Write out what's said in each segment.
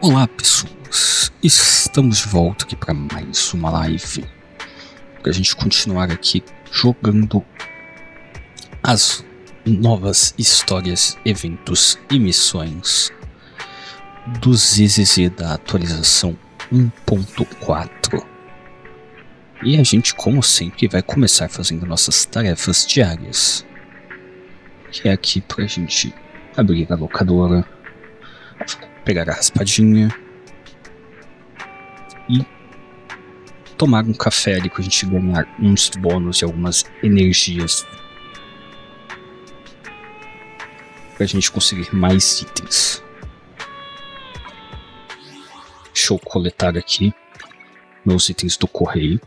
Olá pessoas, estamos de volta aqui para mais uma live para a gente continuar aqui jogando as novas histórias, eventos e missões do ZZZ da atualização 1.4. E a gente, como sempre, vai começar fazendo nossas tarefas diárias, que é aqui para a gente abrir a locadora, pegar a raspadinha e tomar um café ali para a gente ganhar uns bônus e algumas energias para a gente conseguir mais itens. Deixa eu coletar aqui meus itens do correio.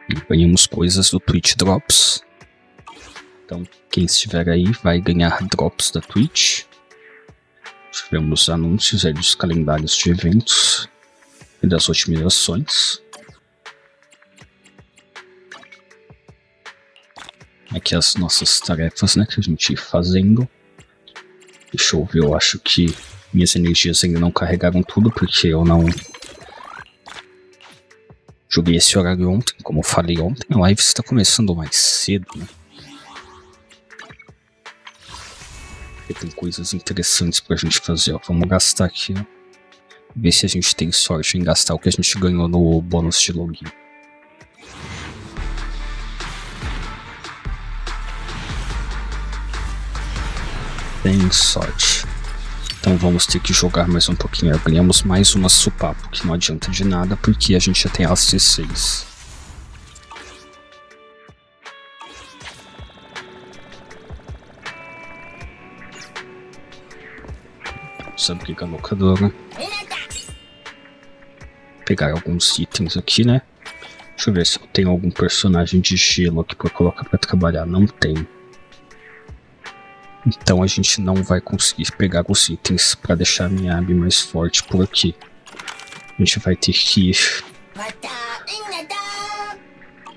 E ganhamos coisas do Twitch Drops. Então, quem estiver aí vai ganhar drops da Twitch. Tivemos anúncios aí dos calendários de eventos e das otimizações. Aqui as nossas tarefas, né, que a gente ia fazendo. Deixa eu ver, eu acho que minhas energias ainda não carregaram tudo, porque eu não joguei esse horário ontem. Como eu falei ontem, a live está começando mais cedo, né? Porque tem coisas interessantes pra gente fazer, ó. Vamos gastar aqui, ó. Ver se a gente tem sorte em gastar o que a gente ganhou no bônus de login. Tem sorte. Então vamos ter que jogar mais um pouquinho. Ganhamos mais uma supapo, que não adianta de nada porque a gente já tem as C6. Vamos abrir a locadora. Pegar alguns itens aqui, né? Deixa eu ver se eu tenho algum personagem de gelo aqui pra colocar pra trabalhar. Não tem. Então a gente não vai conseguir pegar os itens para deixar a minha AB mais forte por aqui. A gente vai ter que ir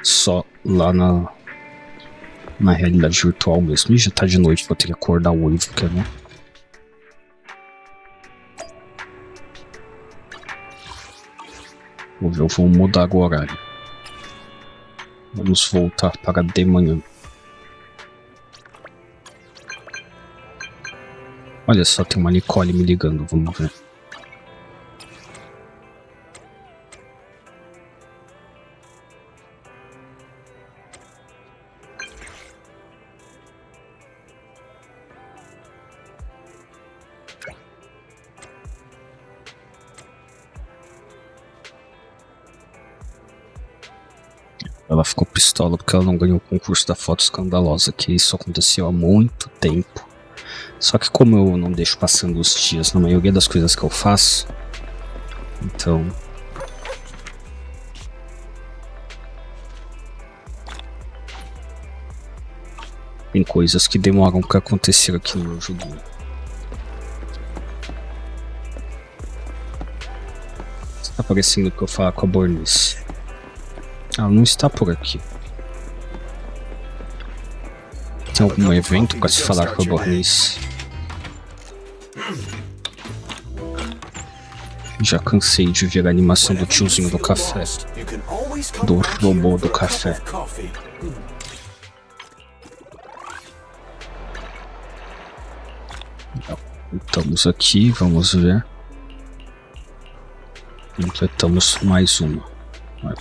só lá na realidade virtual mesmo. E já tá de noite, vou ter que acordar o Uivo, quer ver? Vou ver, eu vou mudar o horário. Vamos voltar para de manhã. Olha só, tem uma Nicole me ligando, vamos ver. Ela ficou pistola porque ela não ganhou o concurso da foto escandalosa, que isso aconteceu há muito tempo. Só que como eu não deixo passando os dias na maioria das coisas que eu faço, então tem coisas que demoram pra acontecer aqui no meu joguinho. Está parecendo que eu falo com a Bornice. Ela não está por aqui. Tem algum evento para se falar com a Bornice? Já cansei de ver a animação do tiozinho do café. Do robô do café. Estamos aqui, vamos ver. Completamos mais uma.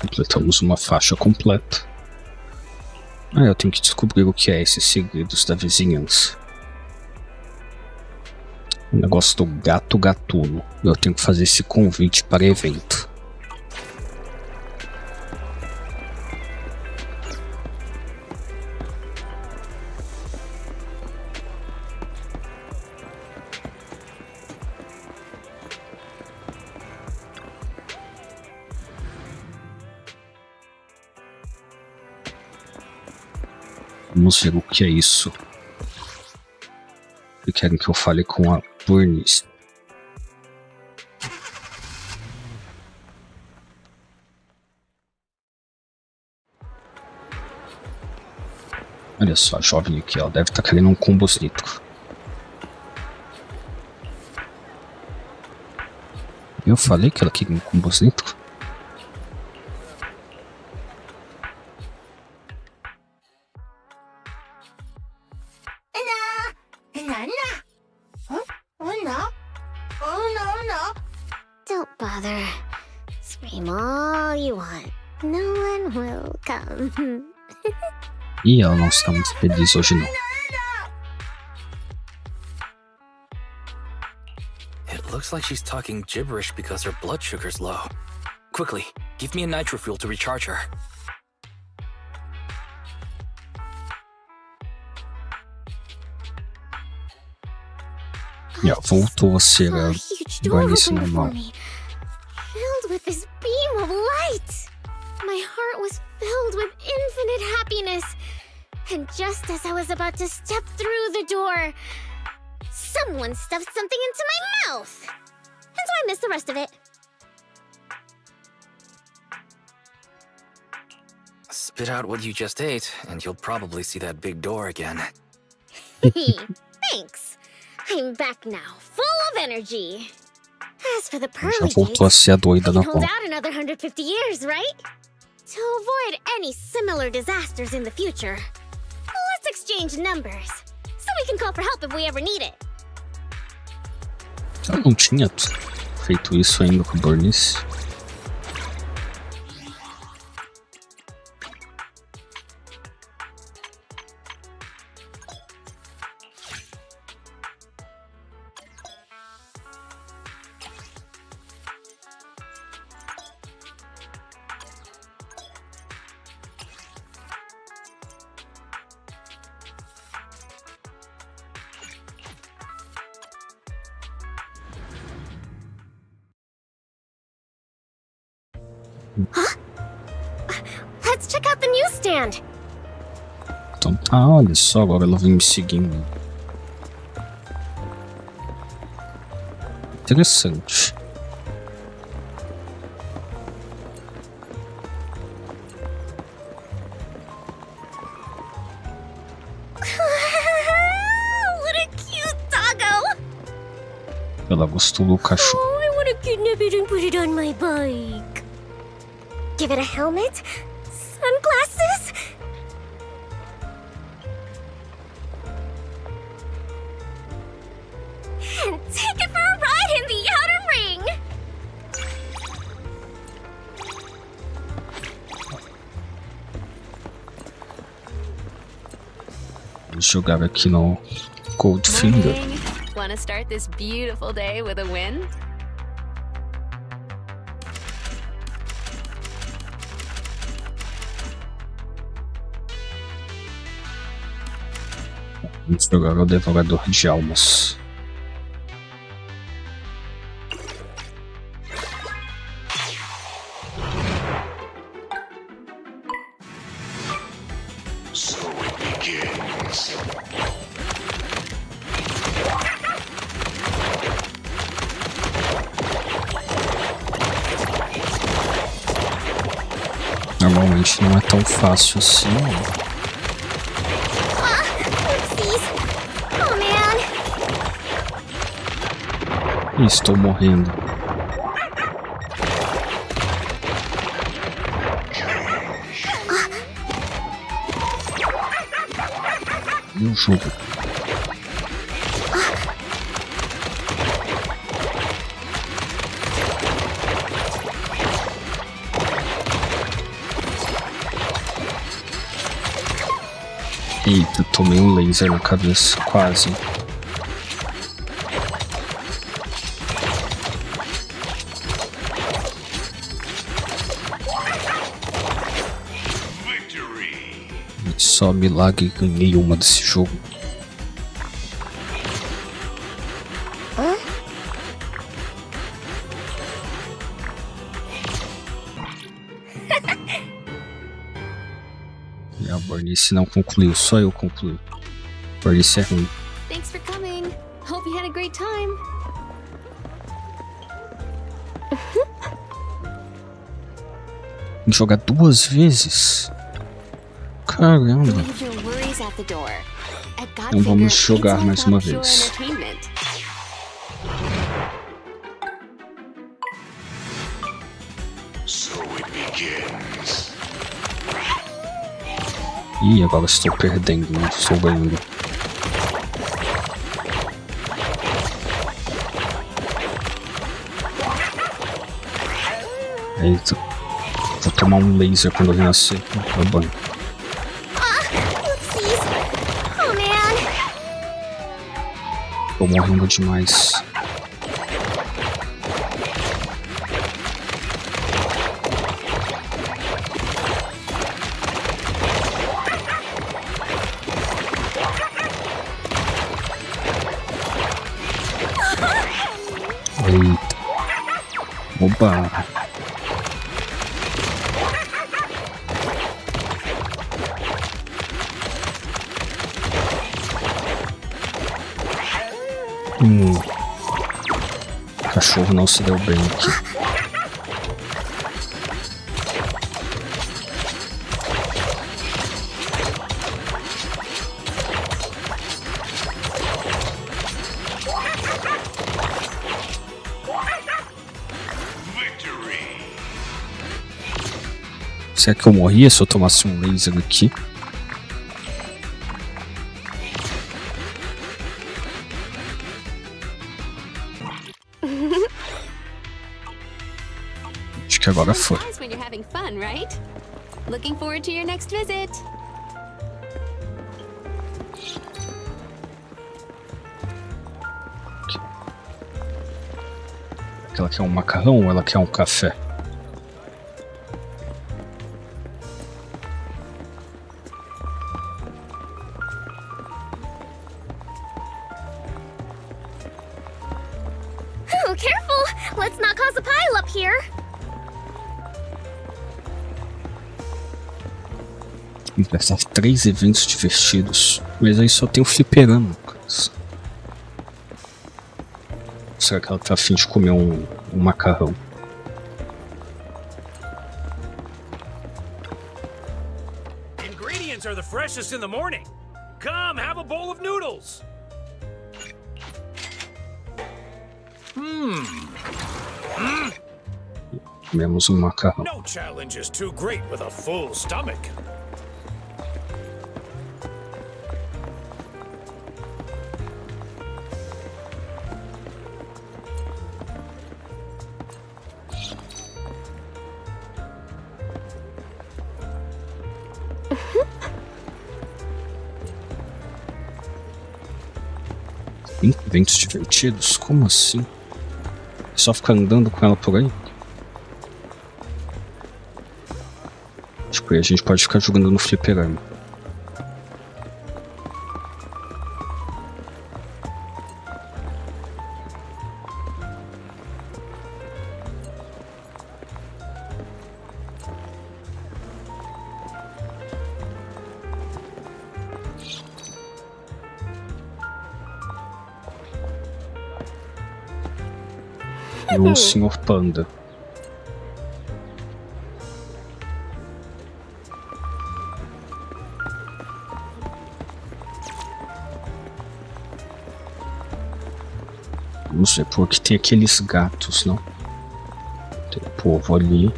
Completamos uma faixa completa. Eu tenho que descobrir o que é esses segredos da vizinhança. O negócio do gato gatuno. Eu tenho que fazer esse convite para evento. Vamos ver o que é isso. E querem que eu fale com a Bernice. Olha só, a jovem aqui, ela deve estar querendo um combustível. Eu falei que ela queria um combozito. Don't bother. Scream all you want. No one will come. E ela não está muito feliz hoje não. It looks like she's talking gibberish because her blood sugar's low. Quickly, give me a nitro fuel to recharge her. Voltou a ser a Bernice normal. Filled with this beam of light. My heart was filled with infinite happiness. And just as I was about to step through the door, someone stuffed something into my mouth. And so I missed the rest of it. Spit out what you just ate, and you'll probably see that big door again. Thanks. I'm back now, full of energy. As for the Já pearly voltou a gates, ser a I doida can na hold volta. out another 150 years, right? To avoid any similar disasters in the future, let's exchange numbers, so we can call for help if we ever need it. Eu não tinha feito isso ainda com a Bernice. Let's check out the newsstand. Então tá, olha só, agora ela vem me seguindo. Interessante. What a cute doggo! Ela gostou do cachorro. Oh, I want to kidnap it and put it on my bike. Give it a helmet, sunglasses. And take it for a ride in the outer ring. Vamos jogar aqui no Goldfinger. Morning. Want to start this beautiful day with a win? Vamos jogar o Devorador de Almas. So it begins. Normalmente não é tão fácil assim. Oopsies. Oh, man. Ih, estou morrendo. E o jogo? Eita, tomei um laser na cabeça, quase. Victory! Só milagre ganhei uma desse jogo. E a Bernice não concluiu, só eu concluí. Bernice é ruim. Thanks for coming. Hope you had a great time. Tem que jogar 2 vezes? Caramba. Leave your worries at the door. At Então vamos Godfinger, jogar it's all mais uma about pure vez. entertainment. begins. Ih, agora estou perdendo, não estou ganhando. Eita. Vou tomar um laser quando ele nascer. Tá bom. Oopsies. Oh, man. Tô morrendo demais. Eita. Oba. O cachorro não se deu bem aqui. Victory. Será que eu morria se eu tomasse um laser aqui? Acho que agora foi. Nice when you're having fun, right? Looking forward to your next visit. Ela quer um macarrão ou ela quer um café? Oh, careful! Let's not cause a pile up here. Completar 3 eventos divertidos. Mas aí só tem o fliperama. Será que ela tá afim de comer um macarrão? Ingredients are the freshest in the morning. Come, have a bowl of noodles. Comemos um macarrão. No challenge is too great with a full stomach. Eventos divertidos? Como assim? É só ficar andando com ela por aí? Tipo, aí a gente pode ficar jogando no fliperama. E o Sr. Panda. Não sei, por aqui tem aqueles gatos, não? Tem o povo ali.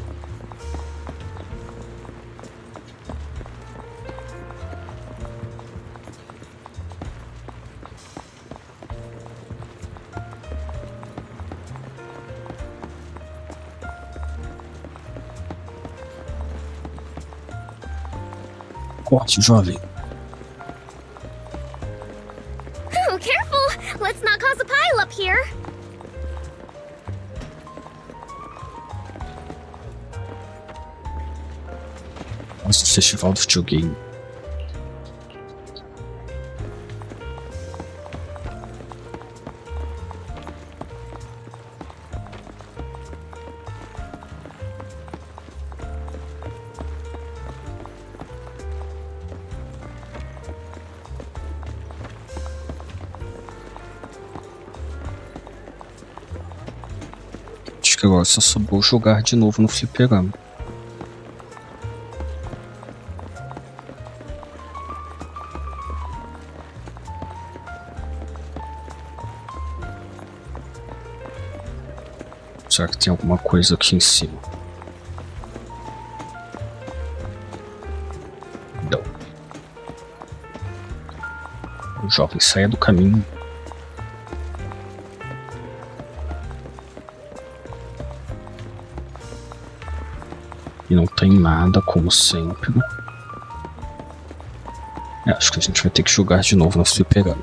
Corte, jovem. Oh, careful! Let's not cause a pile up here. Nossa, o festival do videogame. Acho que agora só sobrou jogar de novo no fliperama. Será que tem alguma coisa aqui em cima? Perdão. O jovem saia do caminho. E não tem nada, como sempre. Acho que a gente vai ter que jogar de novo no fliperama.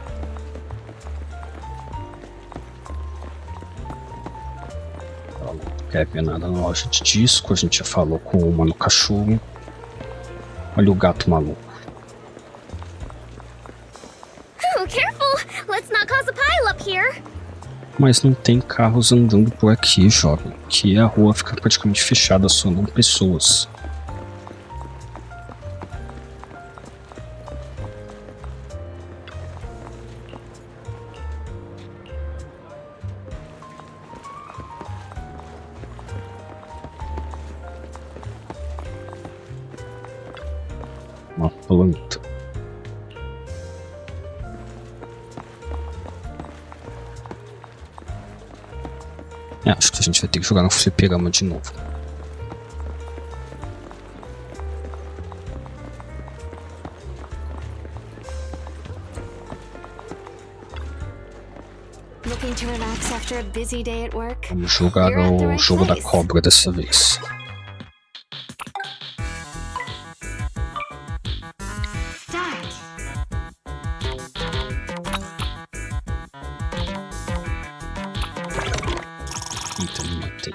Não quer ver nada na loja de disco. A gente já falou com uma no cachorro. Olha o gato maluco. Oh, careful! Let's not cause a pile up here. Mas não tem carros andando por aqui, jovem. Que a rua fica praticamente fechada, só andam pessoas. Uma planta. Acho que a gente vai ter que jogar no fliperama de novo. Looking to relax after a busy day at work? Vamos jogar o jogo da cobra dessa vez. Eita, me matei.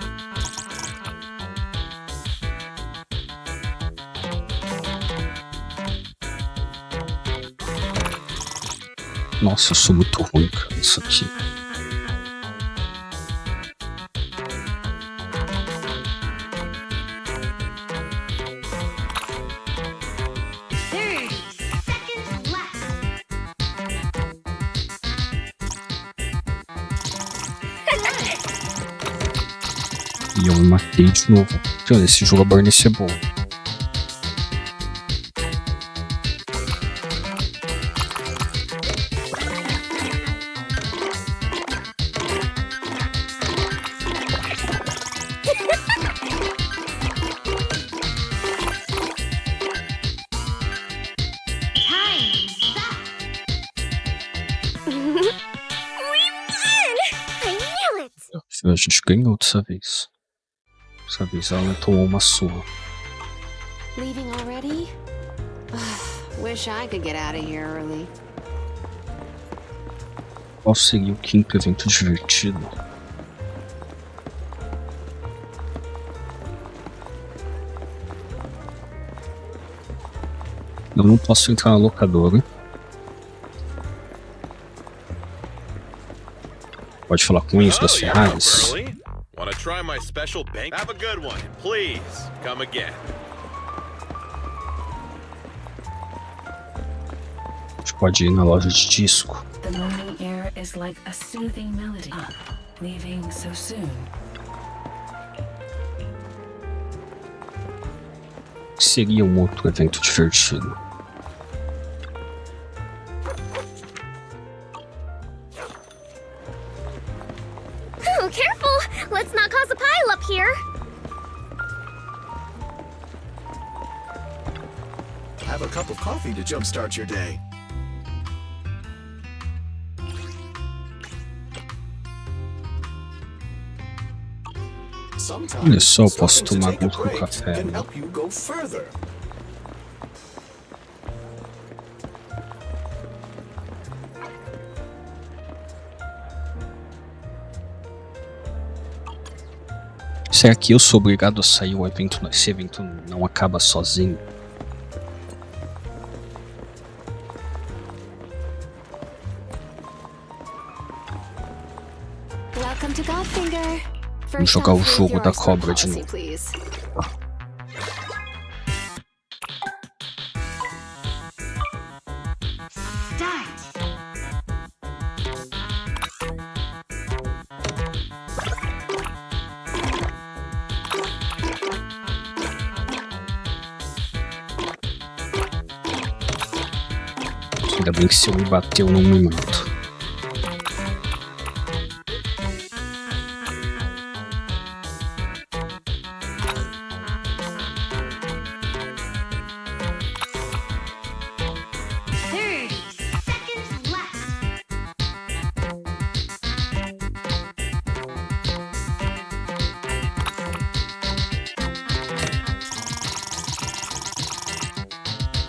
Nossa, eu sou muito ruim, cara, isso aqui. E eu me matei de novo. Então, esse jogo agora ser bom. A gente ganhou dessa vez. Dessa vez ela tomou uma surra. Leaving already? Wish I could get out of here early. Qual seria o quinto evento divertido? Eu não posso entrar na locadora. Pode falar com isso das Ferraris. Wanna try my special bank? Have a good one. Please, come again. A gente pode ir na loja de disco. The morning air is like a soothing melody, leaving so soon. Seria um outro evento divertido. Oh, careful! Let's not cause a pile up here. Have a cup of coffee to jumpstart your day. Olha só, eu posso tomar junto com o café, né? Será que eu sou obrigado a sair o evento? Esse evento não acaba sozinho? Welcome to Godfinger. Vamos jogar o jogo da cobra de novo. Ainda bem que se eu me bater eu não me mato.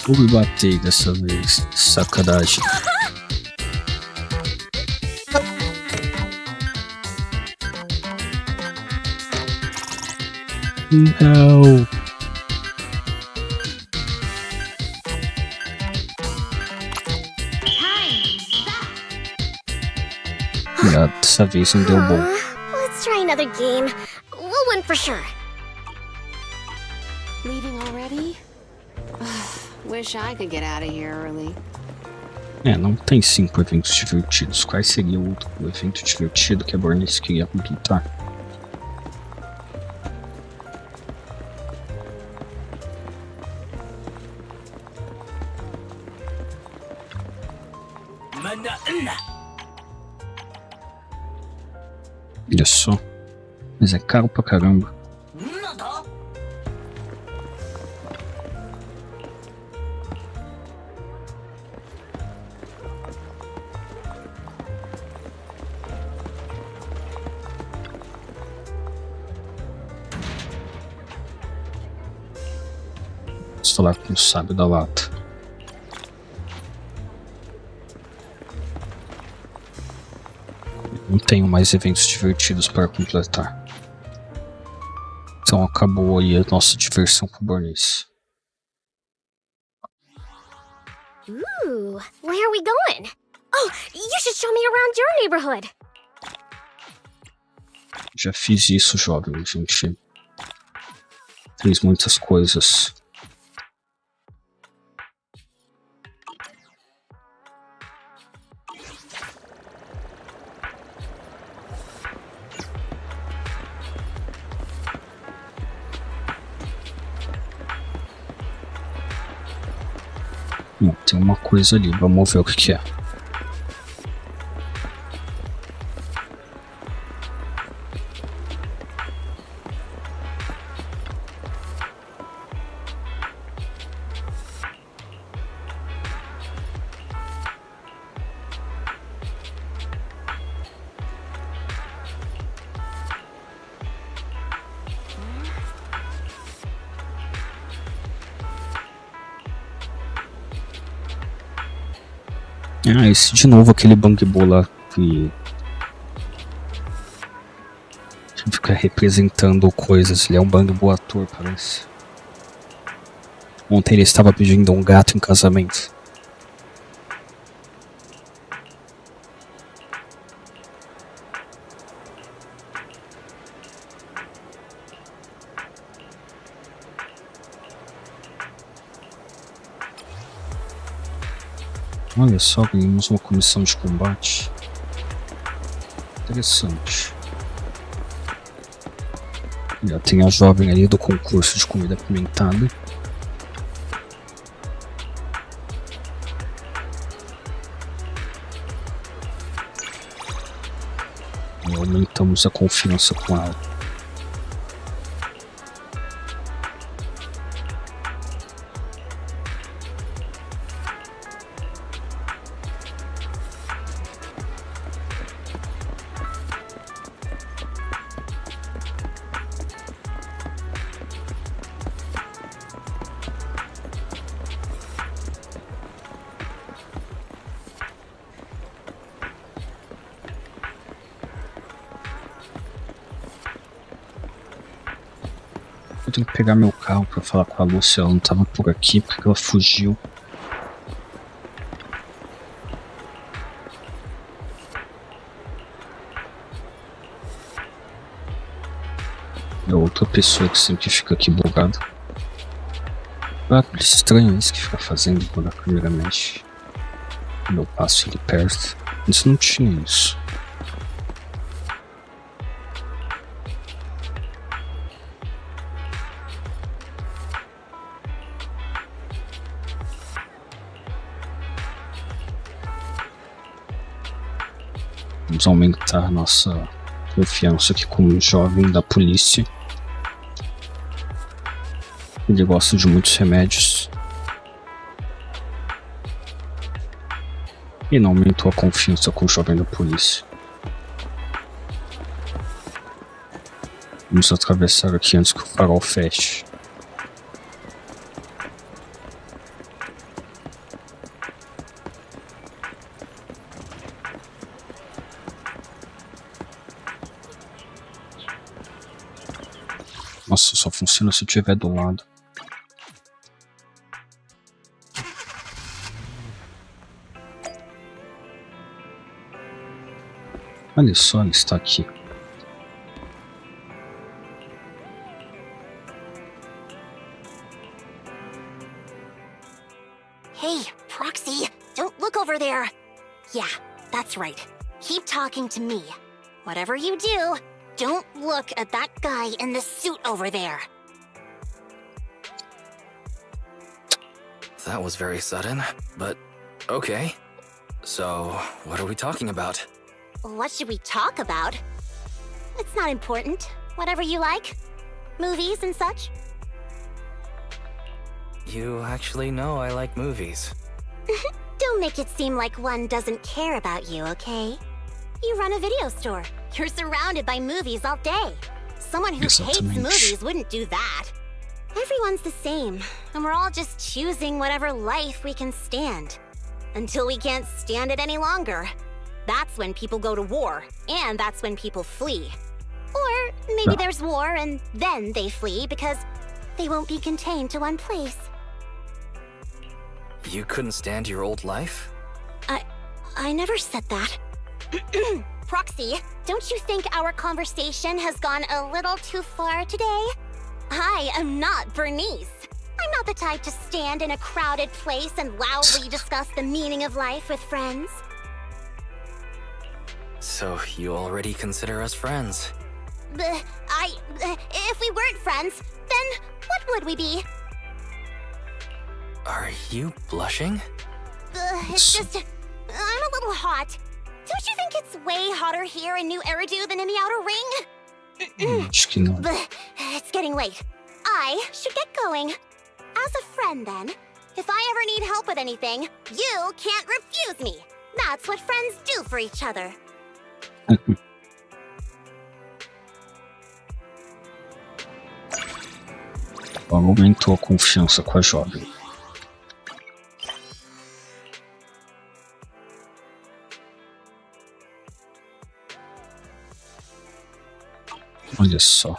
Vou me bater dessa vez. Sacanagem. Não. Dessa vez não deu bom. Let's try another game. We'll win for sure. Leaving already? Wish I could get out of here early. Não tem 5 eventos divertidos. Qual seria o evento divertido que a Bernice queria completar? Olha só. Mas é caro pra caramba. Vamos falar com o sábio da lata. Não tenho mais eventos divertidos para completar. Então acabou aí a nossa diversão com o Bernice. Ooh, where are we going? Oh, you should show me around your neighborhood. Já fiz isso, jovem. A gente fez muitas coisas. Tem uma coisa ali, vamos ver o que é. Esse de novo, aquele bang-bo lá que fica representando coisas. Ele é um bang-bo ator, parece. Ontem ele estava pedindo um gato em casamento. Olha só, ganhamos uma comissão de combate. Interessante. Já tem a jovem ali do concurso de comida apimentada. E aumentamos a confiança com ela. Eu tenho que pegar meu carro pra falar com a Lúcia. Ela não tava por aqui porque ela fugiu. É outra pessoa que sempre fica aqui bugada. Ah, estranho isso que fica fazendo quando a câmera mexe. Quando eu passo ele perto. Isso não tinha isso. Vamos aumentar nossa confiança aqui com um jovem da polícia. Ele gosta de muitos remédios. E não aumentou a confiança com o jovem da polícia. Vamos atravessar aqui antes que o farol feche. Nossa, só funciona se eu estiver do lado. Olha só, ele está aqui. Hey, Proxy, don't look over there. Yeah, that's right. Keep talking to me. Whatever you do, don't look at that guy in the suit over there. That was very sudden, but okay. So, what are we talking about? What should we talk about? It's not important. Whatever you like. Movies and such. You actually know I like movies. Don't make it seem like one doesn't care about you, okay? You run a video store. You're surrounded by movies all day. Someone who hates movies wouldn't do that. Everyone's the same, and we're all just choosing whatever life we can stand. Until we can't stand it any longer. That's when people go to war, and that's when people flee. Or maybe there's war and then they flee because they won't be contained to one place. You couldn't stand your old life? I never said that. Proxy, don't you think our conversation has gone a little too far today? I am not Bernice. I'm not the type to stand in a crowded place and loudly discuss the meaning of life with friends. So you already consider us friends? If we weren't friends, then what would we be? Are you blushing? It's just, I'm a little hot. Don't you think it's way hotter here in New Eridu than in the Outer Ring? It's getting late. I should get going. As a friend, then, if I ever need help with anything, you can't refuse me. That's what friends do for each other. Aumentou a confiança com a jovem. Olha só.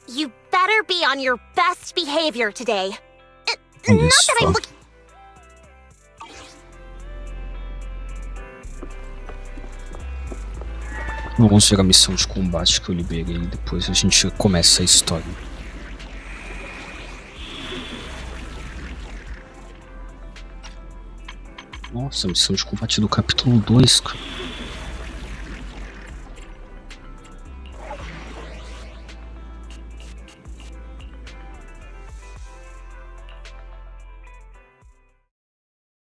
You better be on your best behavior today. Not that I'm looking. Vamos ver a missão de combate que eu liberei e depois a gente começa a história. Nossa, missão de combate do capítulo 2, cara.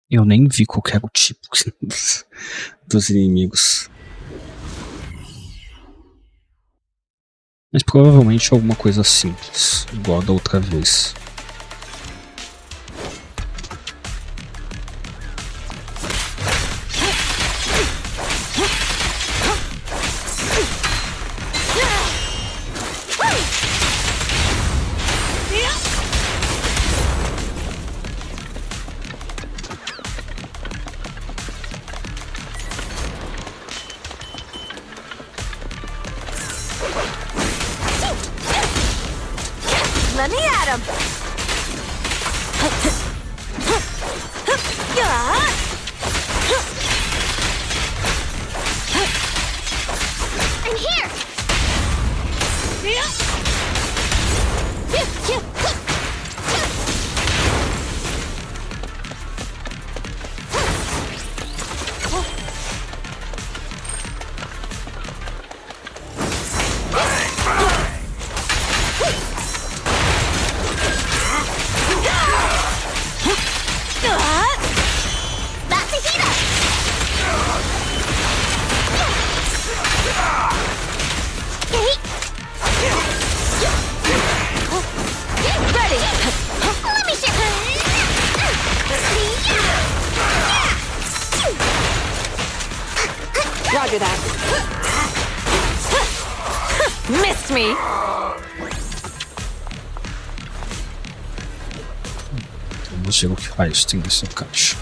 Eu nem vi qual era o tipo dos inimigos. Mas provavelmente alguma coisa simples, igual da outra vez. Let me at him! I'm here! Roger that. Missed me. Vamos ver o que raios tem nessa caixa.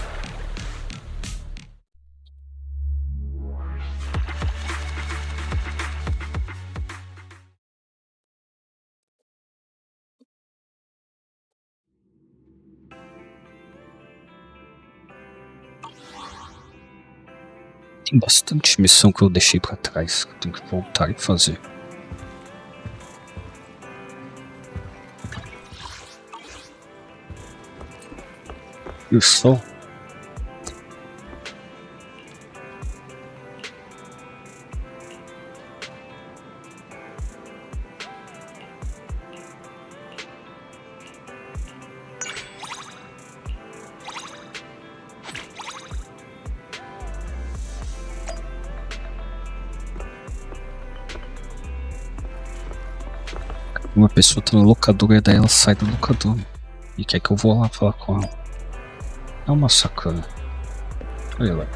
Tem bastante missão que eu deixei pra trás, que eu tenho que voltar e fazer. E só uma pessoa tá na locadora e daí ela sai da locadora e quer que eu vou lá falar com ela. É uma sacana. Olha lá.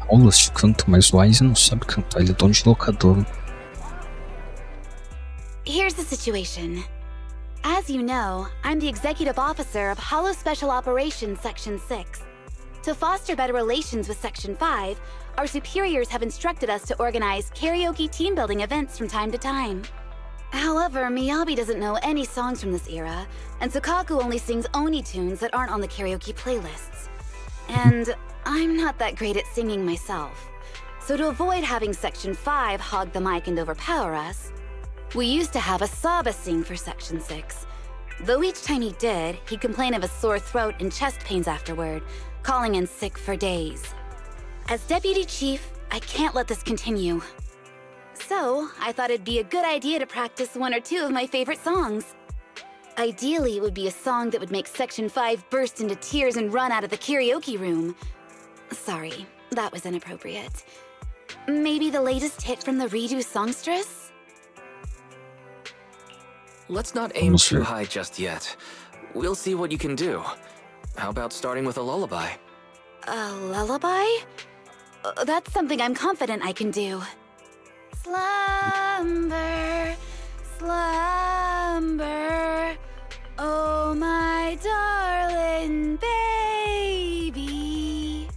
Aulas de canto, mas o Wise não sabe cantar, ele é dono de locadora. Here's the situation. As you know, I'm the executive officer of Hollow Special Operations Section 6. To foster better relations with Section 5, our superiors have instructed us to organize karaoke team-building events from time to time. However, Miyabi doesn't know any songs from this era, and Sukaku only sings Oni tunes that aren't on the karaoke playlists. And I'm not that great at singing myself. So to avoid having Section 5 hog the mic and overpower us, we used to have Asaba sing for Section 6. Though each time he did, he'd complain of a sore throat and chest pains afterward, calling in sick for days. As Deputy Chief, I can't let this continue. So, I thought it'd be a good idea to practice one or two of my favorite songs. Ideally, it would be a song that would make Section 5 burst into tears and run out of the karaoke room. Sorry, that was inappropriate. Maybe the latest hit from the redo songstress? Let's not aim too high just yet. We'll see what you can do. How about starting with a lullaby? A lullaby? That's something I'm confident I can do. Slumber, slumber, oh my darling baby.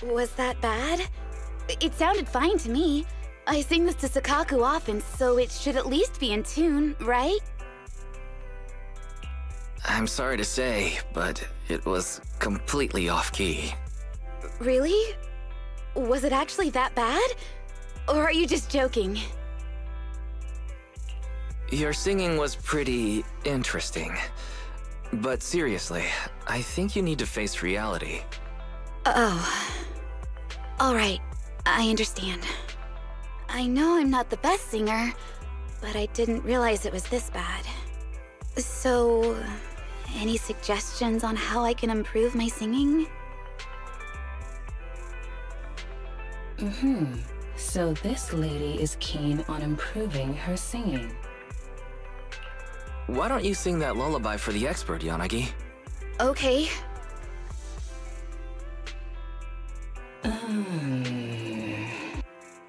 Was that bad? It sounded fine to me. I sing this to Sukaku often, so it should at least be in tune, right? I'm sorry to say, but it was completely off-key. Really? Was it actually that bad? Or are you just joking? Your singing was pretty interesting. But seriously, I think you need to face reality. Oh. Alright, I understand. I know I'm not the best singer, but I didn't realize it was this bad. So, any suggestions on how I can improve my singing? So this lady is keen on improving her singing. Why don't you sing that lullaby for the expert, Yanagi? Okay.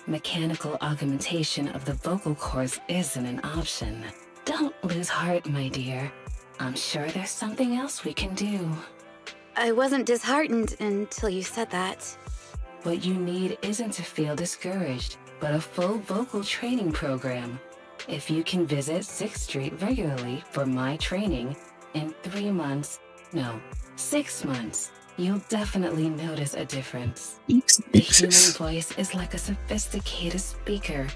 Mechanical augmentation of the vocal cords isn't an option. Don't lose heart, my dear. I'm sure there's something else we can do. I wasn't disheartened until you said that. What you need isn't to feel discouraged, but a full vocal training program. If you can visit 6th Street regularly for my training, in 3 months, no, 6 months, you'll definitely notice a difference. The human voice is like a sophisticated speaker,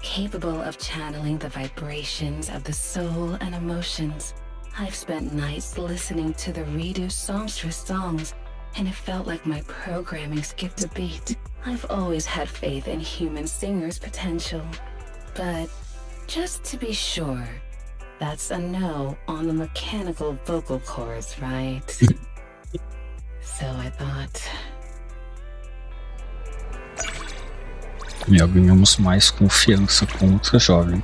capable of channeling the vibrations of the soul and emotions. I've spent nights listening to the redo songstress songs, and it felt like my programming skipped a beat. I've always had faith in human singers' potential. But just to be sure, that's a no on the mechanical vocal cords, right? So I thought... Já ganhamos mais confiança com outra jovem.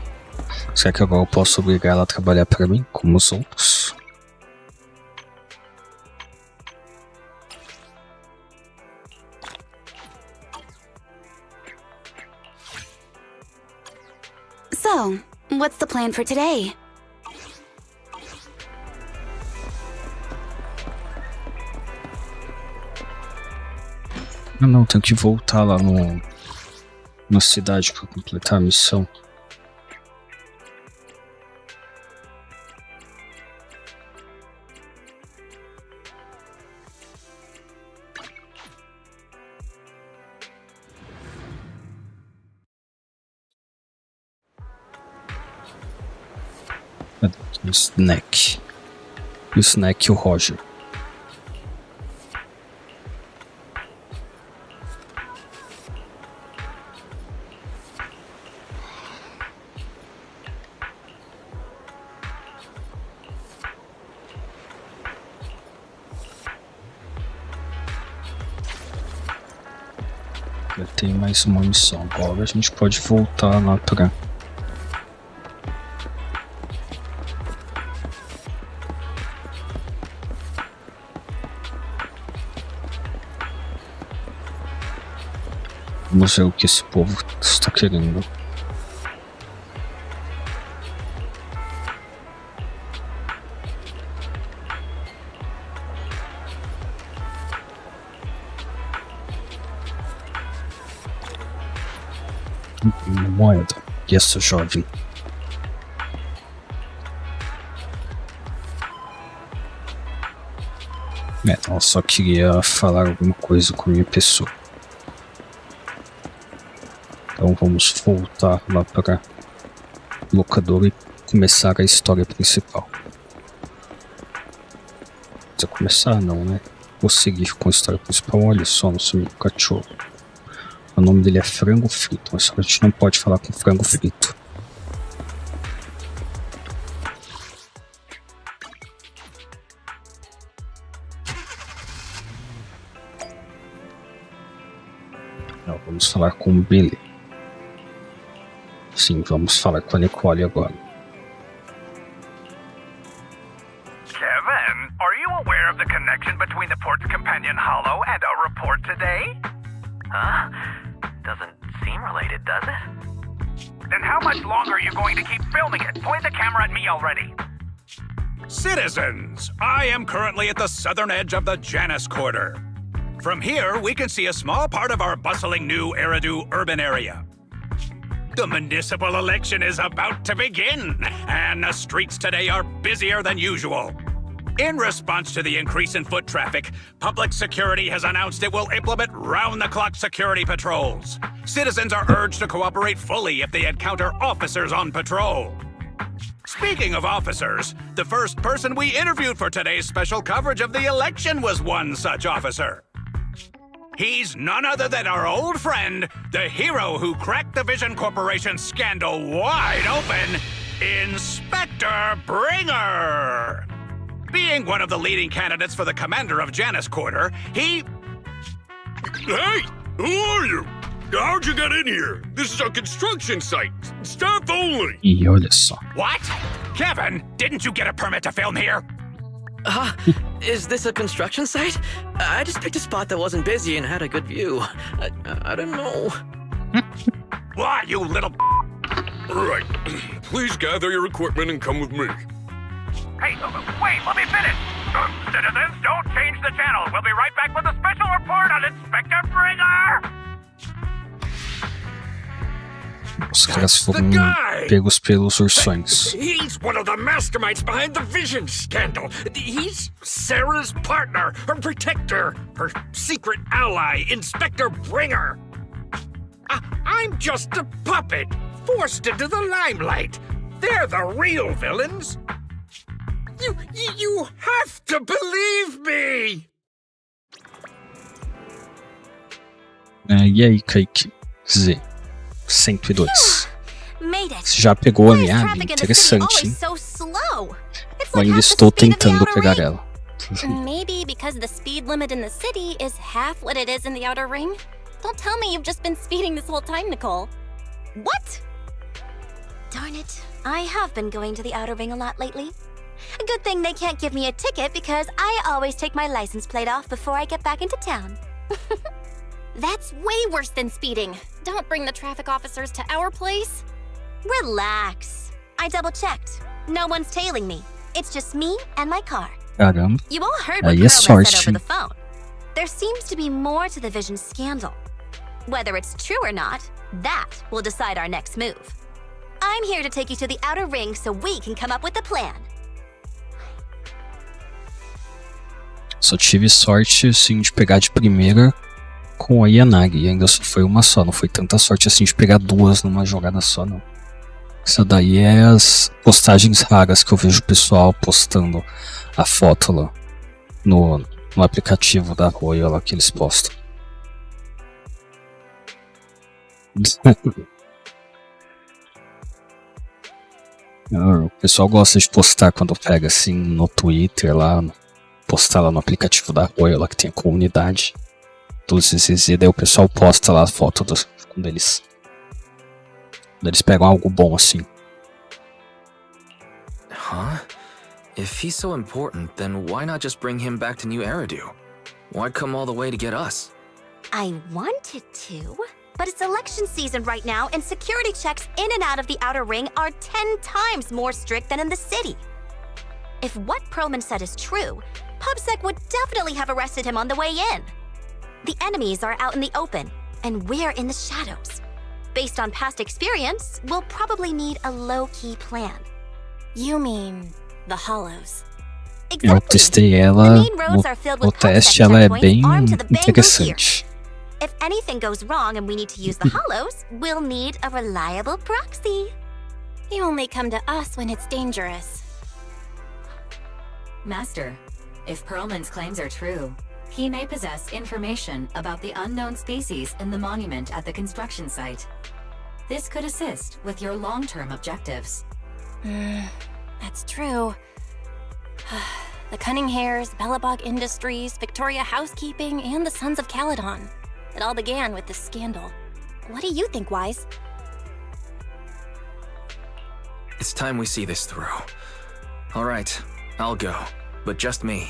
Será que agora eu posso obrigar ela a trabalhar pra mim, como os outros? So, what's the plan for today? Não, tenho que voltar lá na cidade pra completar a missão. O Snack. O Snack e o Roger. Já tem mais uma missão. Agora a gente pode voltar lá pra... Vamos ver o que esse povo está querendo. Uma moeda. E essa jovem? Ela só queria falar alguma coisa com a minha pessoa. Então vamos voltar lá para o locador e começar a história principal. Se começar não, né? Vou seguir com a história principal. Olha só nosso amigo cachorro. O nome dele é Frango Frito, mas a gente não pode falar com Frango Frito. Não, vamos falar com o Billy. Sim, vamos falar com a Nicole agora. Kevin, are you aware of the connection between the port's companion Hollow and our report today? Huh? Doesn't seem related, does it? Then how much longer are you going to keep filming it? Point the camera at me already. Citizens, I am currently at the southern edge of the Janus Quarter. From here, we can see a small part of our bustling new Eridu urban area. The municipal election is about to begin, and the streets today are busier than usual. In response to the increase in foot traffic, public security has announced it will implement round-the-clock security patrols. Citizens are urged to cooperate fully if they encounter officers on patrol. Speaking of officers, the first person we interviewed for today's special coverage of the election was one such officer. He's none other than our old friend, the hero who cracked the Vision Corporation scandal wide open, Inspector Bringer! Being one of the leading candidates for the commander of Janus Quarter, he... Hey! Who are you? How'd you get in here? This is a construction site. Staff only. E olha só. What? Kevin, didn't you get a permit to film here? Is this a construction site? I just picked a spot that wasn't busy and had a good view. I don't know. Why, you little... Right. Please gather your equipment and come with me. Hey, wait, let me finish. Citizens, don't change the channel. We'll be right back with a special report on Inspector Bringer. Os caras foram pegos pelos ursões. He's one of the masterminds behind the Vision scandal. He's Sarah's partner, her protector, her secret ally, Inspector Bringer. I'm just a puppet, forced into the limelight. They're the real villains. You have to believe me. E aí, Kaique? Z 102. Você já pegou a minha área? Interessante, hein? Eu ainda estou tentando pegar ela. Maybe because the speed limit in the city is half what it is in the outer ring? Don't tell me you've just been speeding this whole time, Nicole. What? Darn it. I have been going to the Outer Ring a lot lately. A good thing they can't give me a ticket because I always take my license plate off before I get back into town. That's way worse than speeding. Don't bring the traffic officers to our place. Relax. I double-checked. No one's tailing me. It's just me and my car. Caramba. You all heard what Aí é Perlman said sorte. over the phone. There seems to be more to the Vision scandal. Whether it's true or not, that will decide our next move. I'm here to take you to the Outer Ring so we can come up with a plan. Só tive sorte, assim, de pegar de primeira com a Yanagi. E ainda só foi uma só. Não foi tanta sorte, assim, de pegar duas numa jogada só, não. Isso daí é as postagens raras que eu vejo o pessoal postando a foto lá no aplicativo da Royal lá que eles postam. O pessoal gosta de postar quando pega assim no Twitter lá, postar lá no aplicativo da Royal lá que tem a comunidade do ZZZ, daí o pessoal posta lá a foto quando eles pegam algo bom assim. Huh? If he's so important, then why not just bring him back to New Eridu? Why come all the way to get us? I wanted to, but it's election season right now and security checks in and out of the Outer Ring are 10 times more strict than in the city. If what Perlman said is true, PubSec would definitely have arrested him on the way in. The enemies are out in the open, and we're in the shadows. Based on past experience, we'll probably need a low-key plan. You mean the Hollows? Eu testei ela, o teste ela é bem interessante. If anything goes wrong and we need to use the Hollows, we'll need a reliable proxy. You only come to us when it's dangerous. Master, if Perlman's claims are true, he may possess information about the unknown species in the monument at the construction site. This could assist with your long-term objectives. That's true. The Cunning Hares, Bellabog Industries, Victoria Housekeeping, and the Sons of Caledon. It all began with this scandal. What do you think, Wise? It's time we see this through. All right, I'll go, but just me.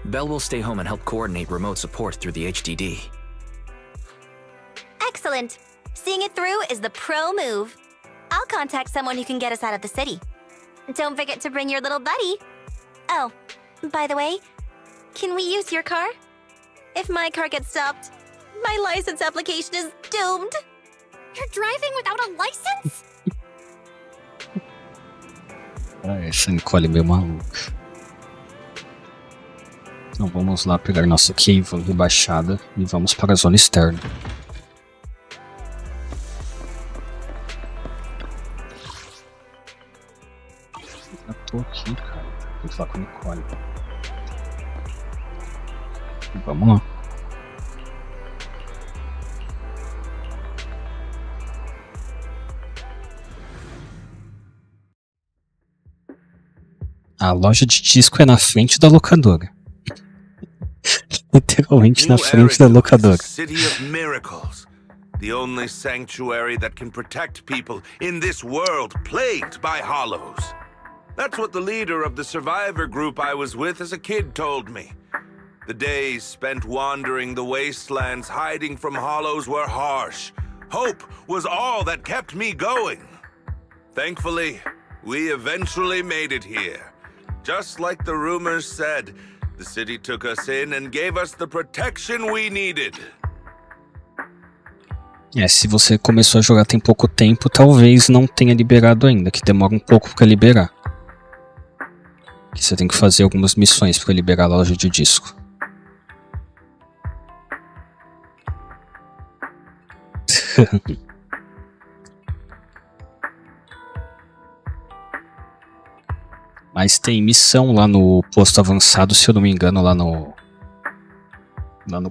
Belle will stay home and help coordinate remote support through the HDD. Excellent. Seeing it through is the pro move. I'll contact someone who can get us out of the city. Don't forget to bring your little buddy. Oh, by the way, can we use your car? If my car gets stopped, my license application is doomed. You're driving without a license? Essa Nicole é meio maluca. Então vamos lá pegar nossa Cave rebaixada e vamos para a zona externa. Eu tô aqui, cara. Tem que falar com a Nicole. Vamos lá. A loja de disco é na frente da locadora. Literalmente na frente da locadora. City of miracles. The only sanctuary that can protect people in this world plagued by hollows. That's what the leader of the survivor group I was with as a kid told me. The days spent wandering the wastelands hiding from hollows were harsh. Hope was all that kept me going. Thankfully, we eventually made it here. Just like the rumors said, the city took us in and gave us the protection we needed. Se você começou a jogar tem pouco tempo, talvez não tenha liberado ainda, que demora um pouco para liberar. Que você tem que fazer algumas missões para liberar a loja de disco. Mas tem missão lá no posto avançado, se eu não me engano, lá no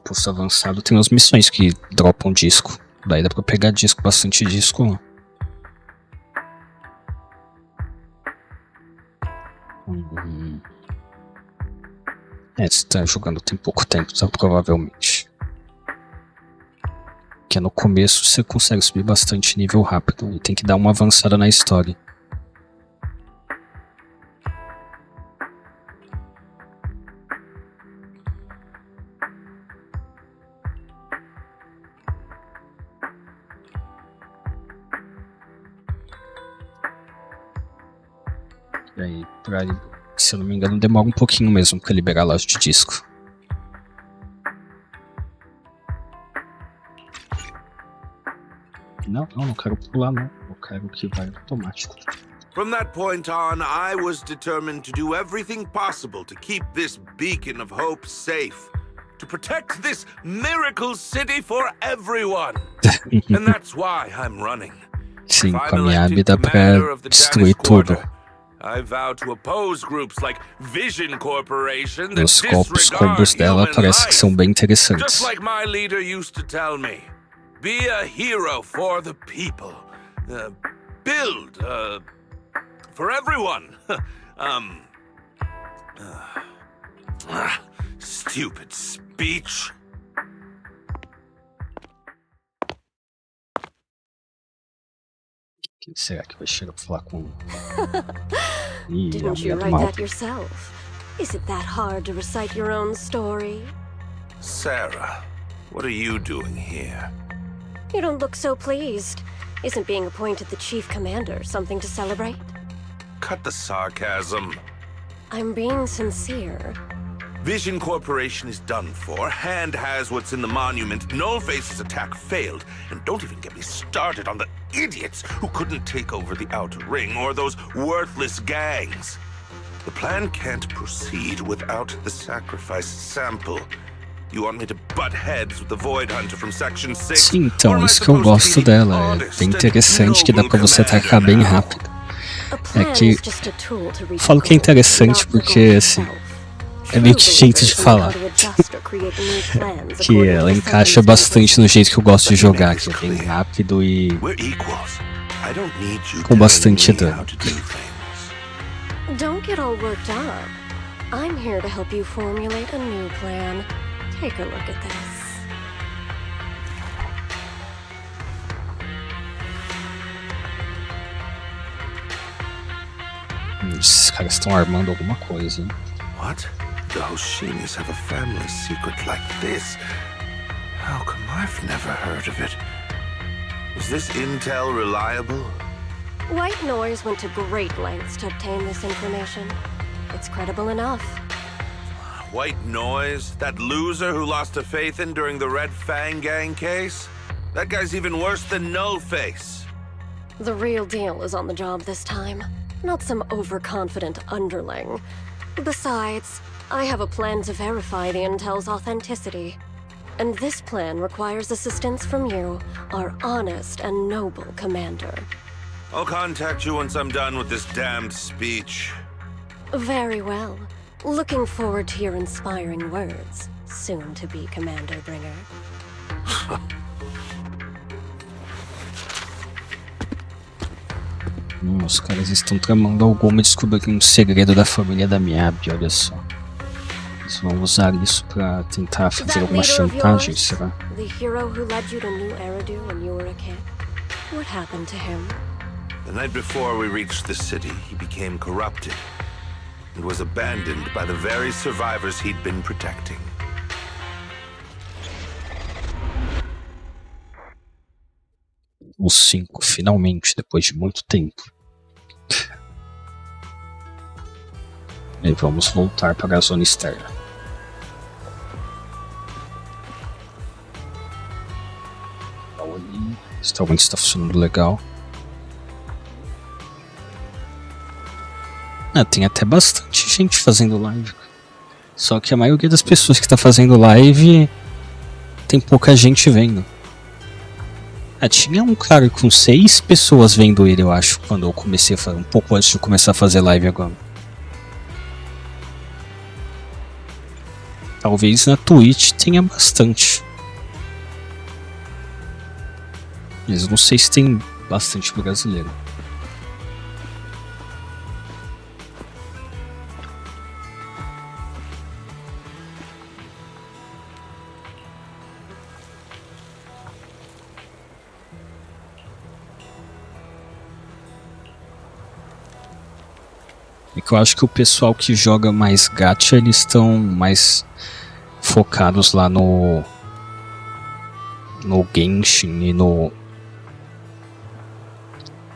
posto avançado tem umas missões que dropam disco. Daí dá pra pegar disco, bastante disco lá. Você tá jogando tem pouco tempo, tá? Provavelmente. Que no começo você consegue subir bastante nível rápido e tem que dar uma avançada na história. Se eu não me engano, demora um pouquinho mesmo pra liberar a loja de disco. Não quero pular não. Eu quero que vá automático. From that point on, I was determined to do everything possible to keep this beacon of hope safe. To protect this miracle city for everyone. And that's why I'm running. Sim, com a Miyabi dá pra destruir tudo. I vow to oppose groups like Vision Corporation that Os disregard combos dela human parece que life. são bem interessantes. Just like my leader used to tell me, be a hero for the people. Build for everyone. Stupid speech. Quem será que vai chegar pra falar com... Didn't you write that yourself? Is it that hard to recite your own story? Sarah, what are you doing here? You don't look so pleased. Isn't being appointed the chief commander something to celebrate? Cut the sarcasm. I'm being sincere. Vision Corporation is done for. Hand has what's in the monument. Nullface's attack failed. And don't even get me started on the idiots who couldn't take over the Outer Ring or those worthless gangs. The plan can't proceed without the sacrifice sample. You want me to butt heads with the Void Hunter from Section 6? Sim, então, isso que eu gosto dela. É bem interessante que dá pra você atacar bem rápido. É que... Falo que é interessante porque, assim... É meio que jeito de falar. Que ela encaixa bastante no jeito que eu gosto de jogar, que é bem rápido e com bastante dano. Don't get all worked up. I'm here to help you formulate a new plan. Take a look at this. Esses caras estão armando alguma coisa, hein? What? The Hoshinis have a family secret like this? How come I've never heard of it? Is this intel reliable? White Noise went to great lengths to obtain this information. It's credible enough. White Noise? That loser who lost a faith in during the Red Fang Gang case? That guy's even worse than Nullface. The real deal is on the job this time. Not some overconfident underling. Besides, I have a plan to verify the intel's authenticity. And this plan requires assistance from you, our honest and noble commander. I'll contact you once I'm done with this damned speech. Very well. Looking forward to your inspiring words, soon to be Commander Bringer. Os caras estão tramando alguma e descobrindo um segredo da família da Miyabi, olha só. Eles vão usar isso pra tentar fazer alguma chantagem, será? The hero who led you to New Eridu when you were a kid. What happened to him? The night before we reached the city, he became corrupted and was abandoned by the very survivors he'd been protecting. Os 5, finalmente, depois de muito tempo. E vamos voltar para a zona externa. O restaurante está funcionando legal. Tem até bastante gente fazendo live. Só que a maioria das pessoas que está fazendo live tem pouca gente vendo. Tinha um cara com 6 pessoas vendo ele, eu acho, quando eu comecei a fazer, um pouco antes de eu começar a fazer live agora. Talvez na Twitch tenha bastante. Mas eu não sei se tem bastante brasileiro. É que eu acho que o pessoal que joga mais gacha, eles estão mais focados lá no Genshin e no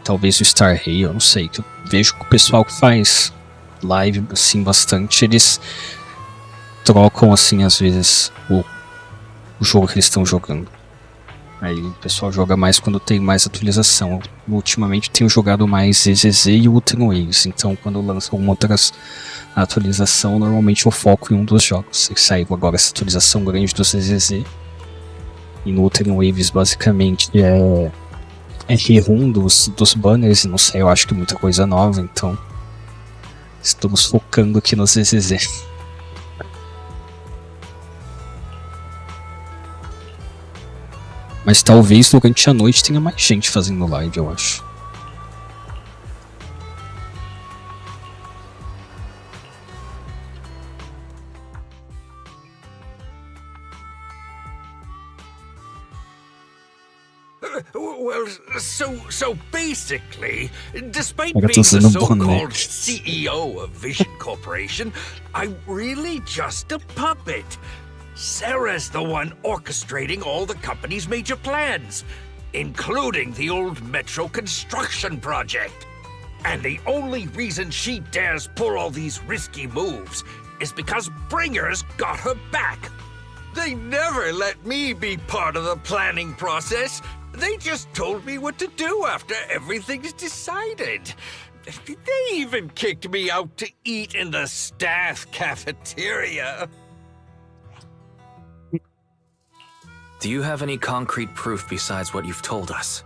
talvez o Star Rail, eu não sei, que eu vejo que o pessoal que faz live, assim, bastante, eles trocam, assim, às vezes, o jogo que eles estão jogando. Aí o pessoal joga mais quando tem mais atualização. Ultimamente tenho jogado mais ZZZ e Ultra Waves, então quando lançam outras atualização, normalmente eu foco em um dos jogos. Saiu agora essa atualização grande do ZZZ, e no Ultra Waves basicamente é rerun dos banners, e não sei, eu acho que muita coisa nova, então estamos focando aqui no ZZZ. Mas talvez durante a noite tenha mais gente fazendo live, eu acho. Well, so basically, despite being the so-called CEO of Vision Corporation, I'm really just a puppet. Sarah's the one orchestrating all the company's major plans, including the old metro construction project. And the only reason she dares pull all these risky moves is because Bringer's got her back. They never let me be part of the planning process. They just told me what to do after everything's decided. They even kicked me out to eat in the staff cafeteria. Do you have any concrete proof besides what you've told us?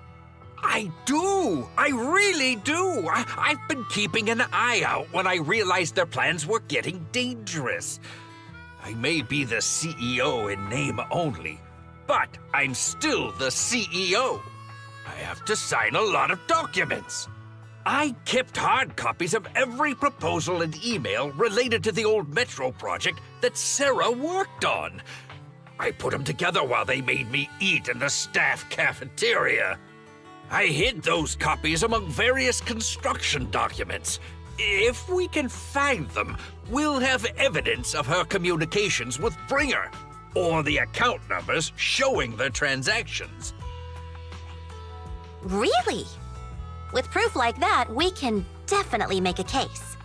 I do! I really do! I've been keeping an eye out when I realized their plans were getting dangerous. I may be the CEO in name only, but I'm still the CEO. I have to sign a lot of documents. I kept hard copies of every proposal and email related to the old metro project that Sarah worked on. I put them together while they made me eat in the staff cafeteria. I hid those copies among various construction documents. If we can find them, we'll have evidence of her communications with Bringer, or the account numbers showing the transactions. Really? With proof like that, we can definitely make a case.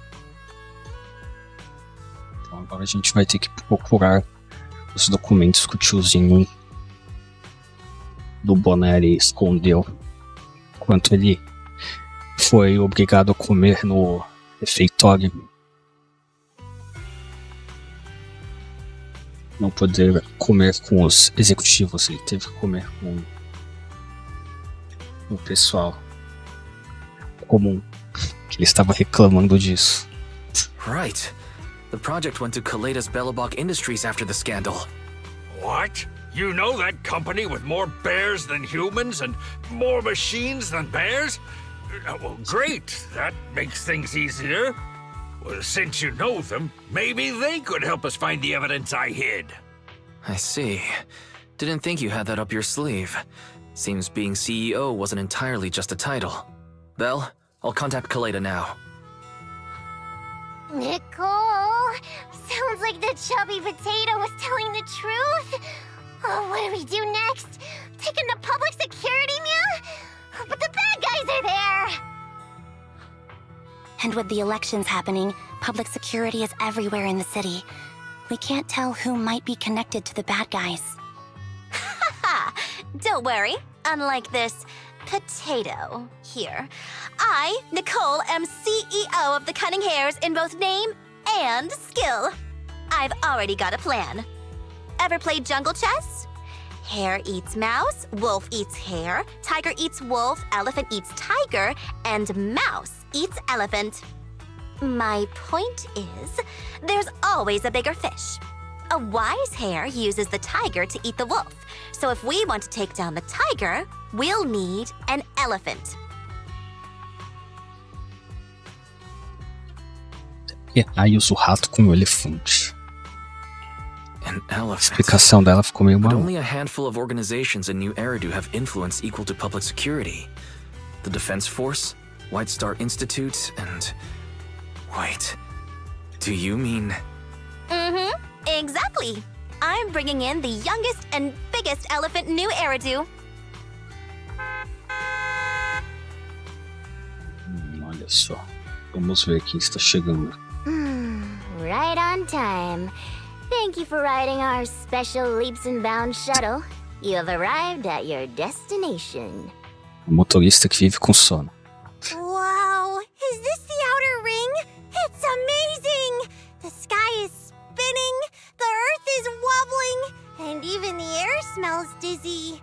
Então agora a gente vai ter que procurar os documentos que o tiozinho do boné escondeu enquanto ele foi obrigado a comer no refeitório. Não poder comer com os executivos, ele teve que comer com o pessoal comum, que ele estava reclamando disso. Right. The project went to Kaleda's Belobog Industries after the scandal. What? You know that company with more bears than humans and more machines than bears? Well, great. That makes things easier. Well, since you know them, maybe they could help us find the evidence I hid. I see. Didn't think you had that up your sleeve. Seems being CEO wasn't entirely just a title. Belle, I'll contact Kaleda now. Nicole, sounds like the chubby potato was telling the truth. Oh, what do we do next? Take him to public security, Mia? But the bad guys are there! And with the elections happening, public security is everywhere in the city. We can't tell who might be connected to the bad guys. Haha! Don't worry. Unlike this potato here, I, Nicole, am CEO of the Cunning Hares in both name and skill. I've already got a plan. Ever played jungle chess? Hare eats mouse, wolf eats hare, tiger eats wolf, elephant eats tiger, and mouse eats elephant. My point is, there's always a bigger fish. A wise hare uses the tiger to eat the wolf. So if we want to take down the tiger, we'll need an elephant. Aí usa o rato como o elefante. An A elephant. explicação dela ficou meio But maluca. only a handful of organizations in New Eridu have influence equal to public security. The Defense Force, White Star Institute, and... Wait, do you mean... Mm-hmm, exactly. I'm bringing in the youngest and biggest elephant in New Eridu. Olha só. Vamos ver quem está chegando. Right on time. Thank you for riding our special leaps and bounds shuttle. You have arrived at your destination. O motorista que vive com sono. Wow, is this the outer ring? It's amazing! The sky is spinning, the earth is wobbling, and even the air smells dizzy.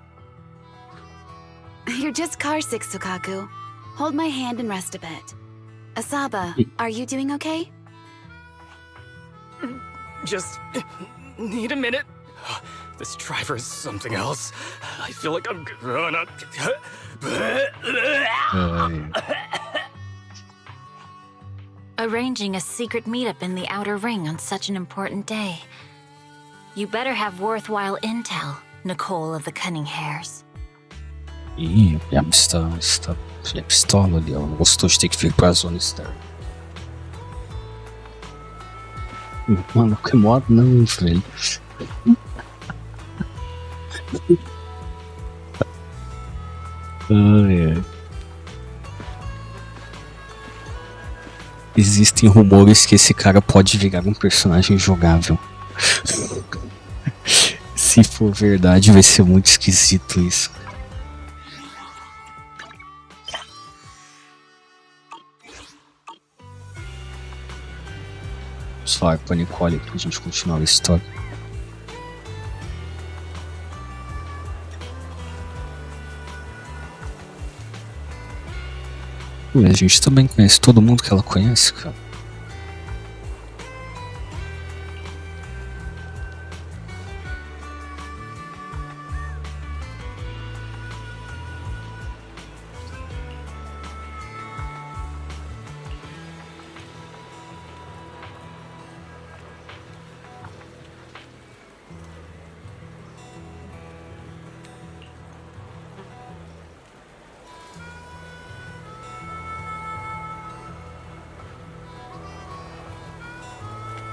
You're just carsick, Sukaku. Hold my hand and rest a bit. Asaba, are you doing okay? Just need a minute. This driver is something else. I feel like I'm gonna... Arranging a secret meetup in the Outer Ring on such an important day. You better have worthwhile intel, Nicole of the Cunning Hairs. Ih, a pistola ali, ela não gostou de ter que vir pra zona externa. Mano, que modo não, velho. Ai. Existem rumores que esse cara pode virar um personagem jogável. Se for verdade, vai ser muito esquisito isso. Vamos falar com a Nicole pra gente continuar a história. A gente também conhece todo mundo que ela conhece, cara.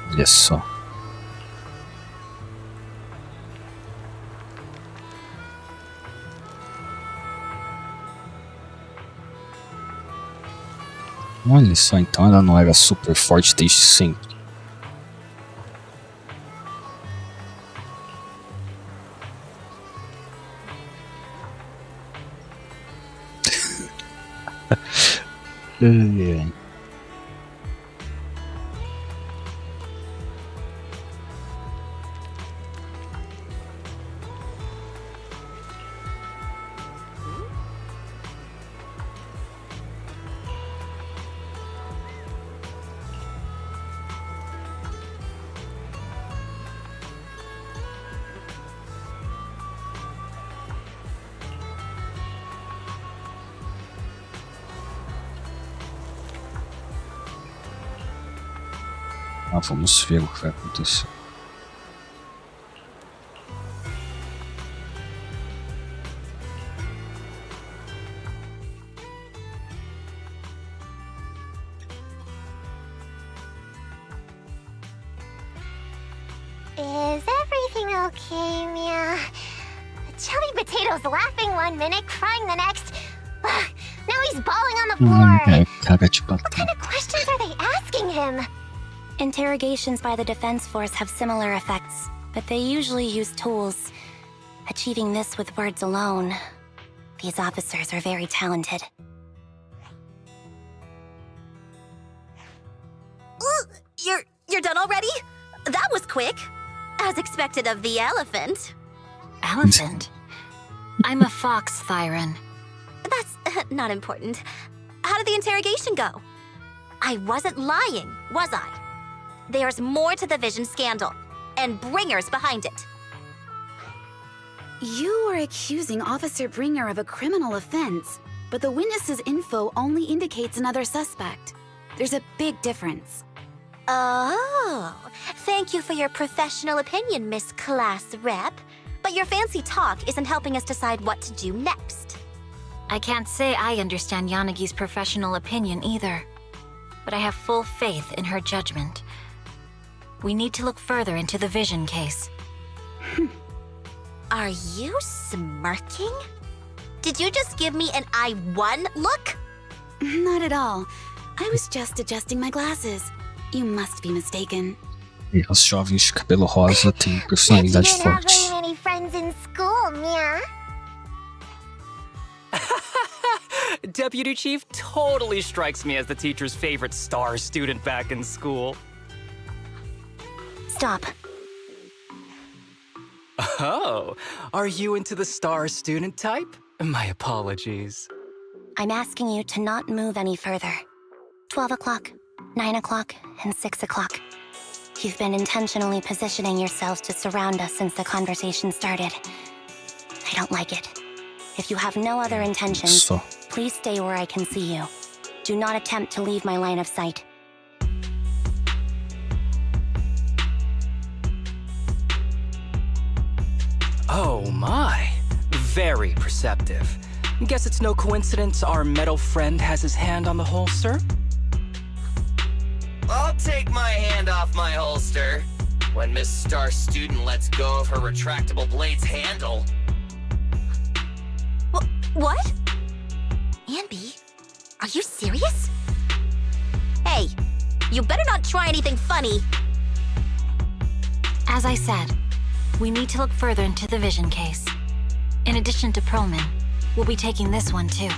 Olha só. Olha só, então ela não era super forte desde sempre. Ai, ai. Vamos ver o que vai acontecer. Is everything okay, Mia? Chubby Potato's laughing one minute, crying the next. Now he's bawling on the floor. Cara de batata. What kind of questions are they asking him? Interrogations by the Defense Force have similar effects, but they usually use tools. Achieving this with words alone. These officers are very talented. You're done already? That was quick. As expected of the elephant. Elephant? I'm a fox, Thyron. That's not important. How did the interrogation go? I wasn't lying, was I? There's more to the Vision scandal, and Bringer's behind it. You are accusing Officer Bringer of a criminal offense, but the witness's info only indicates another suspect. There's a big difference. Oh, thank you for your professional opinion, Miss Class Rep. But your fancy talk isn't helping us decide what to do next. I can't say I understand Yanagi's professional opinion either, but I have full faith in her judgment. We need to look further into the Vision case. Are you smirking? Did you just give me an I won look? Not at all. I was just adjusting my glasses. You must be mistaken. E as jovens de cabelo rosa têm personalidade You don't have forte. very many friends in school, Mia. Deputy Chief totally strikes me as the teacher's favorite star student back in school. Stop. Oh, are you into the star student type? My apologies. I'm asking you to not move any further. 12 o'clock, 9 o'clock, and 6 o'clock. You've been intentionally positioning yourselves to surround us since the conversation started. I don't like it. If you have no other intentions, please stay where I can see you. Do not attempt to leave my line of sight. Oh my, very perceptive. Guess it's no coincidence our metal friend has his hand on the holster? I'll take my hand off my holster when Miss Star Student lets go of her retractable blade's handle. What? Anby, are you serious? Hey, you better not try anything funny. As I said, we need to look further into the vision case. In addition to Perlman, we'll be taking this one too.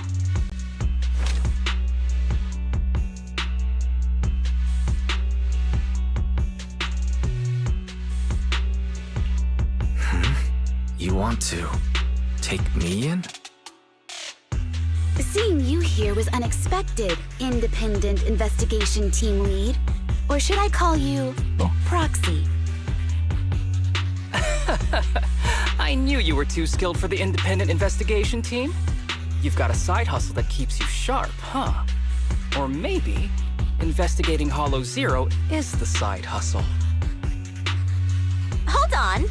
You want to take me in? Seeing you here was unexpected, independent investigation team lead. Or should I call you proxy? I knew you were too skilled for the independent investigation team. You've got a side hustle that keeps you sharp, huh? Or maybe investigating Hollow Zero is the side hustle. Hold on.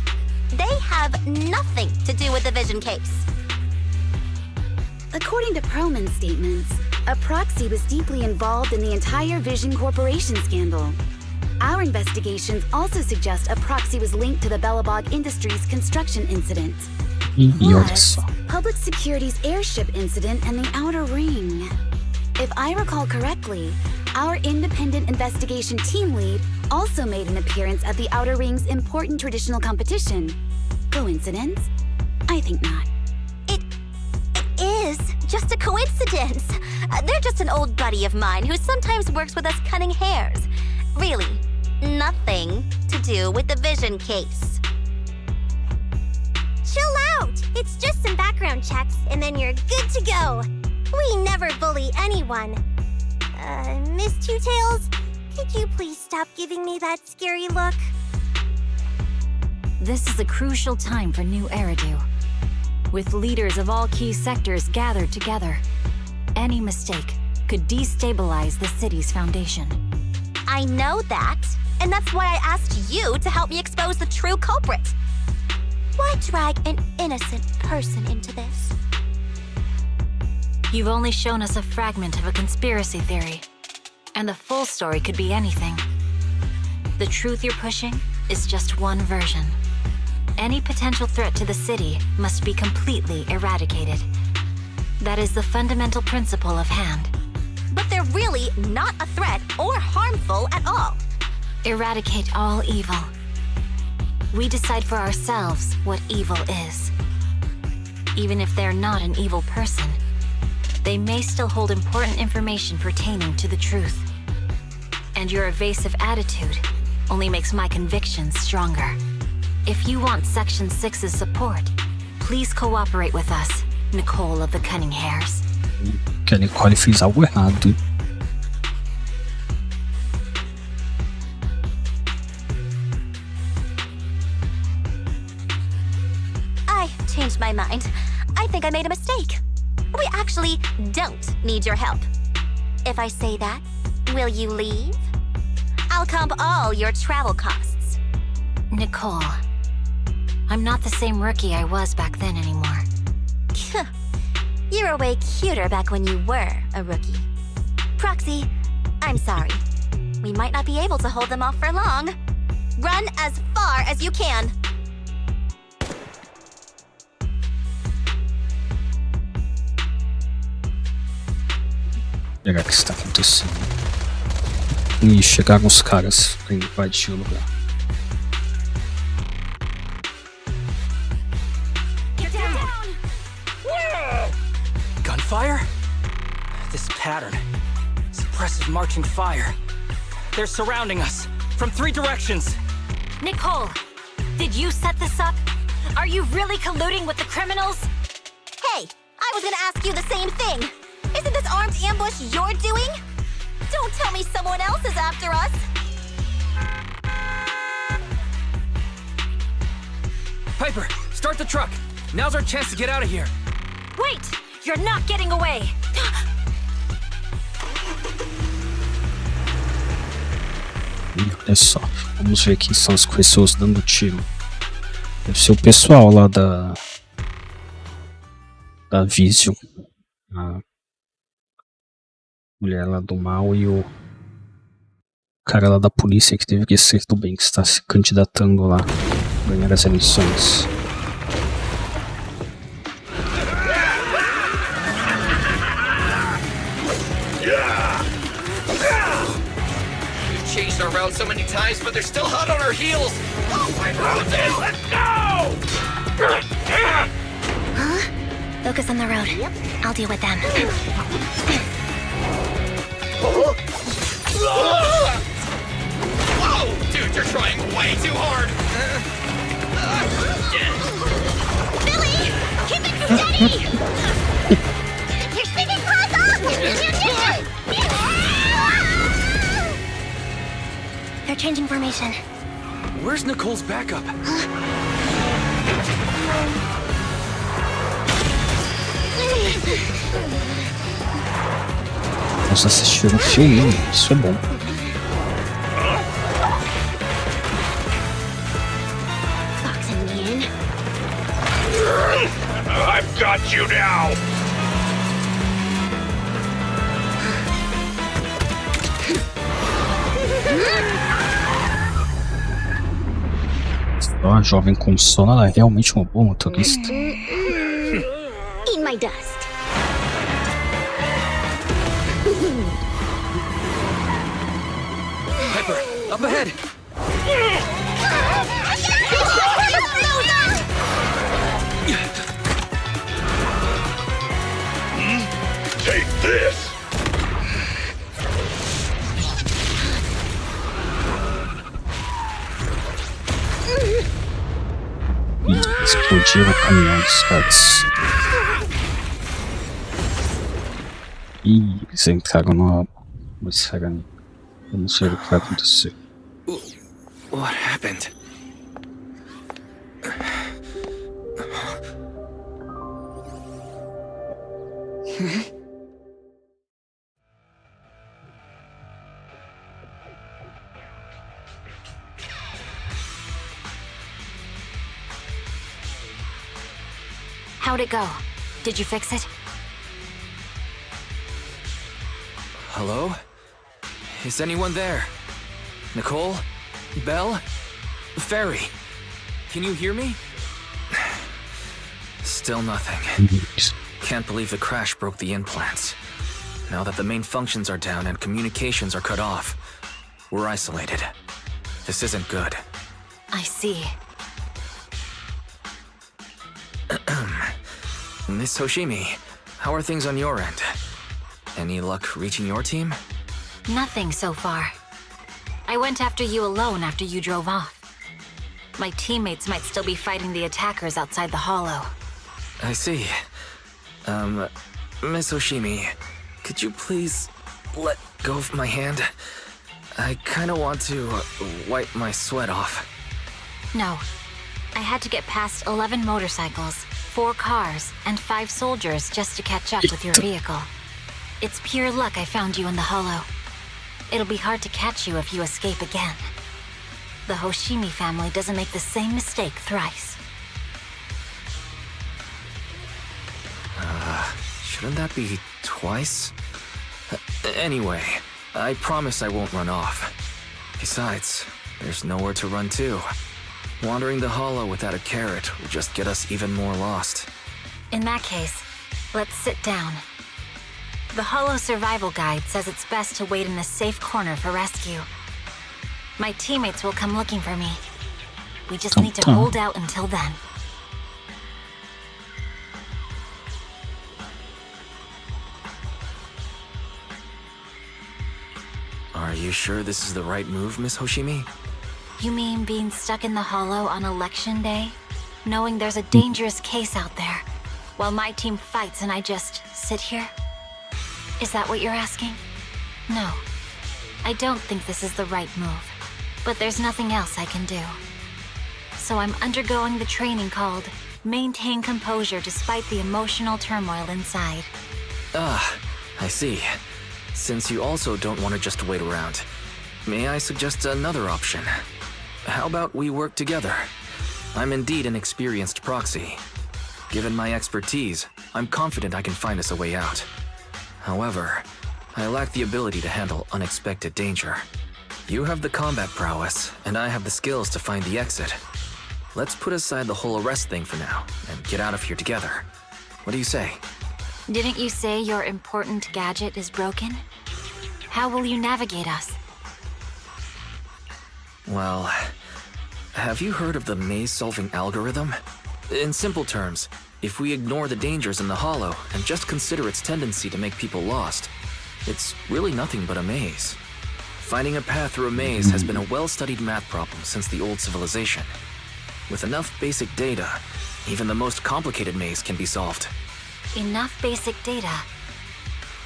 They have nothing to do with the vision case. According to Perlman's statements, a proxy was deeply involved in the entire Vision Corporation scandal. Our investigations also suggest a proxy was linked to the Bellabog Industries construction incident. Plus, Public Security's airship incident and the Outer Ring. If I recall correctly, our independent investigation team lead also made an appearance at the Outer Ring's important traditional competition. Coincidence? I think not. It is just a coincidence. They're just an old buddy of mine who sometimes works with us cunning hares. Really, nothing to do with the vision case. Chill out! It's just some background checks, and then you're good to go. We never bully anyone. Miss Two Tails, could you please stop giving me that scary look? This is a crucial time for New Eridu. With leaders of all key sectors gathered together, any mistake could destabilize the city's foundation. I know that, and that's why I asked you to help me expose the true culprit. Why drag an innocent person into this? You've only shown us a fragment of a conspiracy theory, and the full story could be anything. The truth you're pushing is just one version. Any potential threat to the city must be completely eradicated. That is the fundamental principle of hand. But they're really not a threat or harmful at all. Eradicate all evil. We decide for ourselves what evil is. Even if they're not an evil person, they may still hold important information pertaining to the truth. And your evasive attitude only makes my convictions stronger. If you want Section 6's support, please cooperate with us, Nicole of the Cunning Hares. Que a Nicole fez algo errado. I changed my mind. I think I made a mistake. We actually don't need your help. If I say that, will you leave? I'll comp all your travel costs. Nicole, I'm not the same rookie I was back then anymore. You were way cuter back when you were a rookie. Proxy, I'm sorry. We might not be able to hold them off for long. Run as far as you can. Olha o que está acontecendo. E chegaram os caras pra invadir o lugar. Gunfire? This pattern. Suppressive marching fire. They're surrounding us from 3 directions. Nicole, did you set this up? Are you really colluding with the criminals? Hey, I was gonna ask you the same thing. Isn't this armed ambush you're doing? Don't tell me someone else is after us. Piper, start the truck. Now's our chance to get out of here. Wait! You're not getting away! Olha só, vamos ver quem são as pessoas dando tiro. Deve ser o pessoal lá da Vision. A mulher lá do mal e o cara lá da polícia que teve que ser do bem, que está se candidatando lá a ganhar as eleições. Changed our route so many times, but they're still hot on our heels. Oh my God! Let's go! Huh? Focus on the road. I'll deal with them. Whoa! Dude, you're trying way too hard! Billy! Keep it steady! You're spinning claws off! They're changing formation. Where's Nicole's backup? Vamos assistir um filme, isso é bom. Boxing me in. I've got you now! A jovem com sono, ela é realmente uma boa motorista. Eat my dust. Piper, up ahead! Take this! Explodiram o caminhão dos caras. E eles entraram numa esfera. Vamos ver o que vai acontecer. What happened? How'd it go? Did you fix it? Hello? Is anyone there? Nicole? Belle? Ferry? Can you hear me? Still nothing. Can't believe the crash broke the implants. Now that the main functions are down and communications are cut off, we're isolated. This isn't good. I see. Miss Hoshimi, how are things on your end? Any luck reaching your team? Nothing so far. I went after you alone after you drove off. My teammates might still be fighting the attackers outside the hollow. I see. Miss Hoshimi, could you please let go of my hand? I kinda want to wipe my sweat off. No. I had to get past 11 motorcycles, 4 cars, and 5 soldiers just to catch up with your vehicle. It's pure luck I found you in the hollow. It'll be hard to catch you if you escape again. The Hoshimi family doesn't make the same mistake thrice. Shouldn't that be twice? Anyway, I promise I won't run off. Besides, there's nowhere to run to. Wandering the hollow without a carrot will just get us even more lost. In that case, let's sit down. The Hollow Survival Guide says it's best to wait in a safe corner for rescue. My teammates will come looking for me. We just need to hold out until then. Are you sure this is the right move, Miss Hoshimi? You mean being stuck in the Hollow on election day? Knowing there's a dangerous case out there, while my team fights and I just sit here? Is that what you're asking? No. I don't think this is the right move. But there's nothing else I can do. So I'm undergoing the training called Maintain Composure Despite the Emotional Turmoil Inside. Ah, I see. Since you also don't want to just wait around, may I suggest another option? How about we work together? I'm indeed an experienced proxy. Given my expertise, I'm confident I can find us a way out. However, I lack the ability to handle unexpected danger. You have the combat prowess, and I have the skills to find the exit. Let's put aside the whole arrest thing for now, and get out of here together. What do you say? Didn't you say your important gadget is broken? How will you navigate us? Well, have you heard of the maze-solving algorithm? In simple terms, if we ignore the dangers in the Hollow and just consider its tendency to make people lost, it's really nothing but a maze. Finding a path through a maze has been a well-studied math problem since the old civilization. With enough basic data, even the most complicated maze can be solved. Enough basic data?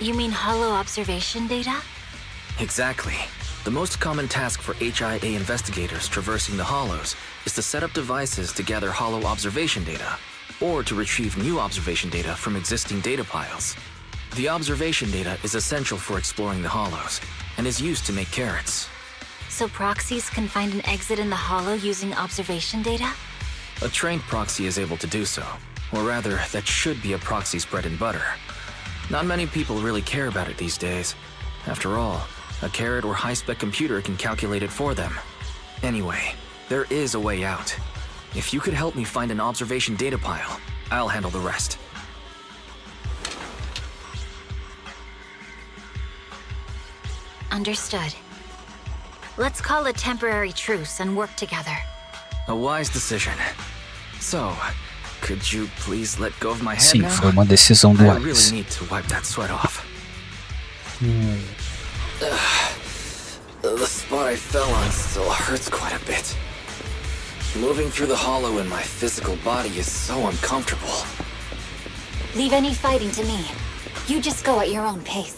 You mean Hollow observation data? Exactly. The most common task for HIA investigators traversing the Hollows is to set up devices to gather Hollow observation data, or to retrieve new observation data from existing data piles. The observation data is essential for exploring the Hollows, and is used to make carrots. So proxies can find an exit in the Hollow using observation data? A trained proxy is able to do so, or rather, that should be a proxy's bread and butter. Not many people really care about it these days. After all, a carrot or high-spec computer can calculate it for them. Anyway, there is a way out. If you could help me find an observation data pile, I'll handle the rest. Understood. Let's call a temporary truce and work together. A wise decision. So, could you please let go of my head Sim, now? foi uma decisão do I Wise. really need to wipe that sweat off. The spot I fell on still hurts quite a bit. Moving through the Hollow in my physical body is so uncomfortable. Leave any fighting to me. You just go at your own pace.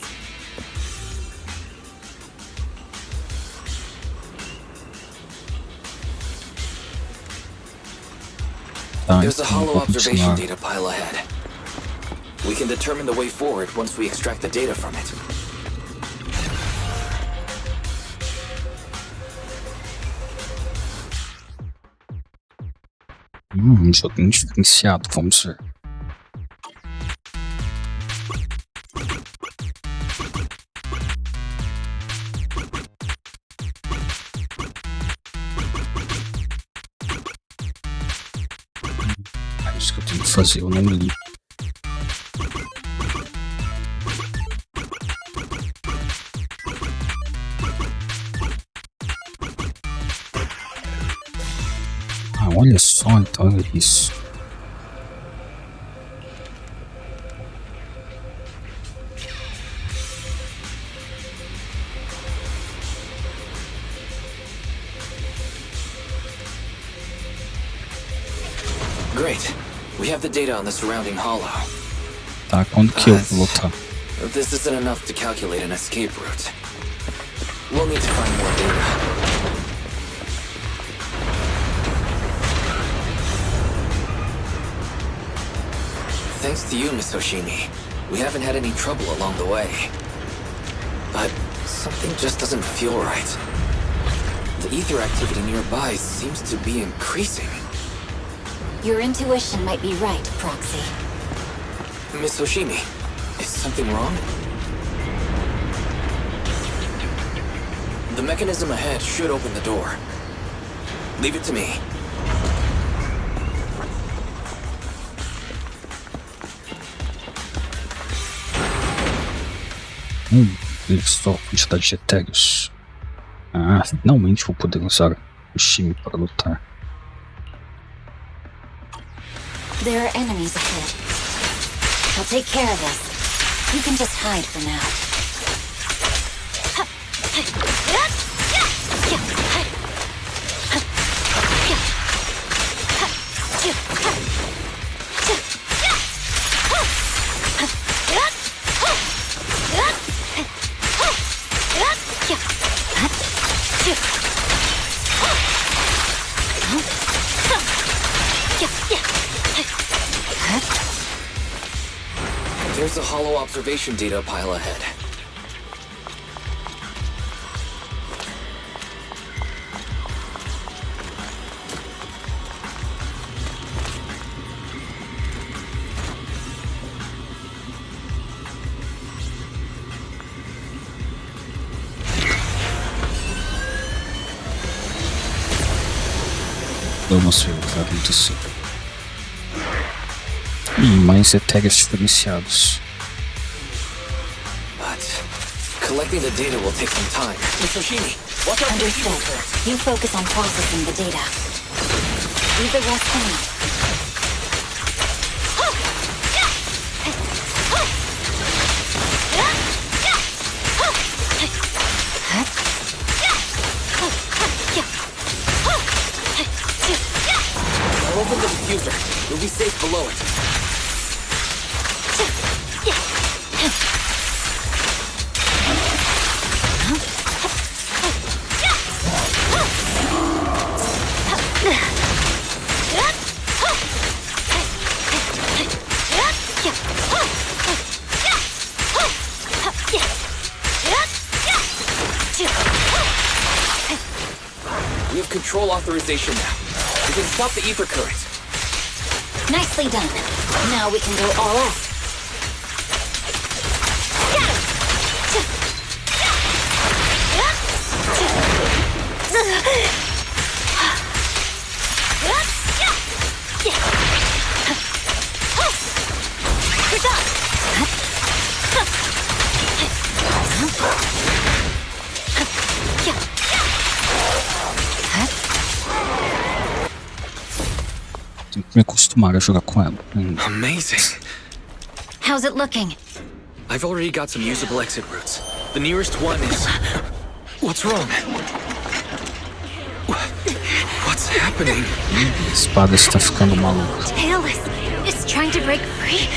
There's a Hollow observation data pile ahead. We can determine the way forward once we extract the data from it. Joguinho diferenciado, vamos ver. É isso que eu tenho que fazer, eu não li. Ah, olha só, então é isso. Great. We have the data on the surrounding Hollow. Tá, quando que eu vou lutar? This isn't enough to calculate an escape route. We'll need to find more data. Thanks to you, Miss Hoshimi, we haven't had any trouble along the way. But something just doesn't feel right. The ether activity nearby seems to be increasing. Your intuition might be right, Proxy. Miss Hoshimi, is something wrong? The mechanism ahead should open the door. Leave it to me. Só a quantidade de etéreos. Ah, finalmente vou poder usar o time para lutar. There are enemies ahead. I'll take care of this. You can just hide for now. There's a hollow observation data pile ahead. Vamos ver o que vai acontecer. E mais etéreos diferenciados. But collecting the data will take some time. Mitsushimi, watch out for the evil Understood. You focus on processing the data. Leave the rest to me. I'll open the diffuser. You'll be safe below it. We have control authorization now. We can stop the ether current. Nicely done. Now we can go all out. Tenho que me acostumar a jogar com ela. Amazing. How's it looking? I've already got some usable exit routes. The nearest one is... What's wrong? What's happening? A espada está ficando maluca. Tailless. It's trying to break free.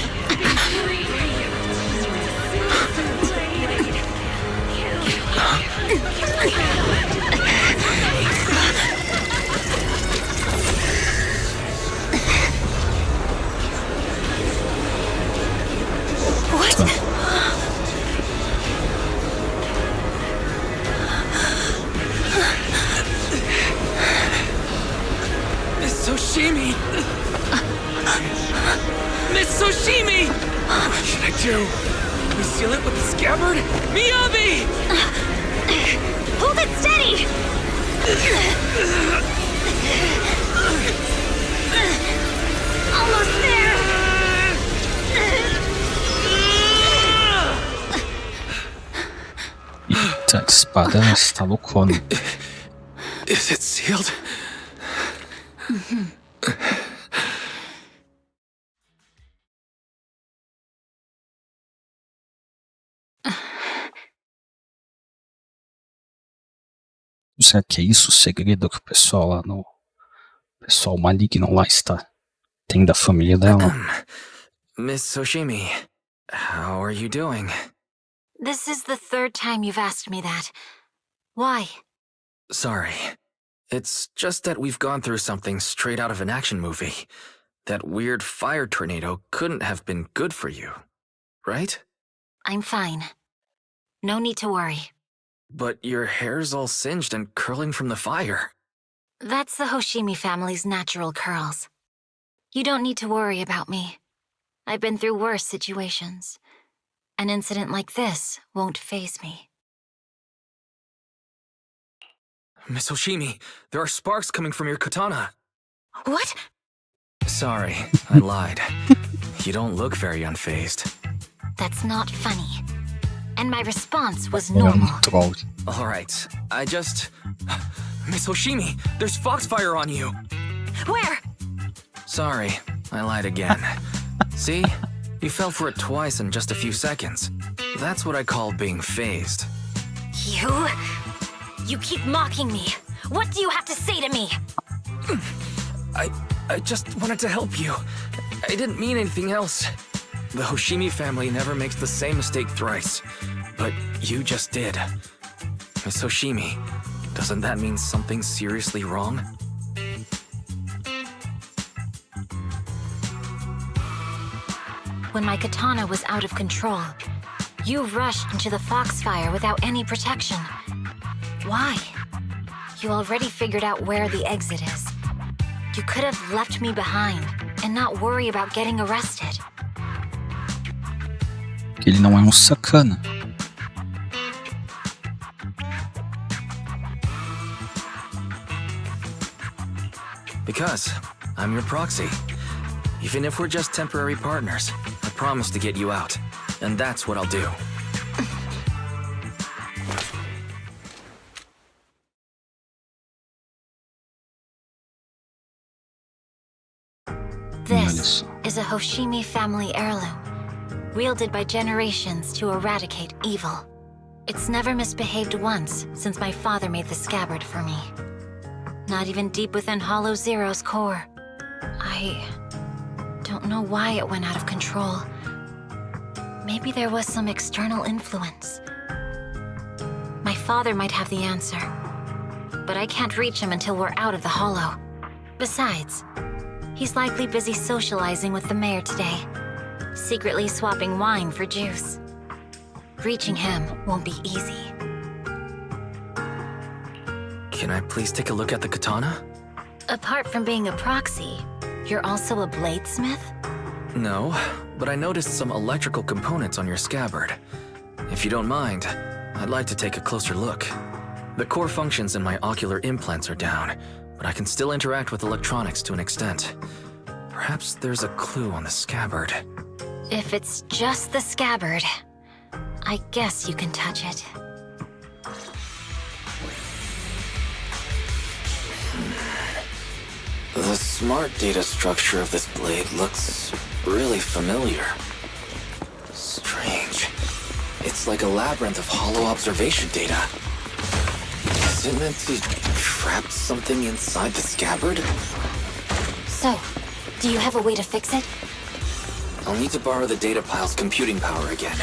Mitsushimi! Mitsushimi! What should I do? We seal it with the scabbard? Miyabi! Hold it steady! Almost there! Eita, a espada está loucona. Is it sealed? Será que é isso o segredo que o pessoal lá no... O pessoal maligno lá está... Tem da família dela? Miss Soshimi, how are you doing? This is the third time you've asked me that. Why? Sorry. It's just that we've gone through something straight out of an action movie. That weird fire tornado couldn't have been good for you, right? I'm fine. No need to worry. But your hair's all singed and curling from the fire. That's the Hoshimi family's natural curls. You don't need to worry about me. I've been through worse situations. An incident like this won't faze me. Miss Hoshimi, there are sparks coming from your katana. What? Sorry, I lied. You don't look very unfazed. That's not funny. and my response was normal. Alright, Miss Hoshimi, there's foxfire on you! Where? Sorry, I lied again. See? You fell for it twice in just a few seconds. That's what I call being phased. You keep mocking me. What do you have to say to me? I just wanted to help you. I didn't mean anything else. The Hoshimi family never makes the same mistake thrice. But you just did. Miss Hoshimi, doesn't that mean something seriously wrong? When my katana was out of control, you rushed into the foxfire without any protection. Why? You already figured out where the exit is. You could have left me behind and not worry about getting arrested. Ele não é sacana. Because I'm your proxy. Even if we're just temporary partners, I promise to get you out. And that's what I'll do. This is a Hoshimi family heirloom, wielded by generations to eradicate evil. It's never misbehaved once since my father made the scabbard for me. Not even deep within Hollow Zero's core. I don't know why it went out of control. Maybe there was some external influence. My father might have the answer, but I can't reach him until we're out of the Hollow. Besides, he's likely busy socializing with the mayor today, secretly swapping wine for juice. Reaching him won't be easy. Can I please take a look at the katana? Apart from being a proxy, you're also a bladesmith? No, but I noticed some electrical components on your scabbard. If you don't mind, I'd like to take a closer look. The core functions in my ocular implants are down, but I can still interact with electronics to an extent. Perhaps there's a clue on the scabbard. If it's just the scabbard, I guess you can touch it. The smart data structure of this blade looks really familiar. Strange. It's like a labyrinth of hollow observation data. Is it meant to trap something inside the scabbard? So, do you have a way to fix it? I'll need to borrow the data pile's computing power again.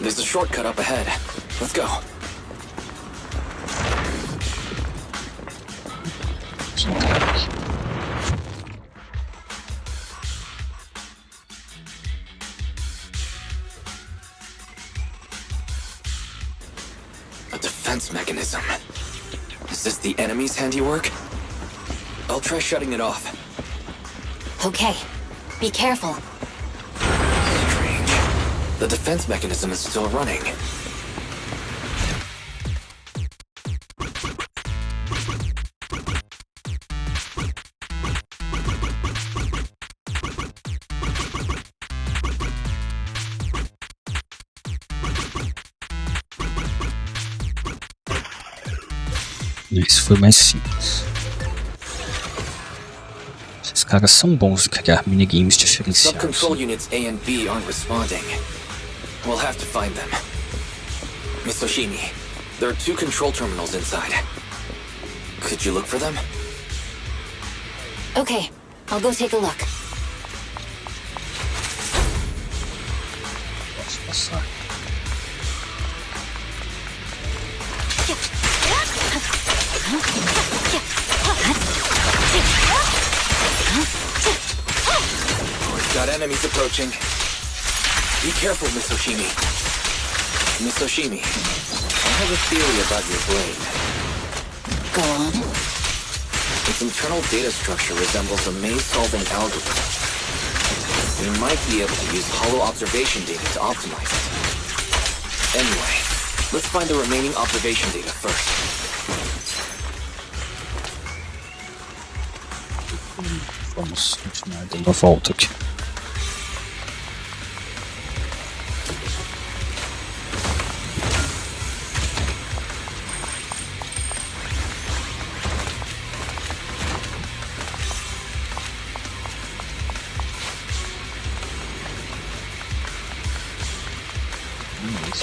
There's a shortcut up ahead. Let's go. A defense mechanism. Is this the enemy's handiwork? I'll try shutting it off. Okay, be careful. Strange. The defense mechanism is still running. Esse foi mais simples. Esses caras são bons em criar minigames diferenciados. Sub-control units A and B aren't responding. We'll have to find them. Miss Hoshimi, there are 2 control terminals inside. Could you look for them? Okay, I'll go take a look. Posso passar. We've got enemies approaching. Be careful, Miss Hoshimi. Miss Hoshimi, I have a theory about your blade. Go on. Its internal data structure resembles a maze-solving algorithm. We might be able to use hollow observation data to optimize it. Anyway, let's find the remaining observation data first. Vamos continuar dando a volta aqui.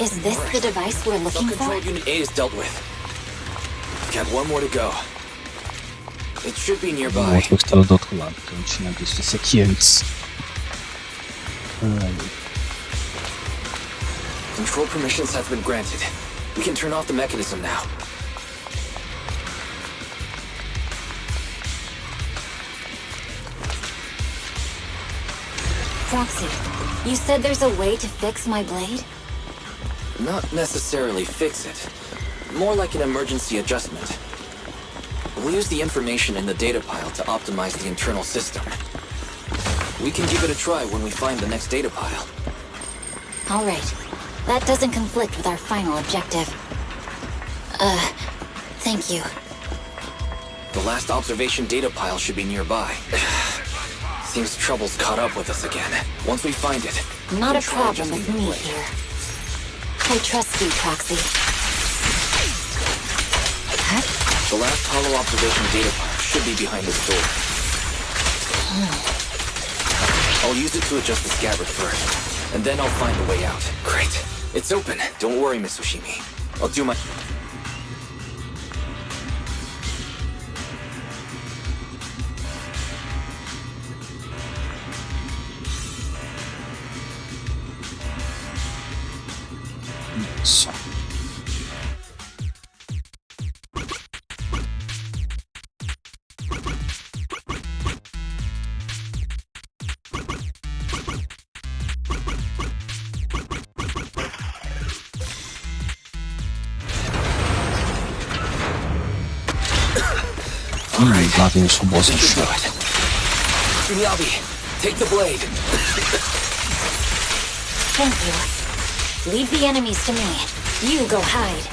Is this the device we're looking for? Control Unit A is dealt with. We've got one more to go. It should be O nearby. outro estava do outro lado, que eu não tinha visto esse aqui antes. Control permissions have been granted. We can turn off the mechanism now. Proxy, you said there's a way to fix my blade? Not necessarily fix it. More like an emergency adjustment. We'll use the information in the data pile to optimize the internal system. We can give it a try when we find the next data pile. All right. That doesn't conflict with our final objective. Thank you. The last observation data pile should be nearby. Seems trouble's caught up with us again. Once we find it... Not a problem with me here. I trust you, Proxy. The last hollow observation data pile should be behind this door. I'll use it to adjust the scabbard first, and then I'll find a way out. Great. It's open. Don't worry, Miss Ushimi. I'll do my... Isso. Lá vem os robôs no chão. Miyabi, take the blade. Thank you. Leave the enemies to me. You go hide.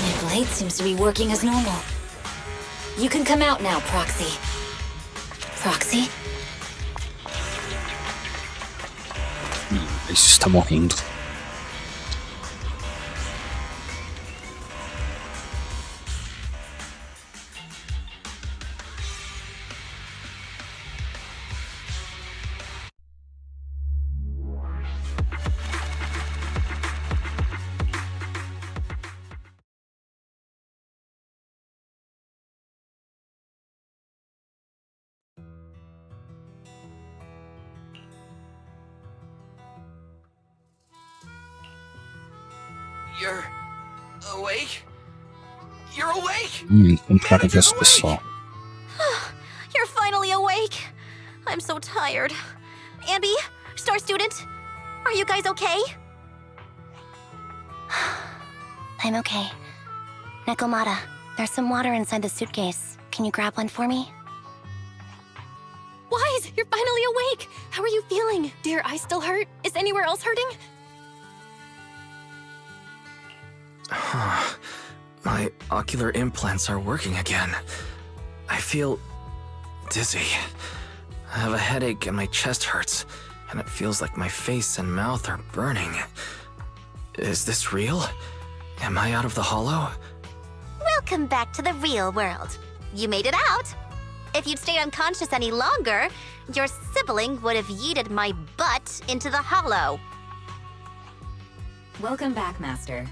My blade seems to be working as normal. You can come out now, Proxy. Proxy? Isso está morrendo. You're awake? You're awake! Cara de esse pessoal. You're finally awake. I'm so tired. Ambi, Star Student, are you guys okay? I'm okay. Nekomata, there's some water inside the suitcase. Can you grab one for me? Wise, you're finally awake! How are you feeling? Do your eyes still hurt? Is anywhere else hurting? My ocular implants are working again. I feel dizzy. I have a headache and my chest hurts, and it feels like my face and mouth are burning. Is this real? Am I out of the hollow? Welcome back to the real world. You made it out. If you'd stayed unconscious any longer, your sibling would have yeeted my butt into the hollow. Welcome back, Master.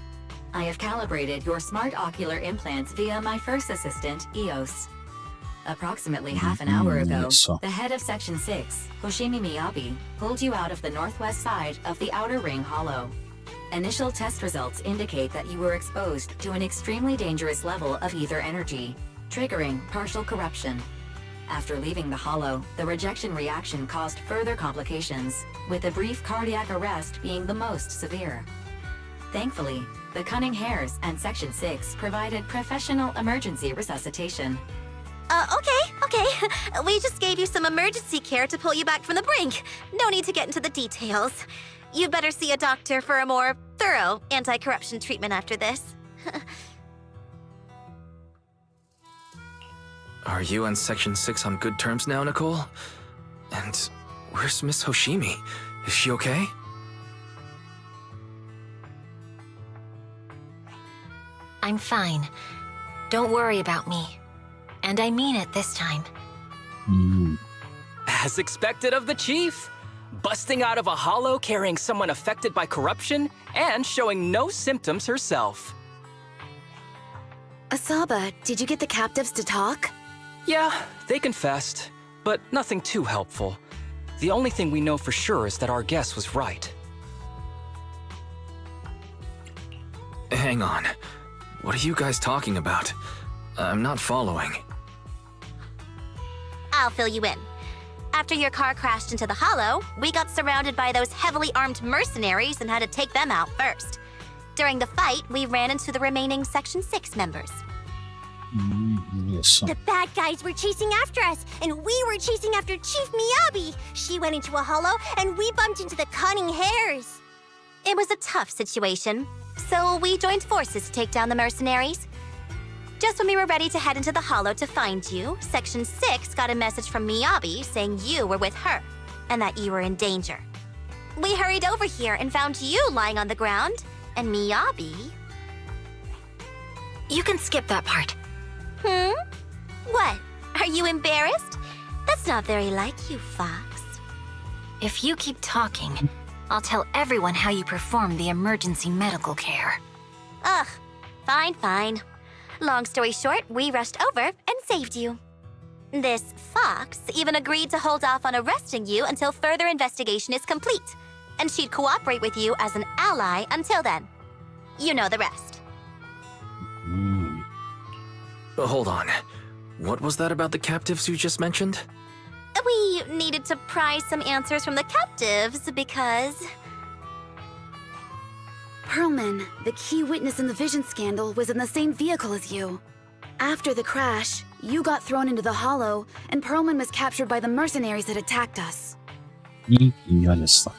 I have calibrated your smart ocular implants via my first assistant, EOS. Approximately half an hour ago, the head of Section 6, Hoshimi Miyabi, pulled you out of the northwest side of the Outer Ring Hollow. Initial test results indicate that you were exposed to an extremely dangerous level of ether energy, triggering partial corruption. After leaving the hollow, the rejection reaction caused further complications, with a brief cardiac arrest being the most severe. Thankfully, the Cunning Hares and Section 6 provided professional emergency resuscitation. Okay. We just gave you some emergency care to pull you back from the brink. No need to get into the details. You better see a doctor for a more thorough anti-corruption treatment after this. Are you and Section 6 on good terms now, Nicole? And where's Miss Hoshimi? Is she okay? I'm fine. Don't worry about me. And I mean it this time. As expected of the chief. Busting out of a hollow carrying someone affected by corruption and showing no symptoms herself. Asaba, did you get the captives to talk? Yeah, they confessed, but nothing too helpful. The only thing we know for sure is that our guess was right. Hang on. What are you guys talking about? I'm not following. I'll fill you in. After your car crashed into the hollow, we got surrounded by those heavily armed mercenaries and had to take them out first. During the fight, we ran into the remaining Section 6 members. Yes. The bad guys were chasing after us, and we were chasing after Chief Miyabi. She went into a hollow, and we bumped into the cunning hares. It was a tough situation, so we joined forces to take down the mercenaries. Just when we were ready to head into the hollow to find you, Section 6 got a message from Miyabi saying you were with her, and that you were in danger. We hurried over here and found you lying on the ground, and Miyabi... You can skip that part. What? Are you embarrassed? That's not very like you, Fox. If you keep talking, I'll tell everyone how you performed the emergency medical care. Ugh, fine. Long story short, we rushed over and saved you. This Fox even agreed to hold off on arresting you until further investigation is complete, and she'd cooperate with you as an ally until then. You know the rest. Hold on. What was that about the captives you just mentioned? We needed to pry some answers from the captives because... Pearlman, the key witness in the Vision scandal, was in the same vehicle as you. After the crash, you got thrown into the hollow, and Pearlman was captured by the mercenaries that attacked us. Olha só.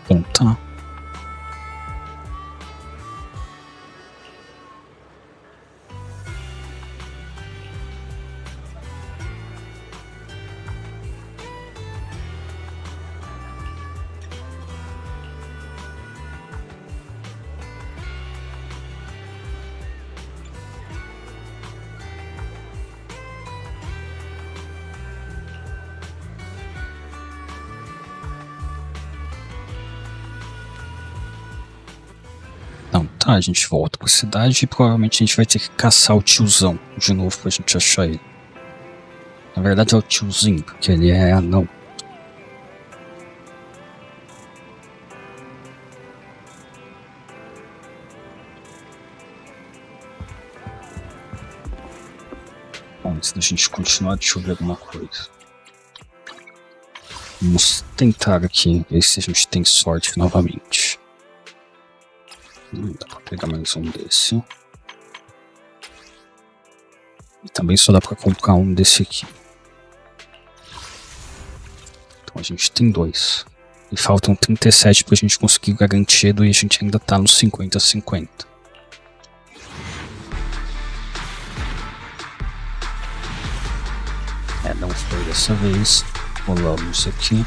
Bom, tá. Não, tá, a gente volta pra cidade e provavelmente a gente vai ter que caçar o tiozão de novo pra gente achar ele. Na verdade é o tiozinho, porque ele é anão. Bom, antes da gente continuar, deixa eu ver alguma coisa. Vamos tentar aqui ver se a gente tem sorte novamente. Dá pra pegar mais um desse. E também só dá pra comprar um desse aqui. Então a gente tem 2. E faltam 37 pra gente conseguir garantido e a gente ainda tá nos 50-50. Não foi dessa vez. Rolamos aqui.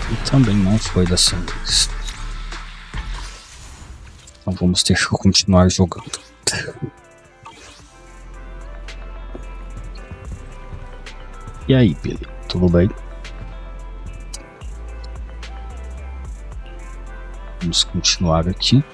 E também não foi dessa vez. Então vamos ter que continuar jogando. E aí, Billy? Tudo bem? Vamos continuar aqui.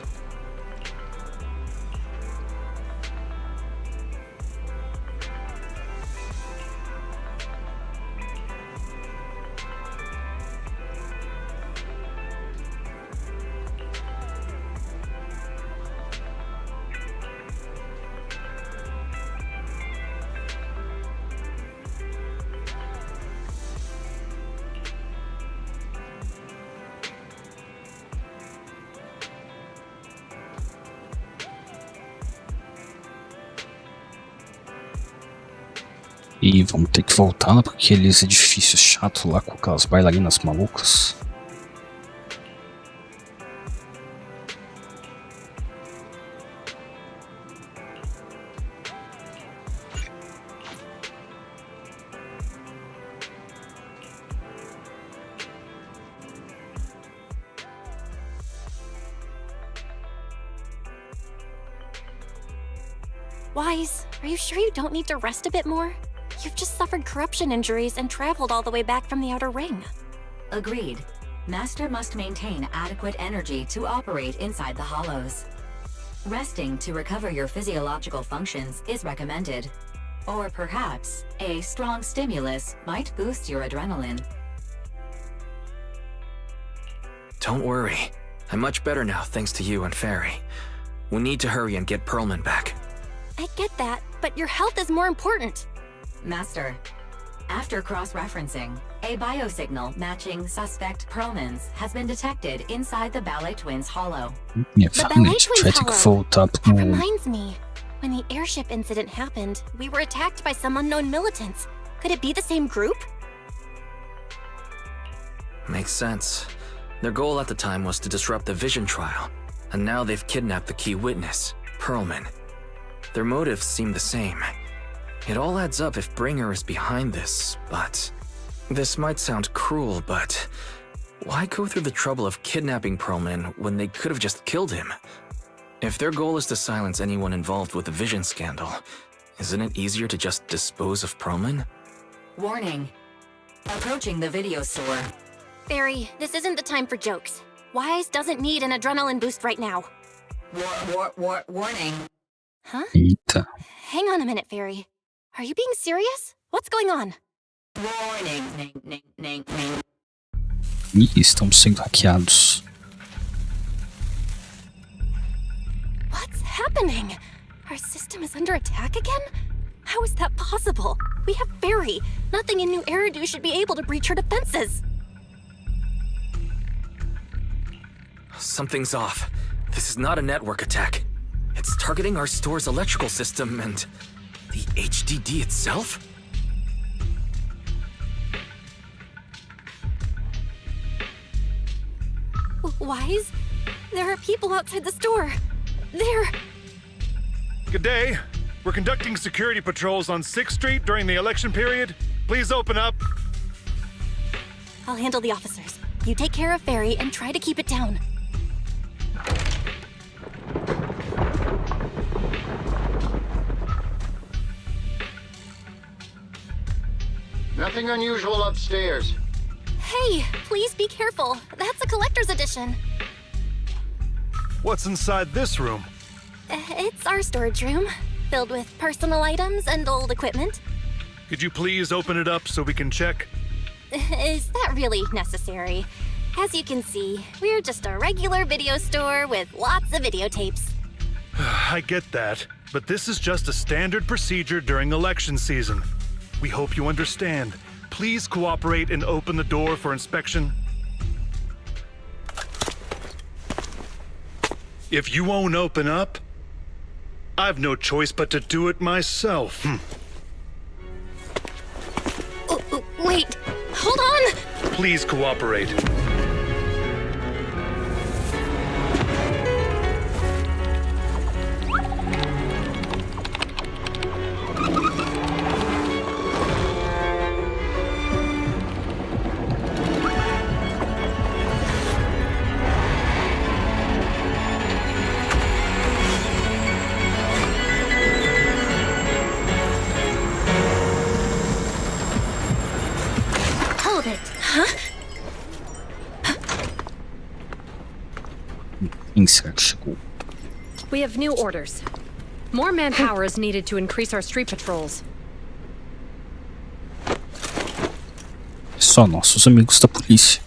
E vamos ter que voltar lá para aqueles edifícios chatos lá com aquelas bailarinas malucas. Wise, are you sure you don't need to rest a bit more? You've just suffered corruption injuries and traveled all the way back from the Outer Ring. Agreed. Master must maintain adequate energy to operate inside the hollows. Resting to recover your physiological functions is recommended. Or perhaps, a strong stimulus might boost your adrenaline. Don't worry. I'm much better now thanks to you and Fairy. We need to hurry and get Pearlman back. I get that, but your health is more important. Master, after cross-referencing, a biosignal matching suspect Pearlman's has been detected inside the Ballet Twins hollow. The Ballet Twins hollow. That reminds me. When the airship incident happened, we were attacked by some unknown militants. Could it be the same group? Makes sense. Their goal at the time was to disrupt the Vision trial, and now they've kidnapped the key witness, Pearlman. Their motives seem the same. It all adds up if Bringer is behind this, but... This might sound cruel, but... Why go through the trouble of kidnapping Pearlman when they could have just killed him? If their goal is to silence anyone involved with the Vision scandal, isn't it easier to just dispose of Pearlman? Warning. Approaching the video store. Fairy, this isn't the time for jokes. Wise doesn't need an adrenaline boost right now. Warning. Huh? Eita. Hang on a minute, Fairy. Are you being serious? What's going on? Warning. Ih, estamos sendo hackeados. What's happening? Our system is under attack again? How is that possible? We have Fairy. Nothing in New Eridu should be able to breach her defenses. Something's off. This is not a network attack. It's targeting our store's electrical system and... the HDD itself? Wise? There are people outside the store. They're... Good day. We're conducting security patrols on 6th Street during the election period. Please open up. I'll handle the officers. You take care of Fairy and try to keep it down. Nothing unusual upstairs. Hey, please be careful. That's a collector's edition. What's inside this room? It's our storage room, filled with personal items and old equipment. Could you please open it up so we can check? Is that really necessary? As you can see, we're just a regular video store with lots of videotapes. I get that, but this is just a standard procedure during election season. We hope you understand. Please cooperate and open the door for inspection. If you won't open up, I've no choice but to do it myself. Wait, hold on! Please cooperate. We have new orders. More manpower is needed to increase our street patrols. Só nossos amigos da polícia.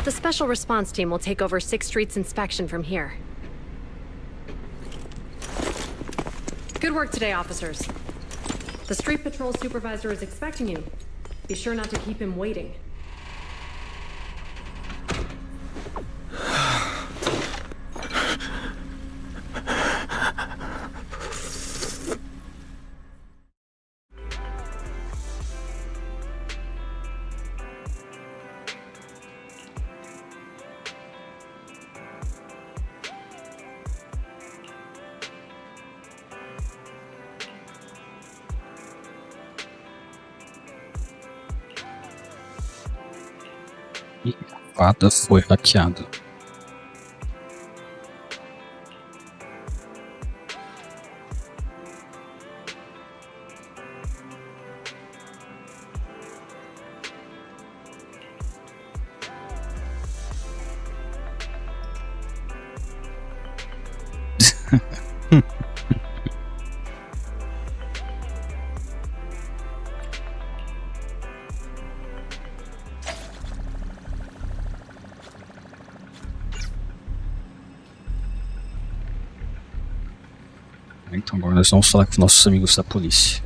The special response team will take over 6th Street's inspection from here. Good work today, officers. The street patrol supervisor is expecting you. Be sure not to keep him waiting. E a fada foi hackeada. Então agora nós vamos falar com nossos amigos da polícia.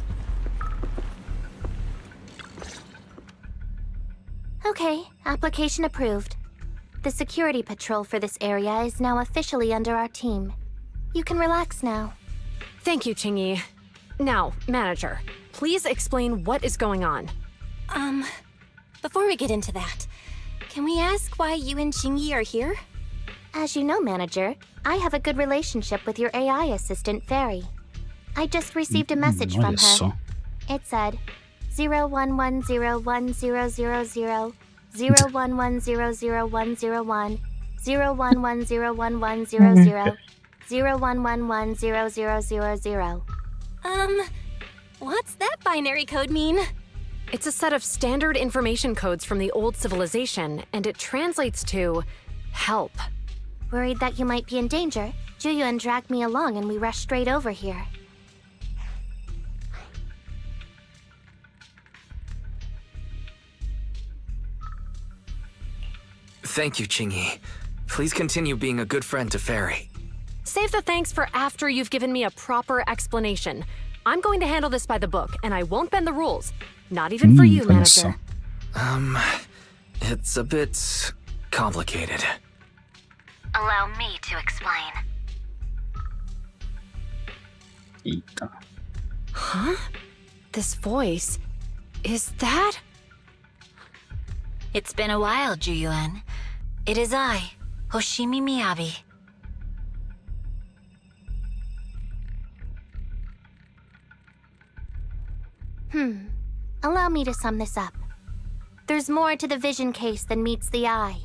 Okay, application approved. The security patrol for this area is now officially under our team. You can relax now. Thank you, Chingy. Now, manager, please explain what is going on. Before we get into that, can we ask why you and Chingy are here? As you know, manager, I have a good relationship with your AI assistant, Fairy. I just received a message from her. It said 01101000, 01100101, 01101100, 01110000. What's that binary code mean? It's a set of standard information codes from the old civilization, and it translates to help. Worried that you might be in danger, Juyuan dragged me along and we rushed straight over here. Thank you, Chingy. Please continue being a good friend to Fairy. Save the thanks for after you've given me a proper explanation. I'm going to handle this by the book, and I won't bend the rules. Not even for you, manager. It's a bit complicated. Allow me to explain. Eita. Huh? This voice... is that... It's been a while, Juyuan. It is I, Hoshimi Miyabi. Allow me to sum this up. There's more to the vision case than meets the eye.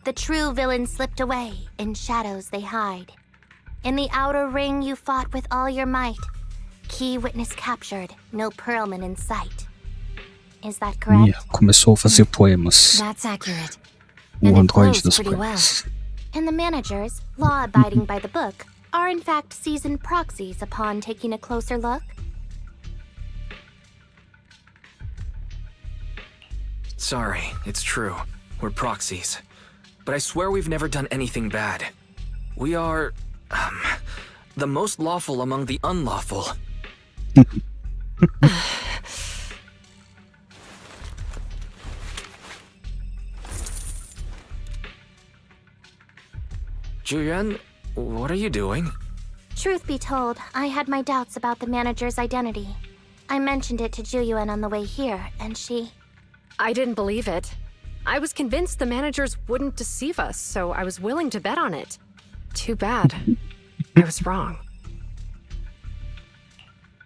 The true villain slipped away, in shadows they hide. In the outer ring you fought with all your might. Key witness captured, no Pearlman in sight. Is that correct? Começou a fazer poemas. That's accurate. O androide dos Pretty poemas. well. And the managers, law-abiding by the book, are in fact seasoned proxies upon taking a closer look. Sorry, it's true. We're proxies. But I swear we've never done anything bad. We are, the most lawful among the unlawful. Juyuan, what are you doing? Truth be told, I had my doubts about the manager's identity. I mentioned it to Juyuan on the way here, and she... I didn't believe it. I was convinced the managers wouldn't deceive us, so I was willing to bet on it. Too bad. I was wrong.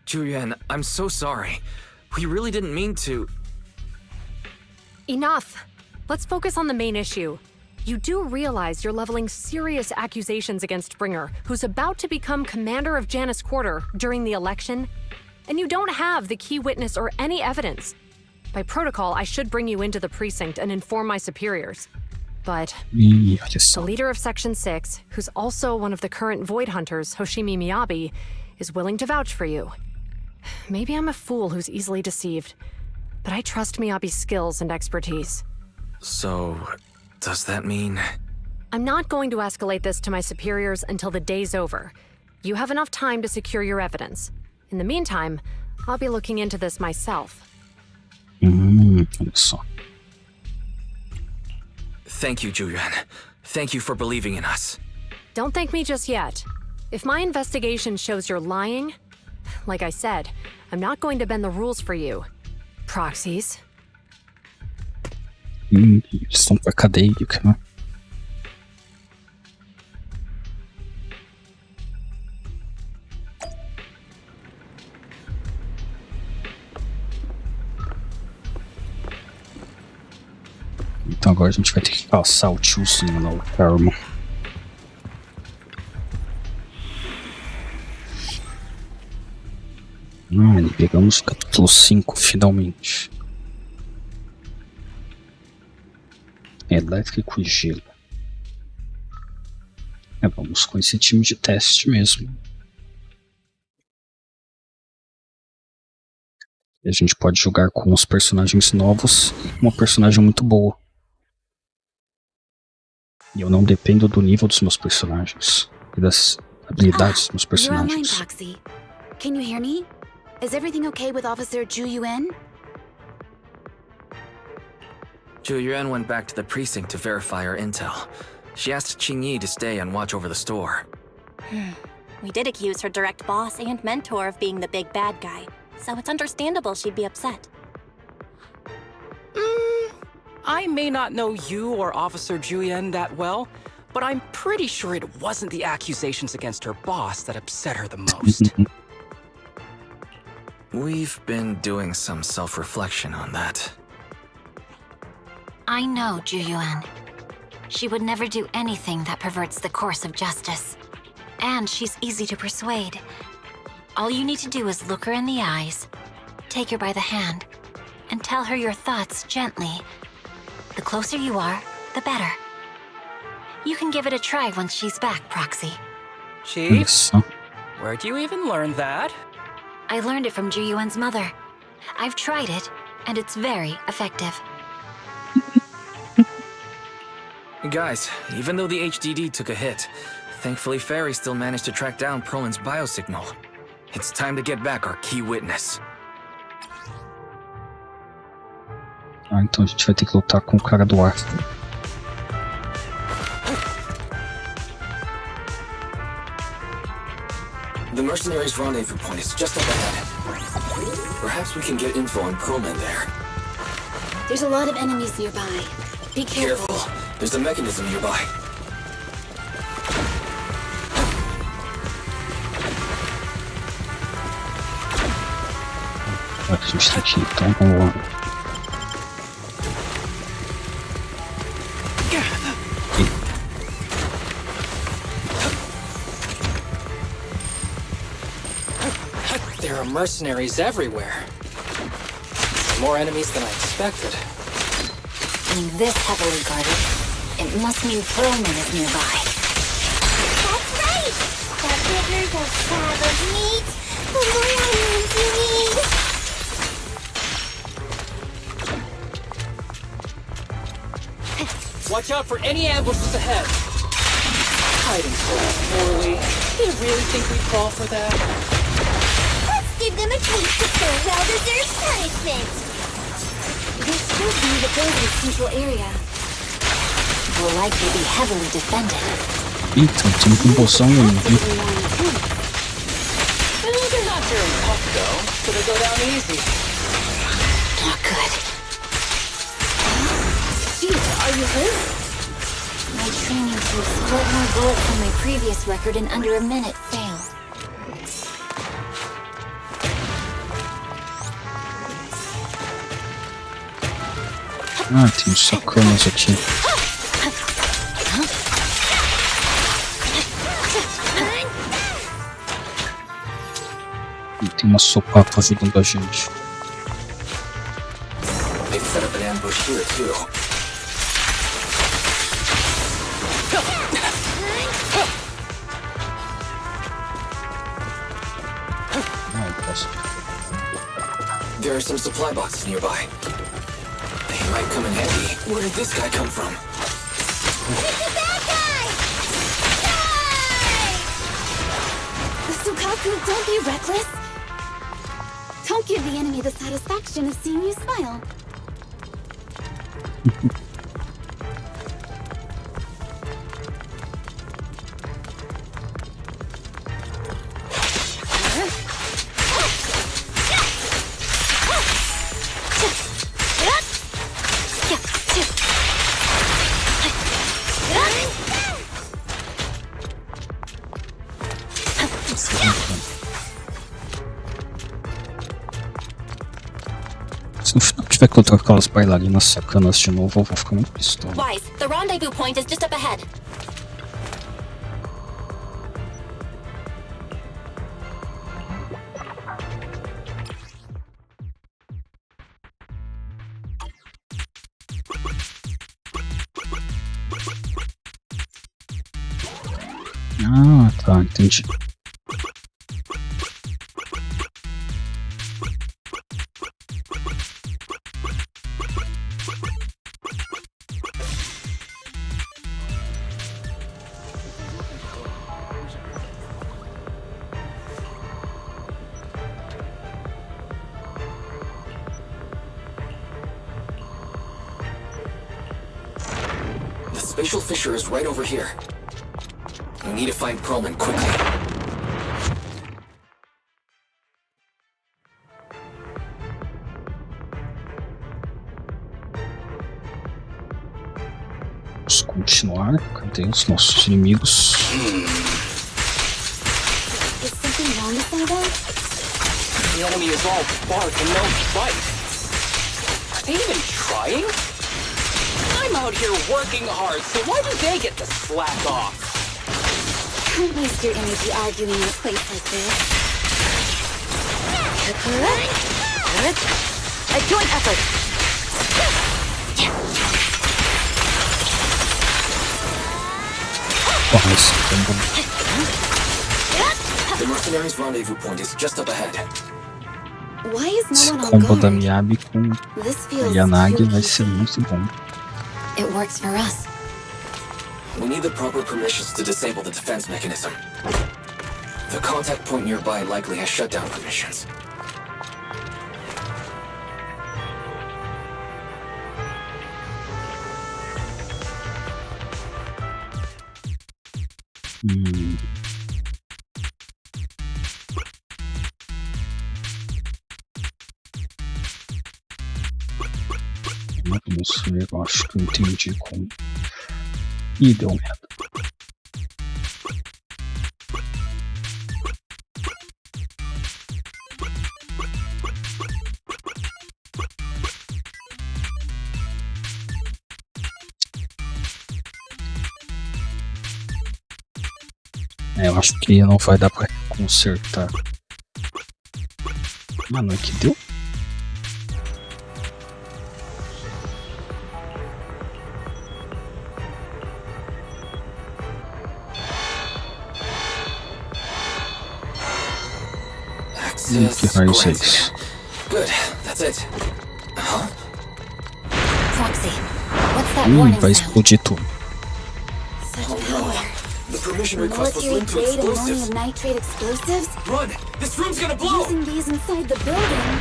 Juyuan, I'm so sorry. We really didn't mean to... Enough! Let's focus on the main issue. You do realize you're leveling serious accusations against Springer, who's about to become commander of Janus Quarter during the election? And you don't have the key witness or any evidence. By protocol, I should bring you into the precinct and inform my superiors. But the leader of Section 6, who's also one of the current Void Hunters, Hoshimi Miyabi, is willing to vouch for you. Maybe I'm a fool who's easily deceived, but I trust Miyabi's skills and expertise. So, does that mean... I'm not going to escalate this to my superiors until the day's over. You have enough time to secure your evidence. In the meantime, I'll be looking into this myself. Olha só. Thank you, Juyuan. Thank you for believing in us. Don't thank me just yet. If my investigation shows you're lying, like I said, I'm not going to bend the rules for you. Proxies. Eles estão pra cadeia, né? Então Então agora a gente vai ter que passar o tiozinho lá, o Karma. Pegamos o capítulo 5 finalmente. Elétrico e gelo. Vamos com esse time de teste mesmo. E a gente pode jogar com os personagens novos e uma personagem muito boa. E eu não dependo do nível dos meus personagens e das habilidades dos meus You're online, personagens. Proxy. Can you hear me? Is everything okay with Officer Zhu Yuan? Zhu Yuan went back to the precinct to verify her intel. She asked Qingyi to stay and watch over the store. We did accuse her direct boss and mentor of being the big bad guy, so it's understandable she'd be upset. I may not know you or Officer Julian that well, but I'm pretty sure it wasn't the accusations against her boss that upset her the most. We've been doing some self-reflection on that. I know Zhu Yuan. She would never do anything that perverts the course of justice. And she's easy to persuade. All you need to do is look her in the eyes, take her by the hand, and tell her your thoughts gently. The closer you are, the better. You can give it a try once she's back, Proxy. Chief? Where'd you even learn that? I learned it from Zhu Yuan's mother. I've tried it, and it's very effective. Guys, even though the HDD took a hit, thankfully Fairy still managed to track down Perlin's biosignal. It's time to get back our key witness. Então a gente vai ter que lutar com o cara do ar. The mercenaries' rendezvous point is just up ahead. Perhaps we can get info on Perlman there. There's a lot of enemies nearby. Be careful. There's a mechanism nearby. A gente tá aqui, então vamos lá. There are mercenaries everywhere. More enemies than I expected. Being this heavily guarded, it must mean Perlman is nearby. That's right! The bigger the slab of meat, the more onions you need. Watch out for any ambushes ahead. Hiding so poorly. They really think we'd fall for that? Let's give them a taste of their well-deserved punishment. This should be the building's central area. Will likely be heavily defended. Eita, time com poção aí, viu? They're not very tough though, so they go down easy. Not good. Jeez, are you hurt? My training to explode more bullets than my previous record in under a minute failed. Ah, tem uns sacanas aqui. E tem uma sopapa ajudando a gente. They've set up an ambush here too. There are some supply boxes nearby. They might come in handy. Where did this guy come from? It's a bad guy! Die! Sukaku, don't be reckless. Don't give the enemy the satisfaction of seeing you smile. Se no final tiver que lutar com aquelas bailarinas sacanas de novo, eu vou ficar muito pistola. Wise, the rendezvous point is just up ahead. Ah, tá, entendi. The spatial fissure is right over here. We need to find Perlman quickly. Vamos continuar. Cadê os nossos inimigos? Is something wrong with my dog? The enemy is all bark and no bite. Are they even trying? I'm out here working hard, so why do they get to slack off? Don't waste your energy arguing in a place like this. A joint effort. The mercenaries' rendezvous point is just up ahead. Why is Esse no one on combo da guard? Miyabi com This a feels Yanagi really vai ser muito bom. It works for us. We need the proper permissions to disable the defense mechanism. The contact point nearby likely has shutdown permissions. Não sei, eu acho que eu entendi como. Ih, deu merda. Eu acho que não vai dar pra consertar. Mano, que deu? Que raios é isso? Good, that's it. Huh? Foxy, what's that warning Vai sound? explodir tudo. Oh no. The permission request was Military linked to grade explosives. ammonium nitrate explosives? Run! This room's gonna blow! Using these inside the building?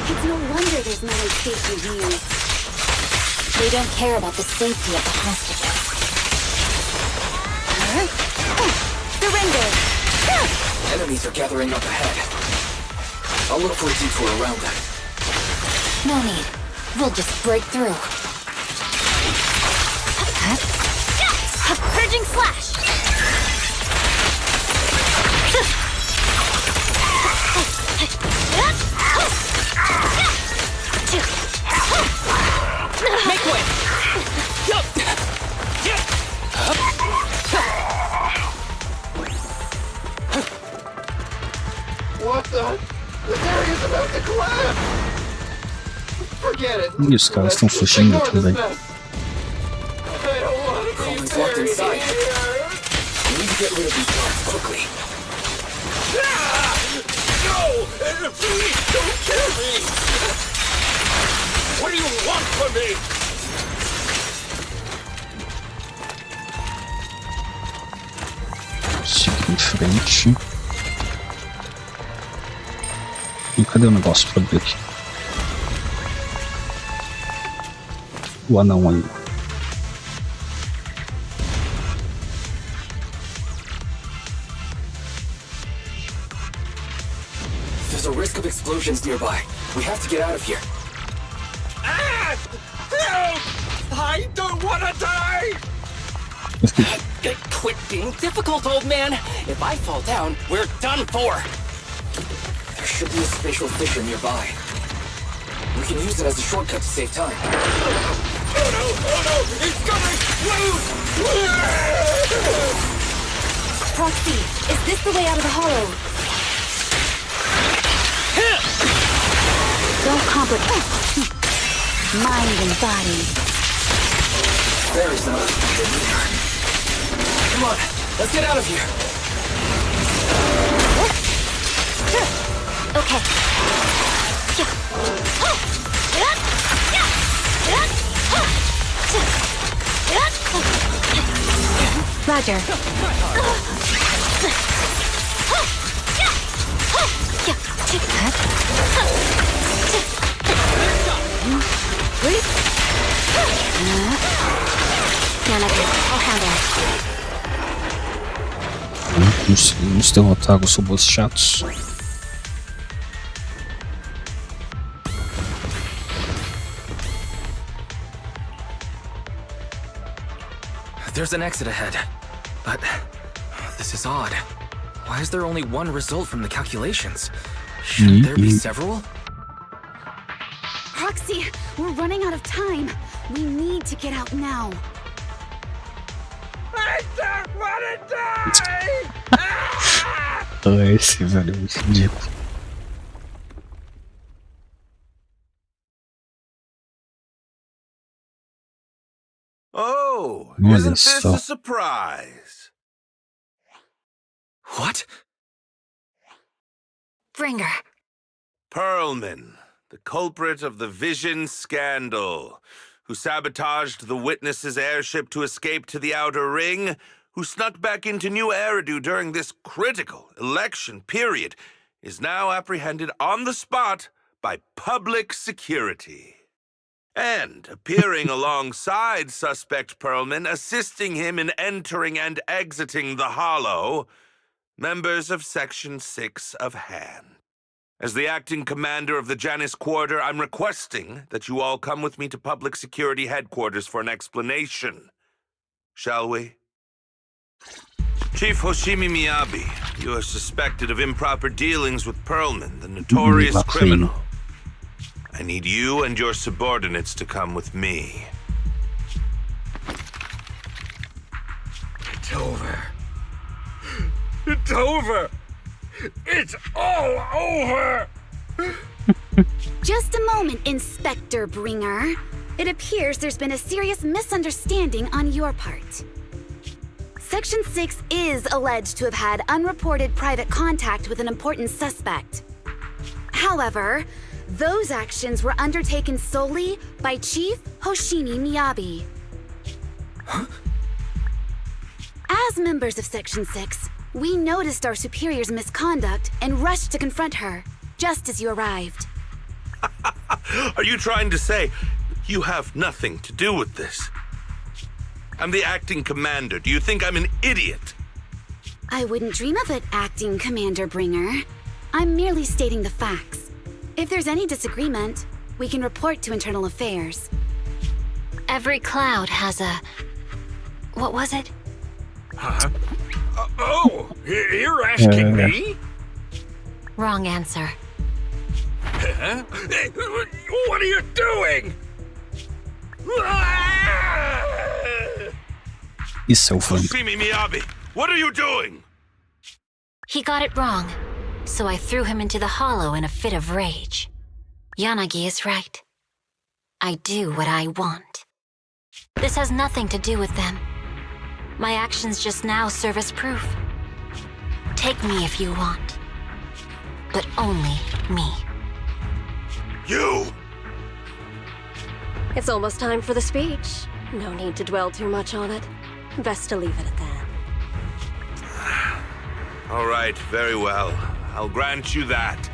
It's no wonder there's no escape from here. They don't care about the safety of the hostages. Surrender! Enemies are gathering up ahead. I'll look for a detour around them. No need. We'll just break through. Purging slash! Make way! What the? This area's about to collapse! Forget it. E os caras estão fugindo também. Coleman's locked inside. We need to get rid of these guards quickly. No! Please don't kill me! What do you want from me? Siga em frente. E cadê o negócio pra abrir aqui? O anão aí. There's a risk of explosions nearby. We have to get out of here. Ah! Help! I don't want to die! Quit being difficult, old man. If I fall down, we're done for. There should be a spatial fissure nearby. We can use it as a shortcut to save time. Oh no! He's coming! Proxy, is this the way out of the hollow? Don't complicate. Mind and body. There is no. Come on, let's get out of here. Okay. Roger. I'll handle it. Conseguimos derrotar os robôs chatos. There's an exit ahead, but this is odd. Why is there only one result from the calculations? Shouldn't there be several? Proxy, we're running out of time. We need to get out now. I don't want to die! Esse velho é muito ridículo. Oh, Olha isn't this só. a surprise? What? Bringer. Perlman, the culprit of the Vision scandal, who sabotaged the Witness's airship to escape to the Outer Ring, who snuck back into New Eridu during this critical election period, is now apprehended on the spot by public security. And appearing alongside suspect Perlman, assisting him in entering and exiting the Hollow, members of Section 6 of Han. As the acting commander of the Janus Quarter, I'm requesting that you all come with me to Public Security Headquarters for an explanation. Shall we? Chief Hoshimi Miyabi, you are suspected of improper dealings with Perlman, the notorious criminal. I need you and your subordinates to come with me. It's over. It's over! It's all over! Just a moment, Inspector Bringer. It appears there's been a serious misunderstanding on your part. Section 6 is alleged to have had unreported private contact with an important suspect. However, those actions were undertaken solely by Chief Hoshimi Miyabi. Huh? As members of Section 6, we noticed our superior's misconduct and rushed to confront her, just as you arrived. Are you trying to say you have nothing to do with this? I'm the acting commander. Do you think I'm an idiot? I wouldn't dream of it, Acting Commander Bringer. I'm merely stating the facts. If there's any disagreement, we can report to Internal Affairs. Every cloud has a... What was it? Huh? Oh, you're asking me? Wrong answer. Huh? What are you doing? Isso é o fã. Hoshimi Miyabi, what are you doing? He got it wrong, so I threw him into the hollow in a fit of rage. Yanagi is right. I do what I want. This has nothing to do with them. My actions just now serve as proof. Take me if you want. But only me. You! It's almost time for the speech. No need to dwell too much on it. Best to leave it at that. All right, very well. I'll grant you that.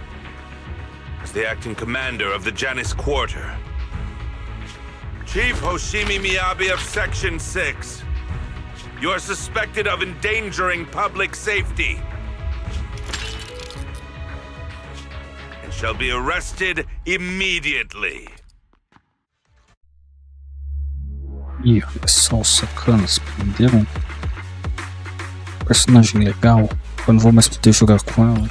As the acting commander of the Janus Quarter. Chief Hoshimi Miyabi of Section 6. You are suspected of endangering public safety. And shall be arrested immediately. Ih, olha só os sacanas, prenderam. Personagem legal. Eu não vou mais poder jogar com ela.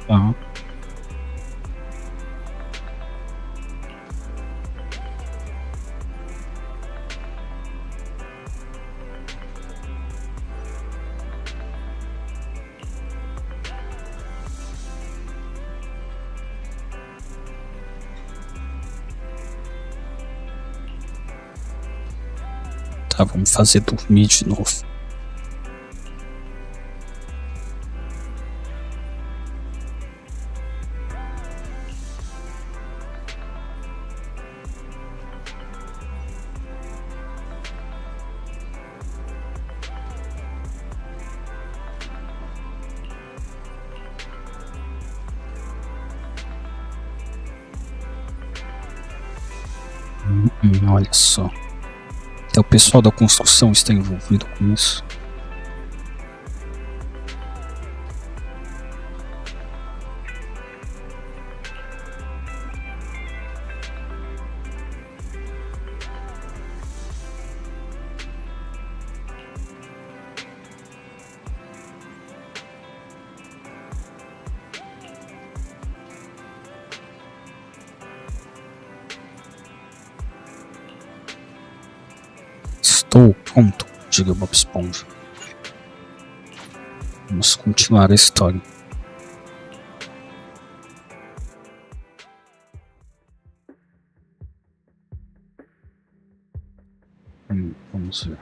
Tá. Tá, vamos fazer dormir de novo. Olha só. Até o pessoal da construção está envolvido com isso. Estou pronto, diga Bob Esponja. Vamos continuar a história. Vamos ver.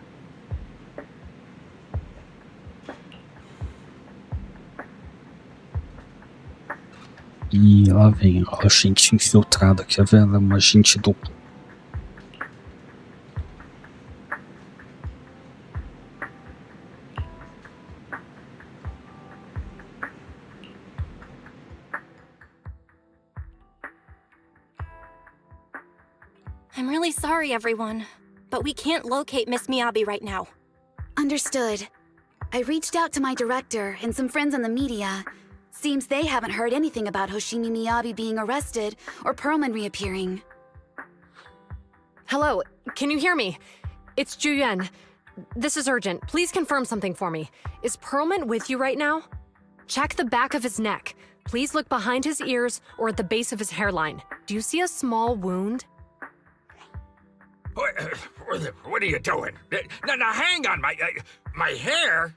E lá vem a gente infiltrada, quer ver? Ela é uma agente dupla. I'm really sorry, everyone, but we can't locate Miss Miyabi right now. Understood. I reached out to my director and some friends in the media. Seems they haven't heard anything about Hoshimi Miyabi being arrested or Perlman reappearing. Hello, can you hear me? It's Juyen. This is urgent. Please confirm something for me. Is Perlman with you right now? Check the back of his neck. Please look behind his ears or at the base of his hairline. Do you see a small wound? What are you doing? Now hang on, my hair.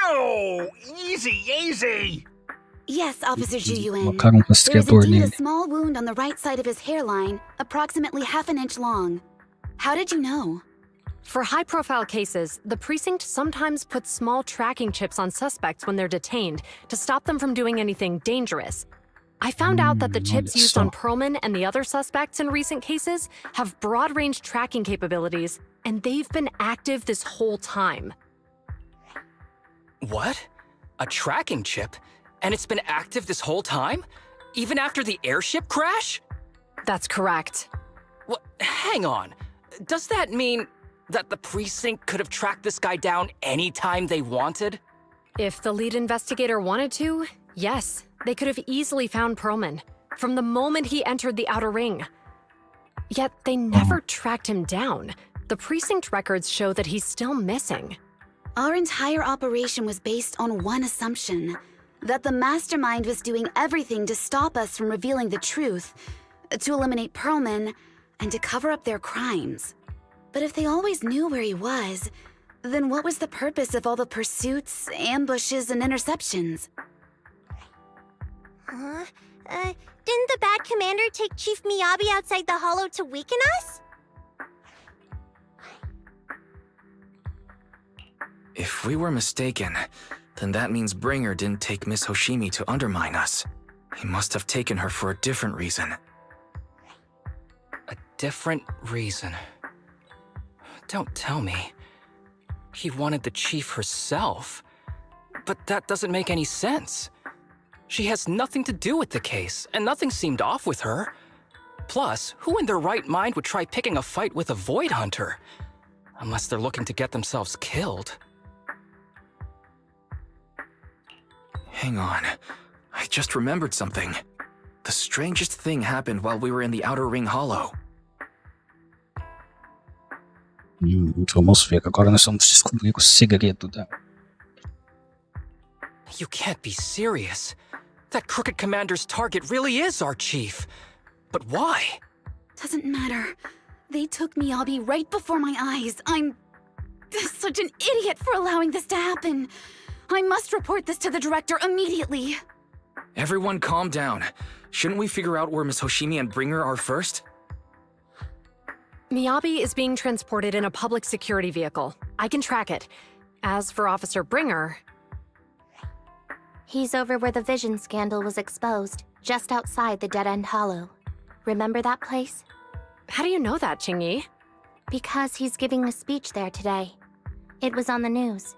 Ow! Easy. Yes, Officer Juyuan. Colocaram There is rastreador indeed a nele. small wound on the right side of his hairline, approximately half an inch long. How did you know? For high-profile cases, the precinct sometimes puts small tracking chips on suspects when they're detained to stop them from doing anything dangerous. I found out that the chips used on Perlman and the other suspects in recent cases have broad-range tracking capabilities, and they've been active this whole time. What? A tracking chip? And it's been active this whole time? Even after the airship crash? That's correct. What? Hang on. Does that mean that the precinct could have tracked this guy down anytime they wanted? If the lead investigator wanted to, yes, they could have easily found Perlman from the moment he entered the outer ring. Yet they never tracked him down. The precinct records show that he's still missing. Our entire operation was based on one assumption, that the mastermind was doing everything to stop us from revealing the truth, to eliminate Perlman, and to cover up their crimes. But if they always knew where he was, then what was the purpose of all the pursuits, ambushes, and interceptions? Didn't the bad commander take Chief Miyabi outside the hollow to weaken us? If we were mistaken, then that means Bringer didn't take Miss Hoshimi to undermine us. He must have taken her for a different reason. A different reason? Don't tell me. He wanted the chief herself. But that doesn't make any sense. She has nothing to do with the case, and nothing seemed off with her. Plus, who in their right mind would try picking a fight with a Void Hunter? Unless they're looking to get themselves killed. Hang on. I just remembered something. The strangest thing happened while we were in the Outer Ring Hollow. Vamos ver, agora nós vamos descobrir o segredo dela. You can't be serious. That crooked commander's target really is our chief. But why? Doesn't matter. They took Miyabi right before my eyes. I'm such an idiot for allowing this to happen. I must report this to the director immediately. Everyone calm down. Shouldn't we figure out where Miss Hoshimi and Bringer are first? Miyabi is being transported in a public security vehicle. I can track it. As for Officer Bringer... He's over where the vision scandal was exposed, just outside the Dead End Hollow. Remember that place? How do you know that, Qingyi? Because he's giving a speech there today. It was on the news.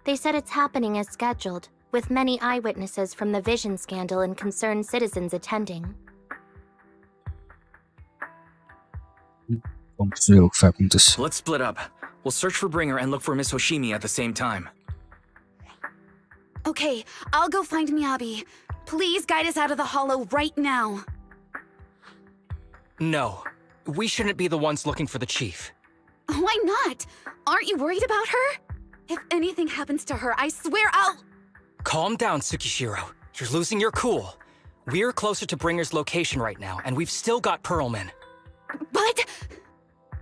They said it's happening as scheduled, with many eyewitnesses from the vision scandal and concerned citizens attending. Let's split up. We'll search for Bringer and look for Miss Hoshimi at the same time. Okay, I'll go find Miyabi. Please guide us out of the hollow right now. No. We shouldn't be the ones looking for the chief. Why not? Aren't you worried about her? If anything happens to her, I swear I'll... Calm down, Tsukishiro. You're losing your cool. We're closer to Bringer's location right now, and we've still got Pearlman. But...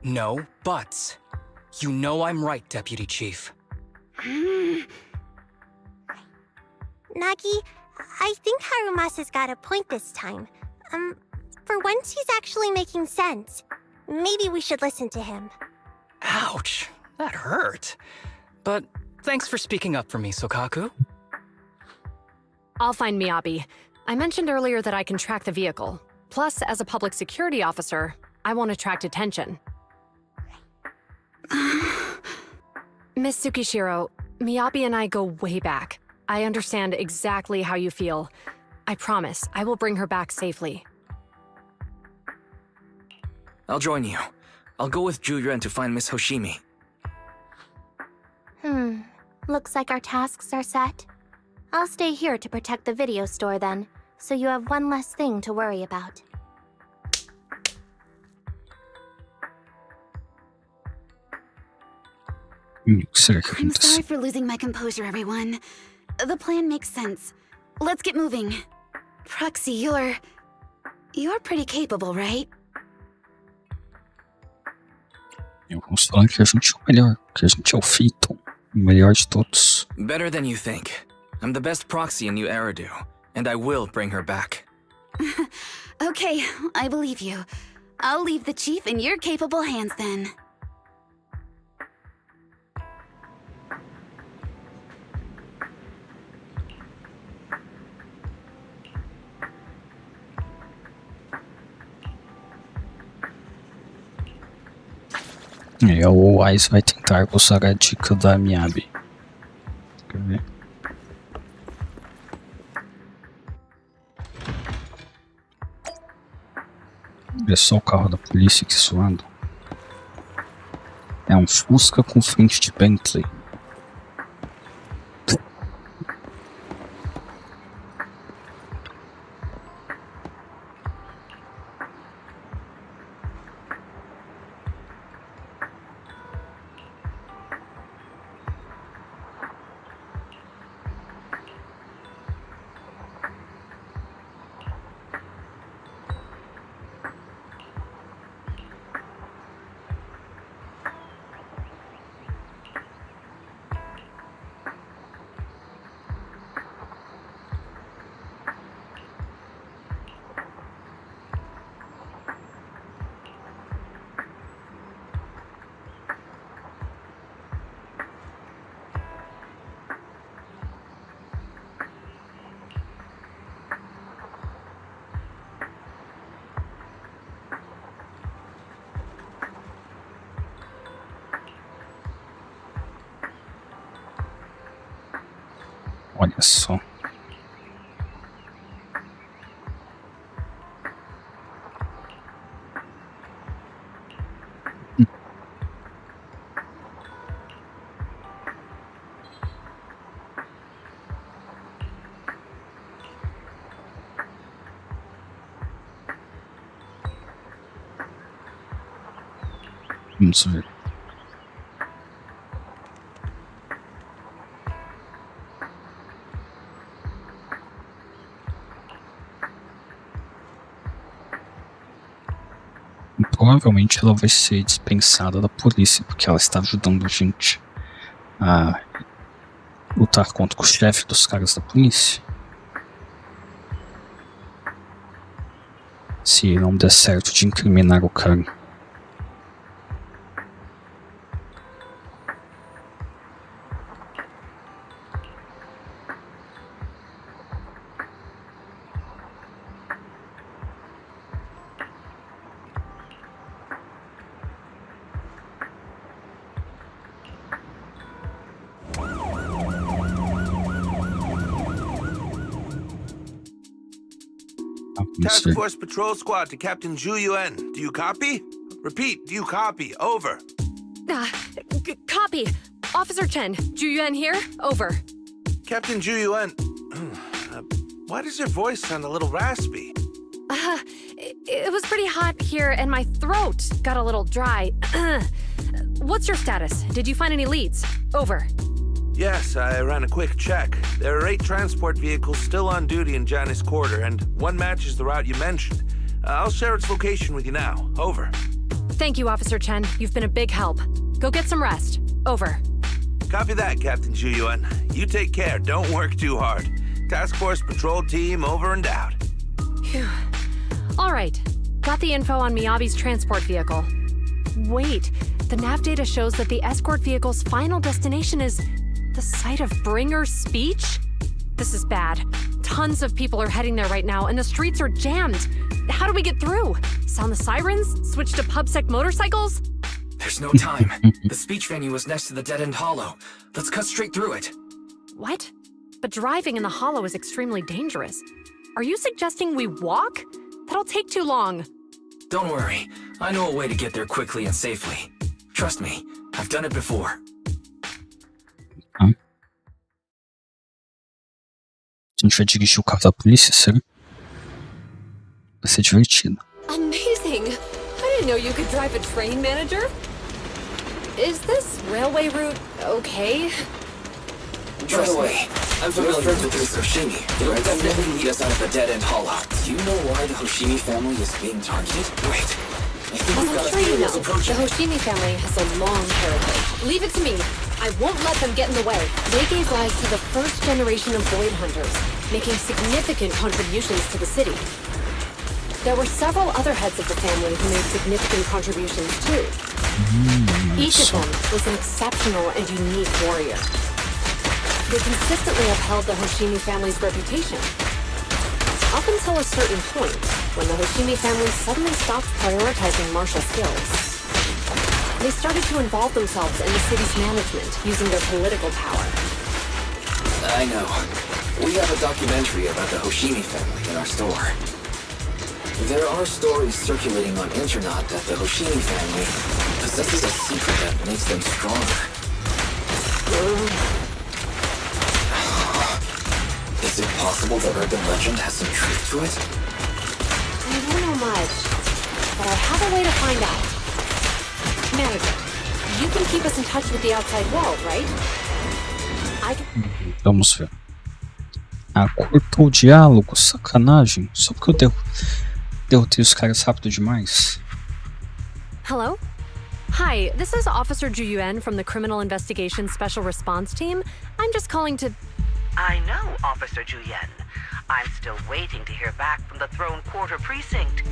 No buts. You know I'm right, Deputy Chief. Nagi, I think Harumasa's got a point this time. For once he's actually making sense. Maybe we should listen to him. Ouch, that hurt. But thanks for speaking up for me, Sokaku. I'll find Miyabi. I mentioned earlier that I can track the vehicle. Plus, as a public security officer, I won't attract attention. Miss Tsukishiro, Miyabi and I go way back. I understand exactly how you feel. I promise, I will bring her back safely. I'll join you. I'll go with Juyuan to find Miss Hoshimi. Looks like our tasks are set. I'll stay here to protect the video store then, so you have one less thing to worry about. I'm sorry for losing my composure, everyone. The plan makes sense. Let's get moving. Proxy, you're pretty capable, right? Vamos falar que a gente é o melhor, que a gente é o Phaeton, o melhor de todos. Better than you think. I'm the best proxy in New Eridu, and I will bring her back. Okay, I believe you. I'll leave the chief in your capable hands then. E o Wise vai tentar usar a dica da Miyabi. Quer ver? Olha só o carro da polícia aqui suando. É um Fusca com frente de Bentley. Olha só. Vamos ver. provavelmente ela vai ser dispensada da polícia, porque ela está ajudando a gente a lutar contra o chefe dos caras da polícia. Se não der certo de incriminar o cara. Task Force Patrol Squad to Captain Zhu Yuan. Do you copy? Repeat, do you copy? Over. Copy. Officer Chen, Zhu Yuan here. Over. Captain Zhu Yuan, why does your voice sound a little raspy? It was pretty hot here and my throat got a little dry. What's your status? Did you find any leads? Over. Yes, I ran a quick check. There are 8 transport vehicles still on duty in Janice Quarter, and one matches the route you mentioned. I'll share its location with you now. Over. Thank you, Officer Chen. You've been a big help. Go get some rest. Over. Copy that, Captain Zhu Yuan. You take care. Don't work too hard. Task Force Patrol Team over and out. Phew. All right. Got the info on Miyabi's transport vehicle. Wait, the nav data shows that the escort vehicle's final destination is the site of Bringer's speech? This is bad. Tons of people are heading there right now, and the streets are jammed. How do we get through? Sound the sirens? Switch to PubSec motorcycles? There's no time. The speech venue is next to the dead-end hollow. Let's cut straight through it. What? But driving in the hollow is extremely dangerous. Are you suggesting we walk? That'll take too long. Don't worry. I know a way to get there quickly and safely. Trust me, I've done it before. A gente vai dirigir o carro da polícia, sério? Vai ser divertido. Amazing! I didn't know you could drive a train, manager. Is this railway route okay? By the way, I'm familiar with this Hoshimi. It'll definitely lead us out of the dead-end hollow. Do you know why the Hoshimi family is being targeted? Wait, I think we've got a sure you few know. approaching. The Hoshimi family has a long heritage. Leave it to me. I won't let them get in the way. They gave rise to the first generation of Void Hunters, making significant contributions to the city. There were several other heads of the family who made significant contributions too. Each of them was an exceptional and unique warrior. They consistently upheld the Hoshimi family's reputation. Up until a certain point, when the Hoshimi family suddenly stopped prioritizing martial skills. They started to involve themselves in the city's management using their political power. I know. We have a documentary about the Hoshimi family in our store. There are stories circulating on internet that the Hoshimi family possesses a secret that makes them stronger. Is it possible the urban legend has some truth to it? I don't know much, but I have a way to find out. Manager, you can keep us in touch with the outside world, right? Vamos ver. Ah, cortou o diálogo, sacanagem. Só porque eu derrotei os caras rápido demais. Hello? Hi, this is Officer Zhu Yuan from the Criminal Investigations Special Response Team. I'm just calling to... I know, Officer Zhu Yuan. I'm still waiting to hear back from the Throne Quarter Precinct.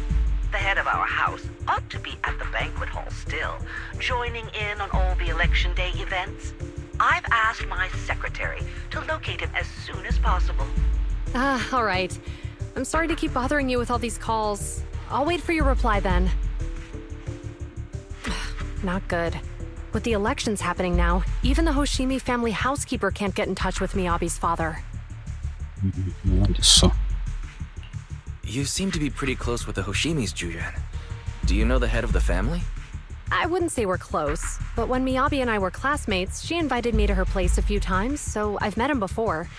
The head of our house ought to be at the banquet hall still, joining in on all the Election Day events. I've asked my secretary to locate him as soon as possible. All right. I'm sorry to keep bothering you with all these calls. I'll wait for your reply then. Not good. With the elections happening now, even the Hoshimi family housekeeper can't get in touch with Miyabi's father. Olha só. You seem to be pretty close with the Hoshimis, Zhu Yuan. Do you know the head of the family? I wouldn't say we're close, but when Miyabi and I were classmates, she invited me to her place a few times, so I've met him before.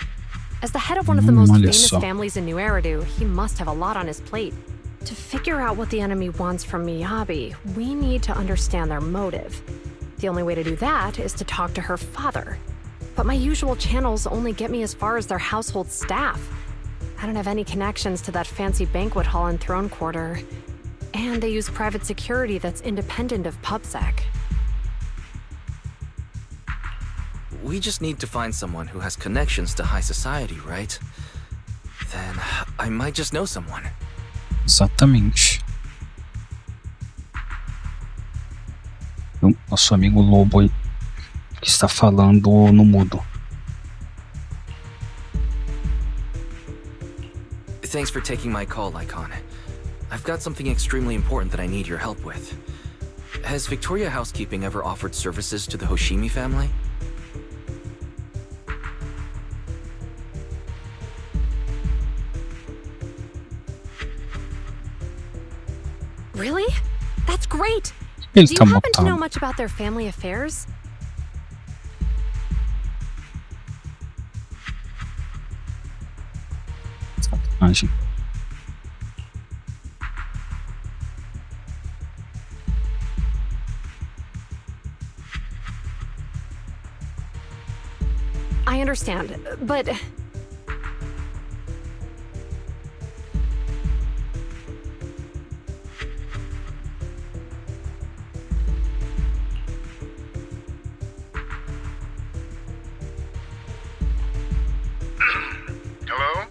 As the head of one of the most famous families in New Eridu, he must have a lot on his plate. To figure out what the enemy wants from Miyabi, we need to understand their motive. The only way to do that is to talk to her father. But my usual channels only get me as far as their household staff. I don't have any connections to that fancy banquet hall in Throne Quarter. And they use private security that's independent of PubSec. We just need to find someone who has connections to high society, right? Then I might just know someone. Exatamente. O nosso amigo Lobo aí, que está falando no mudo. Thanks for taking my call, Lycon. I've got something extremely important that I need your help with. Has Victoria Housekeeping ever offered services to the Hoshimi family? Really? That's great! Ele Do you tá happen to know montando. much about their family affairs? Sacanagem. I understand, but... Hello?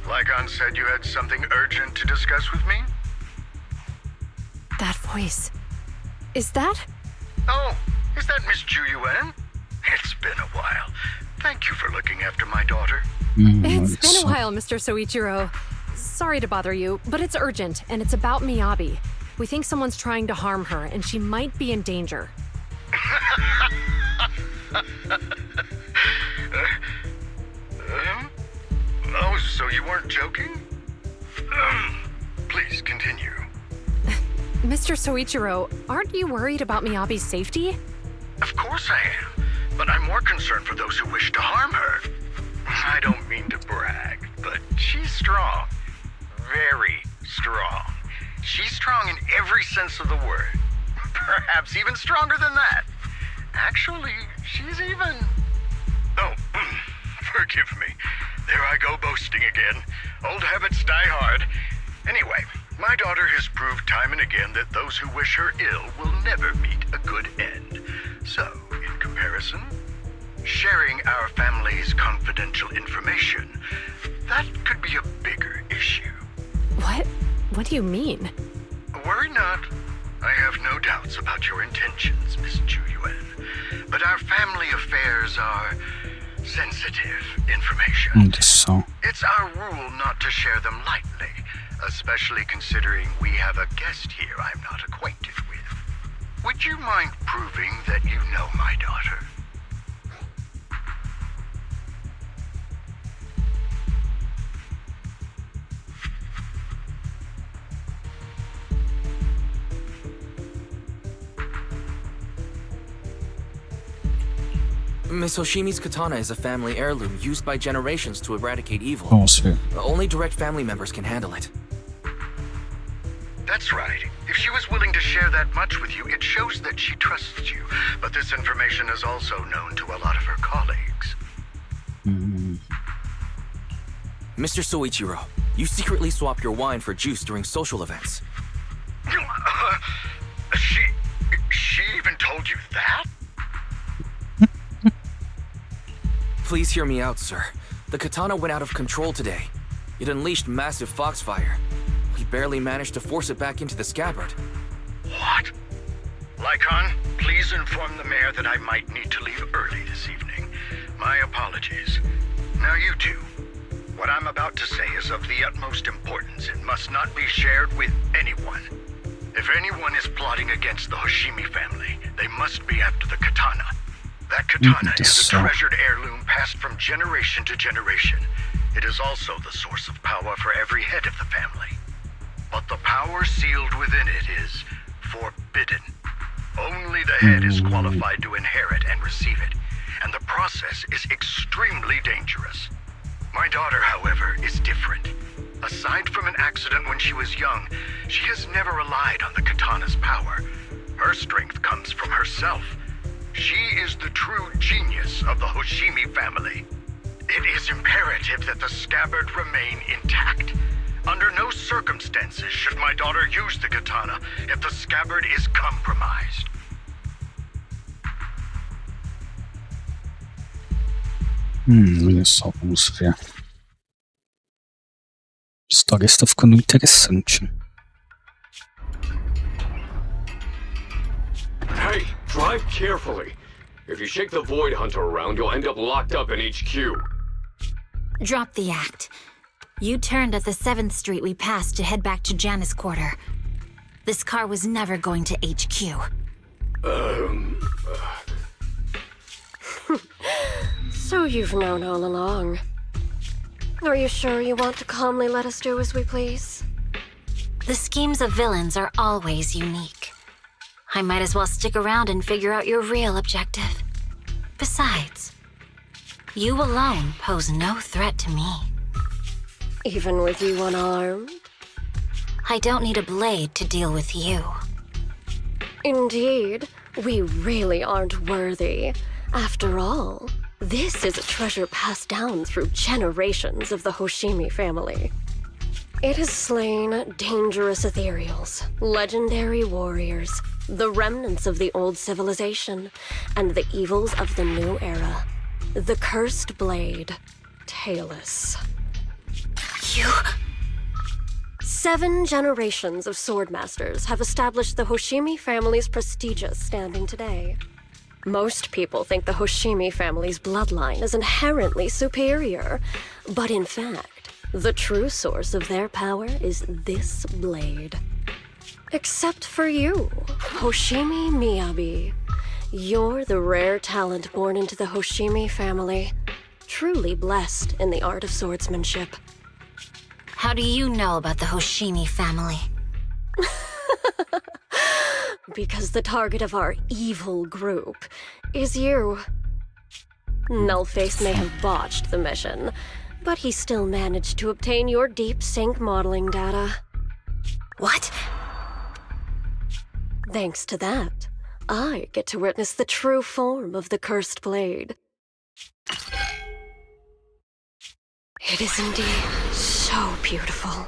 Lycon said you had something urgent to discuss with me? That voice... Is that... Oh, is that Miss Ju Yuen? It's been a while. Thank you for looking after my daughter. It's been a while, Mr. Soichiro. Sorry to bother you, but it's urgent, and it's about Miyabi. We think someone's trying to harm her, and she might be in danger. Oh, so you weren't joking? Please continue. Mr. Soichiro, aren't you worried about Miyabi's safety? Of course I am, but I'm more concerned for those who wish to harm her. I don't mean to brag, but she's strong. Very strong. She's strong in every sense of the word. Perhaps even stronger than that. Actually, she's even... Oh, forgive me. There I go boasting again. Old habits die hard. Anyway, my daughter has proved time and again that those who wish her ill will never meet a good end. So, in comparison, sharing our family's confidential information, that could be a bigger issue. What? What do you mean? Worry not. I have no doubts about your intentions, Miss Ju Yuen. But our family affairs are sensitive information. So. It's our rule not to share them lightly, especially considering we have a guest here I'm not acquainted with. Would you mind proving that you know my daughter? Miss Hoshimi's katana is a family heirloom used by generations to eradicate evil. Oh, sir. Only direct family members can handle it. That's right. If she was willing to share that much with you, it shows that she trusts you. But this information is also known to a lot of her colleagues. Mr. Soichiro, you secretly swap your wine for juice during social events. She even told you that? Please hear me out, sir. The katana went out of control today. It unleashed massive foxfire. We barely managed to force it back into the scabbard. What? Lycon, please inform the mayor that I might need to leave early this evening. My apologies. Now you two. What I'm about to say is of the utmost importance and must not be shared with anyone. If anyone is plotting against the Hoshimi family, they must be after the katana. That katana is a treasured heirloom passed from generation to generation. It is also the source of power for every head of the family. But the power sealed within it is forbidden. Only the head is qualified to inherit and receive it, and the process is extremely dangerous. My daughter, however, is different. Aside from an accident when she was young, she has never relied on the katana's power. Her strength comes from herself. She is the true genius of the Hoshimi family. It is imperative that the scabbard remain intact. Under no circumstances should my daughter use the katana if the scabbard is compromised. Olha só, vamos ver. A história está ficando interessante. Hey, drive carefully. If you shake the Void Hunter around, you'll end up locked up in HQ. Drop the act. You turned at the 7th Street we passed to head back to Janus Quarter. This car was never going to HQ. So you've known all along. Are you sure you want to calmly let us do as we please? The schemes of villains are always unique. I might as well stick around and figure out your real objective. Besides, you alone pose no threat to me. Even with you unarmed? I don't need a blade to deal with you. Indeed, we really aren't worthy. After all, this is a treasure passed down through generations of the Hoshimi family. It has slain dangerous ethereals, legendary warriors, the remnants of the old civilization, and the evils of the new era. The cursed blade, Talus. You... 7 generations of swordmasters have established the Hoshimi family's prestigious standing today. Most people think the Hoshimi family's bloodline is inherently superior, but in fact, the true source of their power is this blade. Except for you, Hoshimi Miyabi. You're the rare talent born into the Hoshimi family, truly blessed in the art of swordsmanship. How do you know about the Hoshimi family? Because the target of our evil group is you. Nullface may have botched the mission, but he still managed to obtain your deep sync modeling data. What? Thanks to that, I get to witness the true form of the cursed blade. It is indeed so beautiful.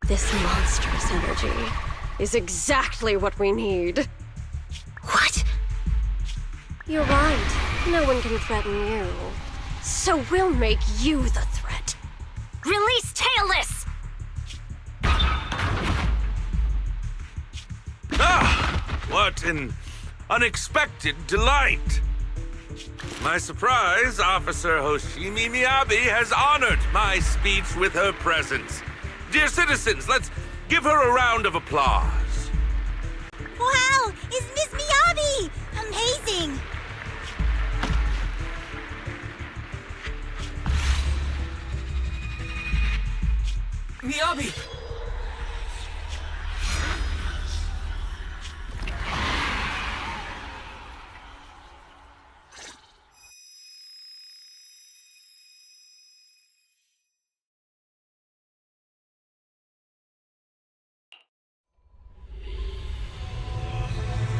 This monstrous energy is exactly what we need. What? You're right. No one can threaten you. So we'll make you the threat. Release Tailless! Ah! What an unexpected delight! My surprise, Officer Hoshimi Miyabi has honored my speech with her presence. Dear citizens, let's give her a round of applause. Wow! Is Miss Miyabi! Amazing! Miyabi!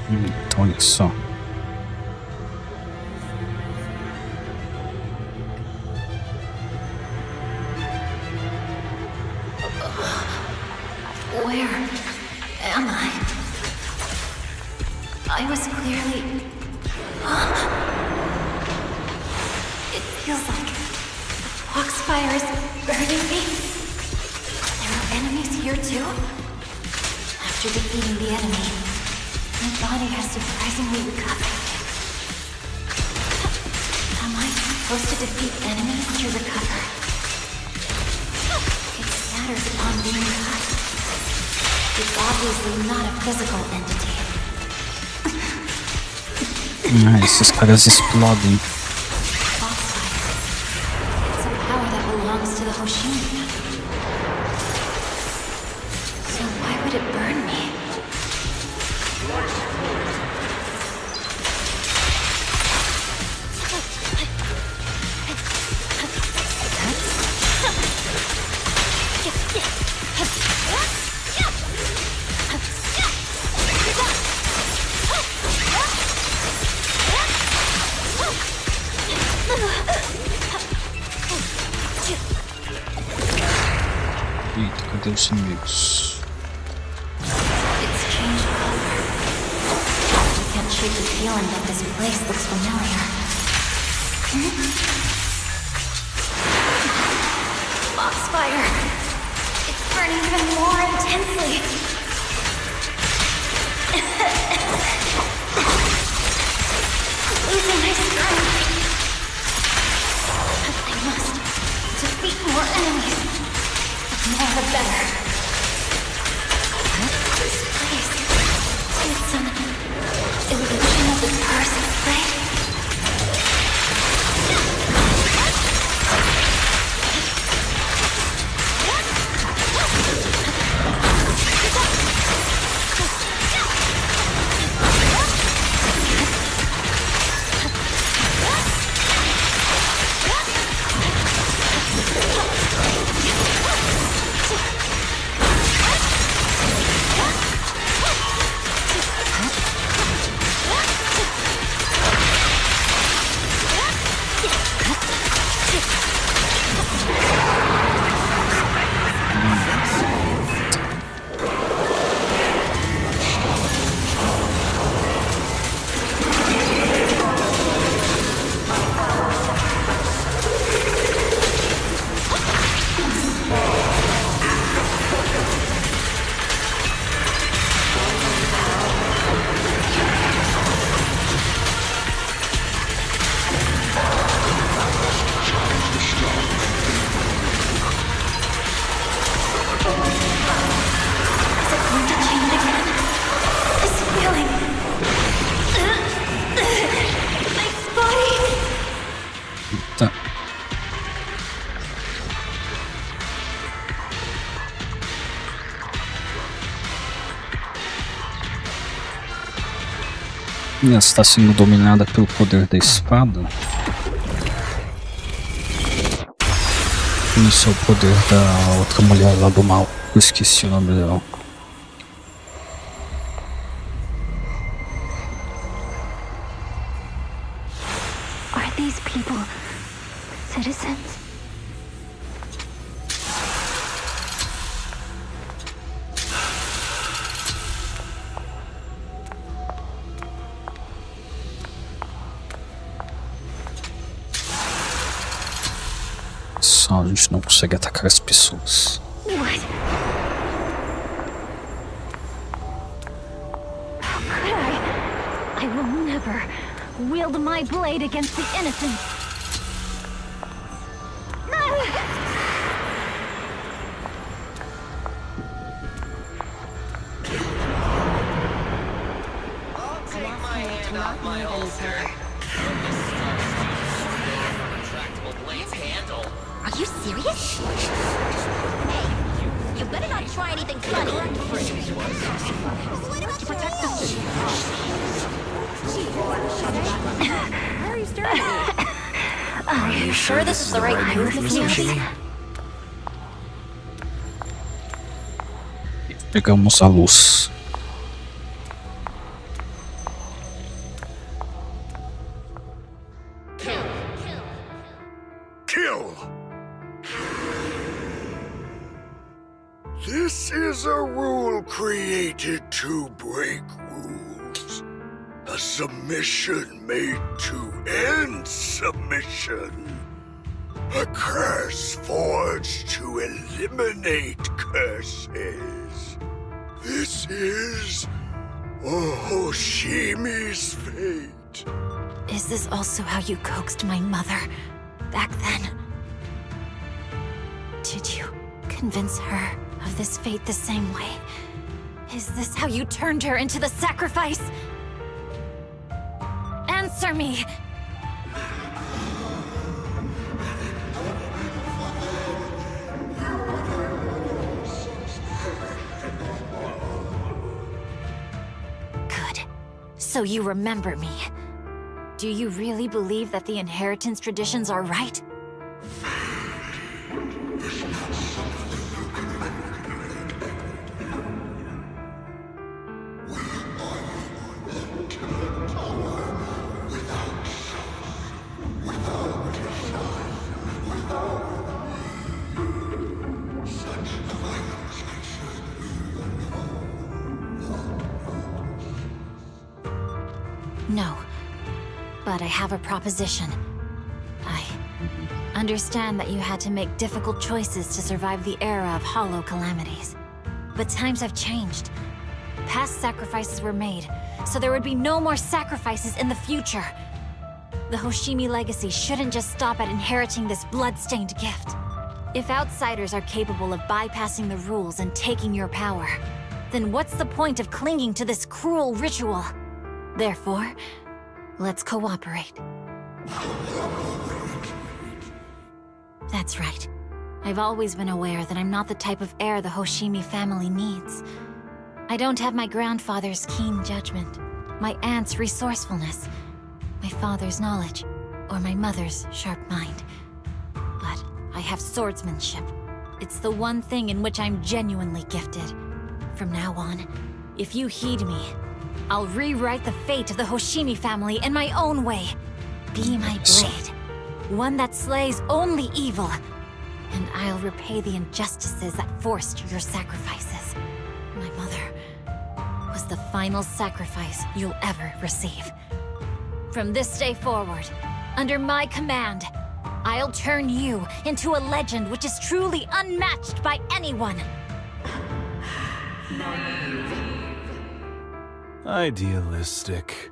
Então, olha só. Where am I? I was clearly... It feels like the foxfire is burning me. There are enemies here too? After defeating the enemy, my body has surprisingly recovered. Am I supposed to defeat enemies to recover? It scatters upon being cut. It's obviously not a physical entity. Esses caras explodem. It's a power that belongs to the Hoshimi family. So why would it burn me? perder os inimigos. It's changed color. I can't shake the feeling that this place looks familiar. Foxfire! It's burning even more intensely. Losing my strength. I must defeat more enemies. The more the better. This place, it's an illusion of the perfect place. Ela está sendo dominada pelo poder da espada. Isso é o poder da outra mulher lá do mal. Eu esqueci o nome dela. Are these people citizens? Só a gente não consegue atacar as pessoas. What? How could I? I will never wield my blade against the innocent. Take my hand off my holster. Are you serious? Hey, you better not try anything funny. To protect the city. Why are you staring at me? Are you sure this is the right move, Miss Yoshi? Pegamos a luz. Kill! This is a rule created to break rules. A submission made to end submission. A curse forged to eliminate curses. This is Hoshimi's fate. Is this also how you coaxed my mother back then? Did you convince her of this fate the same way? Is this how you turned her into the sacrifice? Answer me! Good. So you remember me. Do you really believe that the inheritance traditions are right? Such violence No. But I have a proposition. I understand that you had to make difficult choices to survive the era of hollow calamities. But times have changed. Past sacrifices were made, so there would be no more sacrifices in the future. The Hoshimi legacy shouldn't just stop at inheriting this blood-stained gift. If outsiders are capable of bypassing the rules and taking your power, then what's the point of clinging to this cruel ritual? Therefore, let's cooperate. That's right. I've always been aware that I'm not the type of heir the Hoshimi family needs. I don't have my grandfather's keen judgment, my aunt's resourcefulness, my father's knowledge, or my mother's sharp mind. But I have swordsmanship. It's the one thing in which I'm genuinely gifted. From now on, if you heed me, I'll rewrite the fate of the Hoshimi family in my own way. Be my blade, one that slays only evil, and I'll repay the injustices that forced your sacrifices. My mother was the final sacrifice you'll ever receive. From this day forward, under my command, I'll turn you into a legend which is truly unmatched by anyone. Idealistic.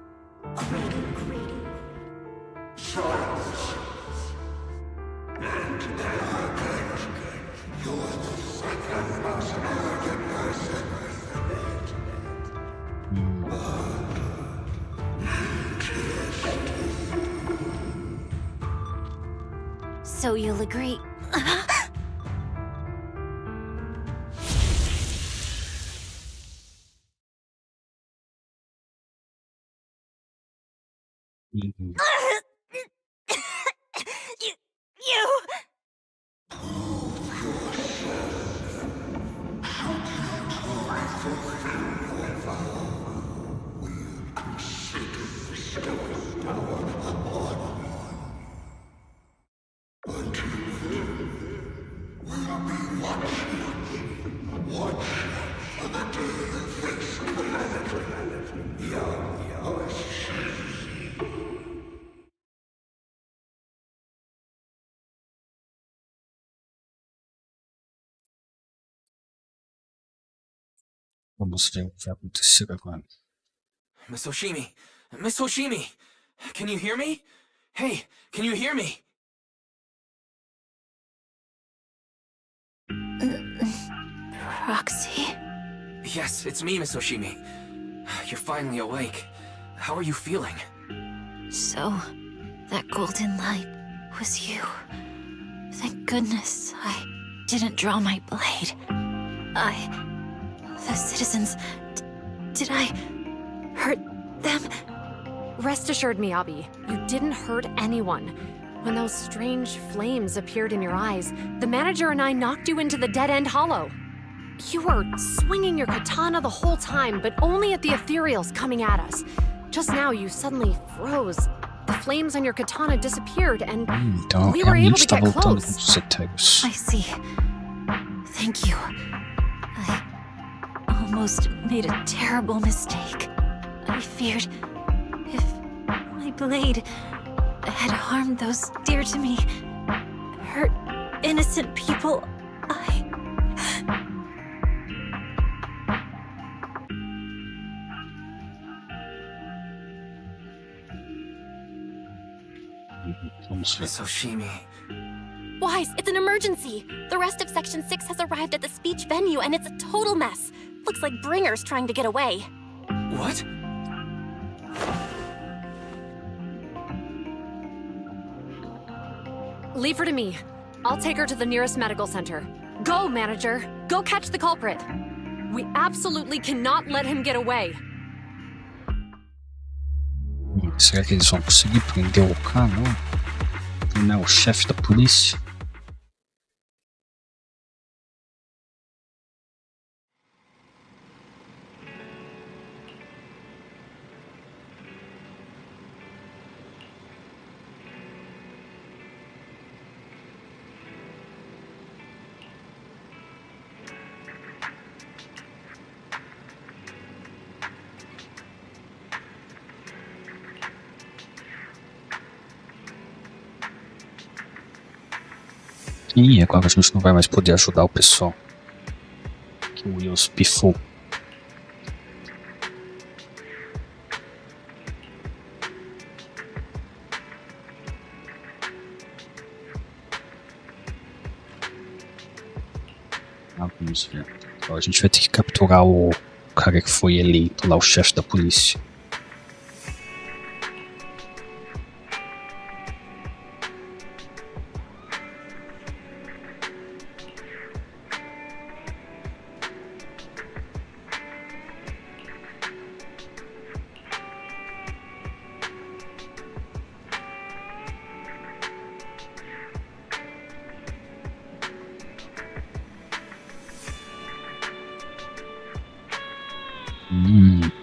So you'll agree. Vamos ver o que vai acontecer agora. Miss Hoshimi! Miss Hoshimi! Can you hear me? Hey, can you hear me? Proxy? Yes, it's me, Miss Hoshimi. You're finally awake. How are you feeling? So, that golden light was you. Thank goodness I didn't draw my blade. The citizens... did I hurt them? Rest assured, Miyabi, you didn't hurt anyone. When those strange flames appeared in your eyes, the manager and I knocked you into the dead-end hollow. You were swinging your katana the whole time, but only at the ethereals coming at us. Just now, you suddenly froze. The flames on your katana disappeared, and we were able to get close. I see. Thank you. I almost made a terrible mistake. I feared if my blade had harmed those dear to me, hurt innocent people, Miss Hoshimi. Wise, it's an emergency! The rest of Section 6 has arrived at the speech venue, and it's a total mess. Looks like Bringer's trying to get away. What? Leave her to me. I'll take her to the nearest medical center. Go, manager! Go catch the culprit! We absolutely cannot let him get away! Será que eles vão conseguir prender o cara? Ele não é o chefe da polícia? E agora a gente não vai mais poder ajudar o pessoal que o Wills pifou. Vamos ver. Agora a gente vai ter que capturar o cara que foi eleito lá, o chefe da polícia.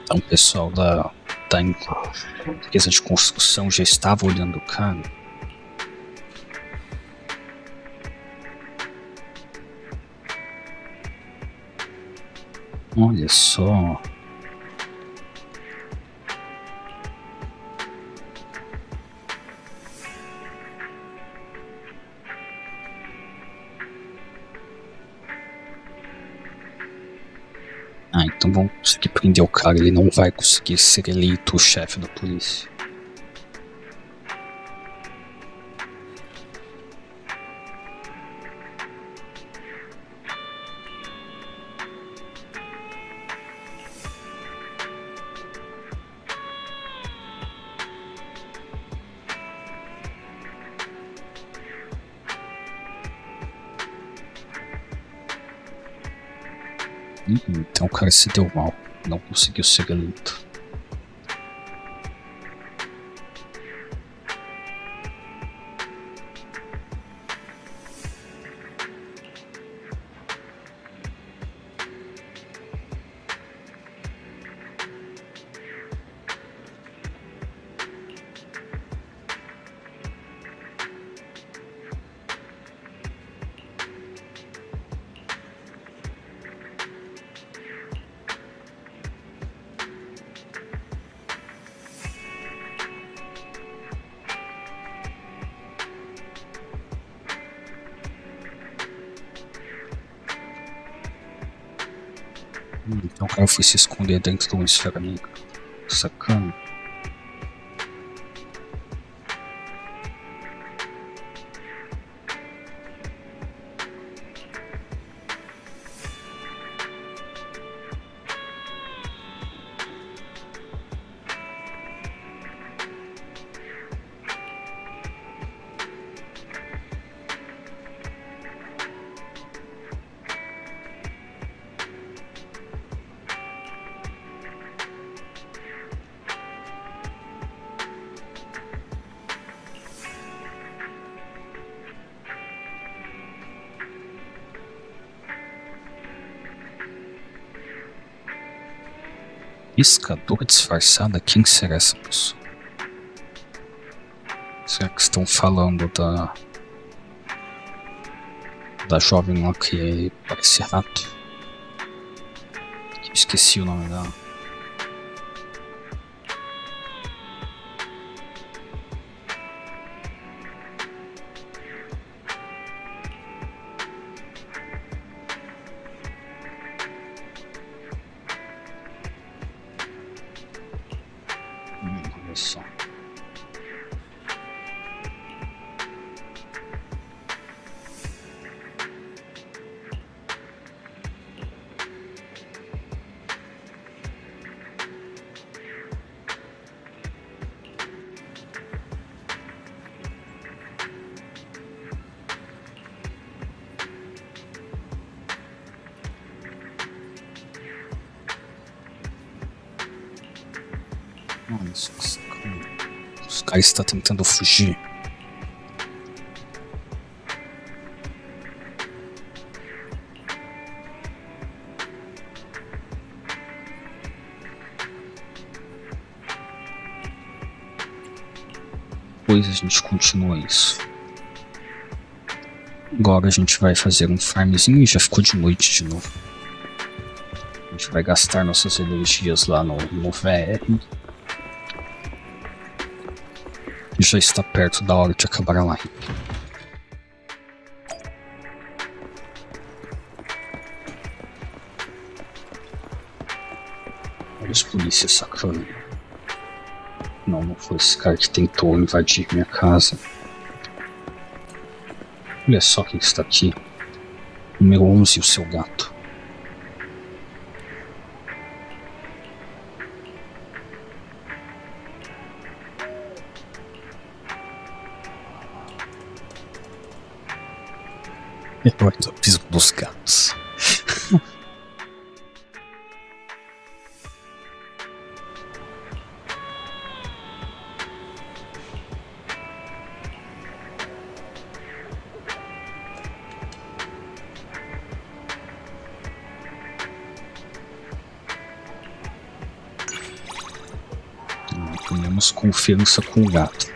Então o pessoal da empresa de construção já estava olhando o cara. Olha só. Então vamos conseguir prender o cara, ele não vai conseguir ser eleito o chefe da polícia. Então o cara se deu mal, não conseguiu ser eleito. Então o cara foi se esconder dentro de uma esfera negra. Sacana. Pescador disfarçada? Quem será essa pessoa? Será que estão falando da jovem lá que parece rato? Eu esqueci o nome dela. Olha só. Os caras estão tentando fugir. Depois a gente continua isso. Agora a gente vai fazer um farmzinho e já ficou de noite de novo. A gente vai gastar nossas energias lá no VR. Já está perto da hora de acabar a live. Os polícias sacana. Não foi esse cara que tentou invadir minha casa. Olha só quem está aqui. Número 11, o seu gato. Herói do abismo dos gatos. Temos confiança com o gato.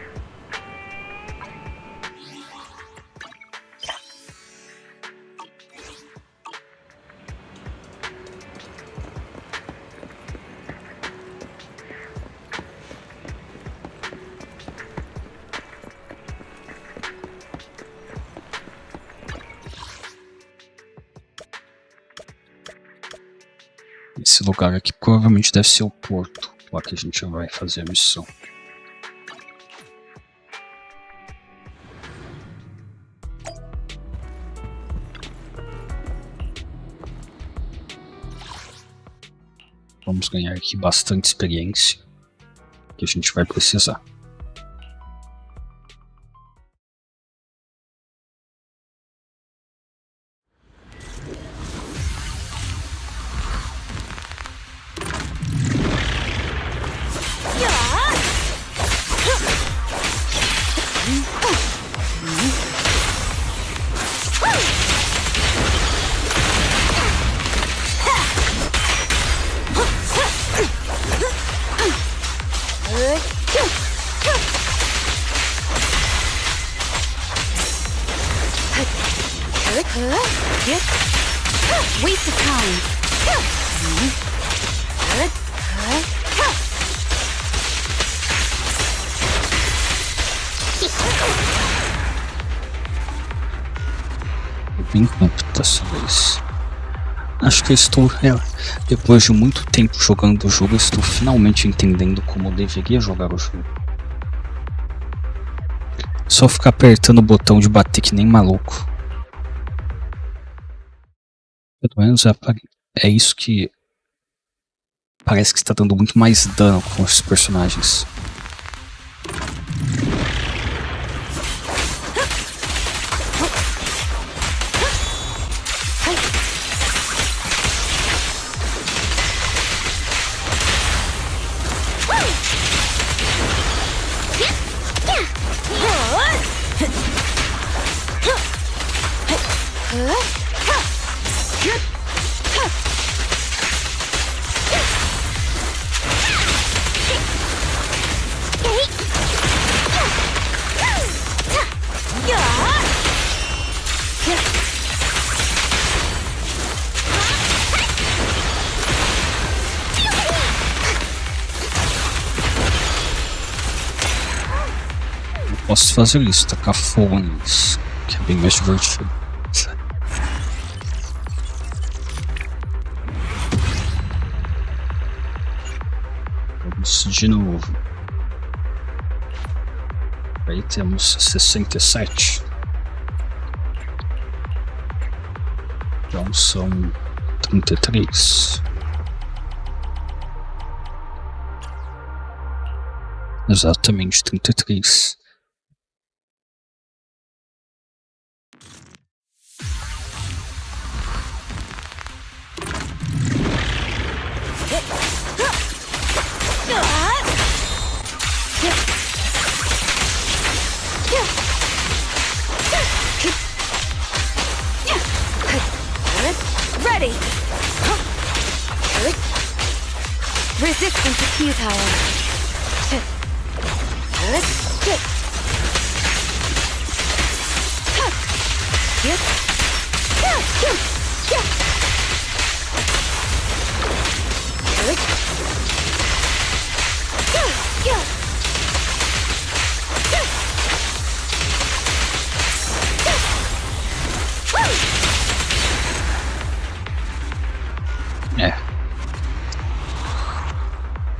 Esse lugar aqui provavelmente deve ser o porto, lá que a gente vai fazer a missão. Vamos ganhar aqui bastante experiência, que a gente vai precisar. Waste of time. Bem rápido dessa vez. Acho que eu estou, depois de muito tempo jogando o jogo, eu estou finalmente entendendo como eu deveria jogar o jogo. Só ficar apertando o botão de bater que nem maluco. Pelo menos é isso que parece que está dando muito mais dano com os personagens. Posso fazer isso, tacar fogo neles, que é bem mais divertido. Vamos de novo. Aí temos 67. Então são 33. Exatamente, 33. Ready! Resistance is futile.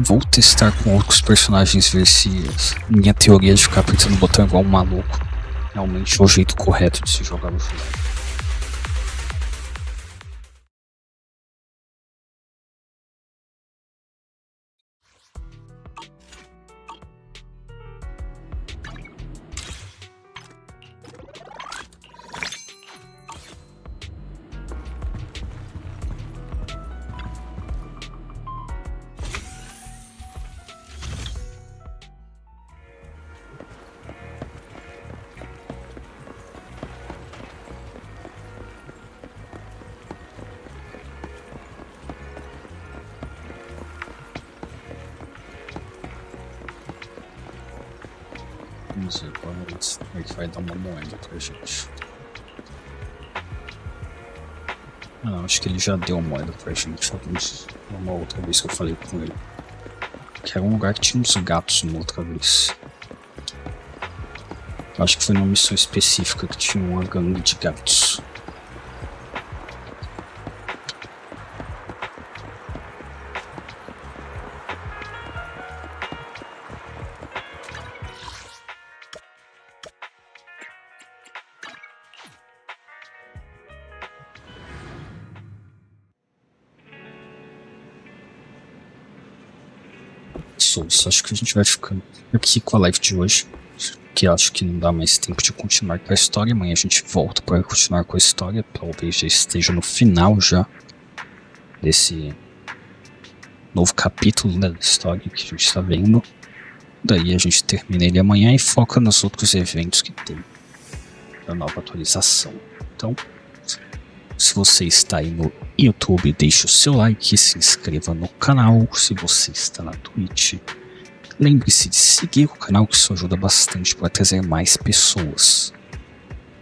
Vou testar com outros personagens, ver se minha teoria de ficar apertando o botão igual um maluco realmente é o jeito correto de se jogar o jogo. Vamos ver agora como é que vai dar uma moeda pra gente. Ah, acho que ele já deu moeda pra gente uma outra vez que eu falei com ele. Que era um lugar que tinha uns gatos uma outra vez. Acho que foi numa missão específica que tinha uma gangue de gatos. Acho que a gente vai ficando aqui com a live de hoje, que acho que não dá mais tempo de continuar com a história. Amanhã a gente volta para continuar com a história, talvez já esteja no final já desse novo capítulo da história que a gente está vendo. Daí a gente termina ele amanhã e foca nos outros eventos que tem da nova atualização. Então, se você está aí no YouTube, deixe o seu like, se inscreva no canal. Se você está na Twitch, lembre-se de seguir o canal, que isso ajuda bastante para trazer mais pessoas.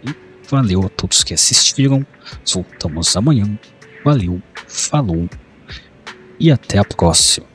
E valeu a todos que assistiram. Voltamos amanhã. Valeu, falou e até a próxima.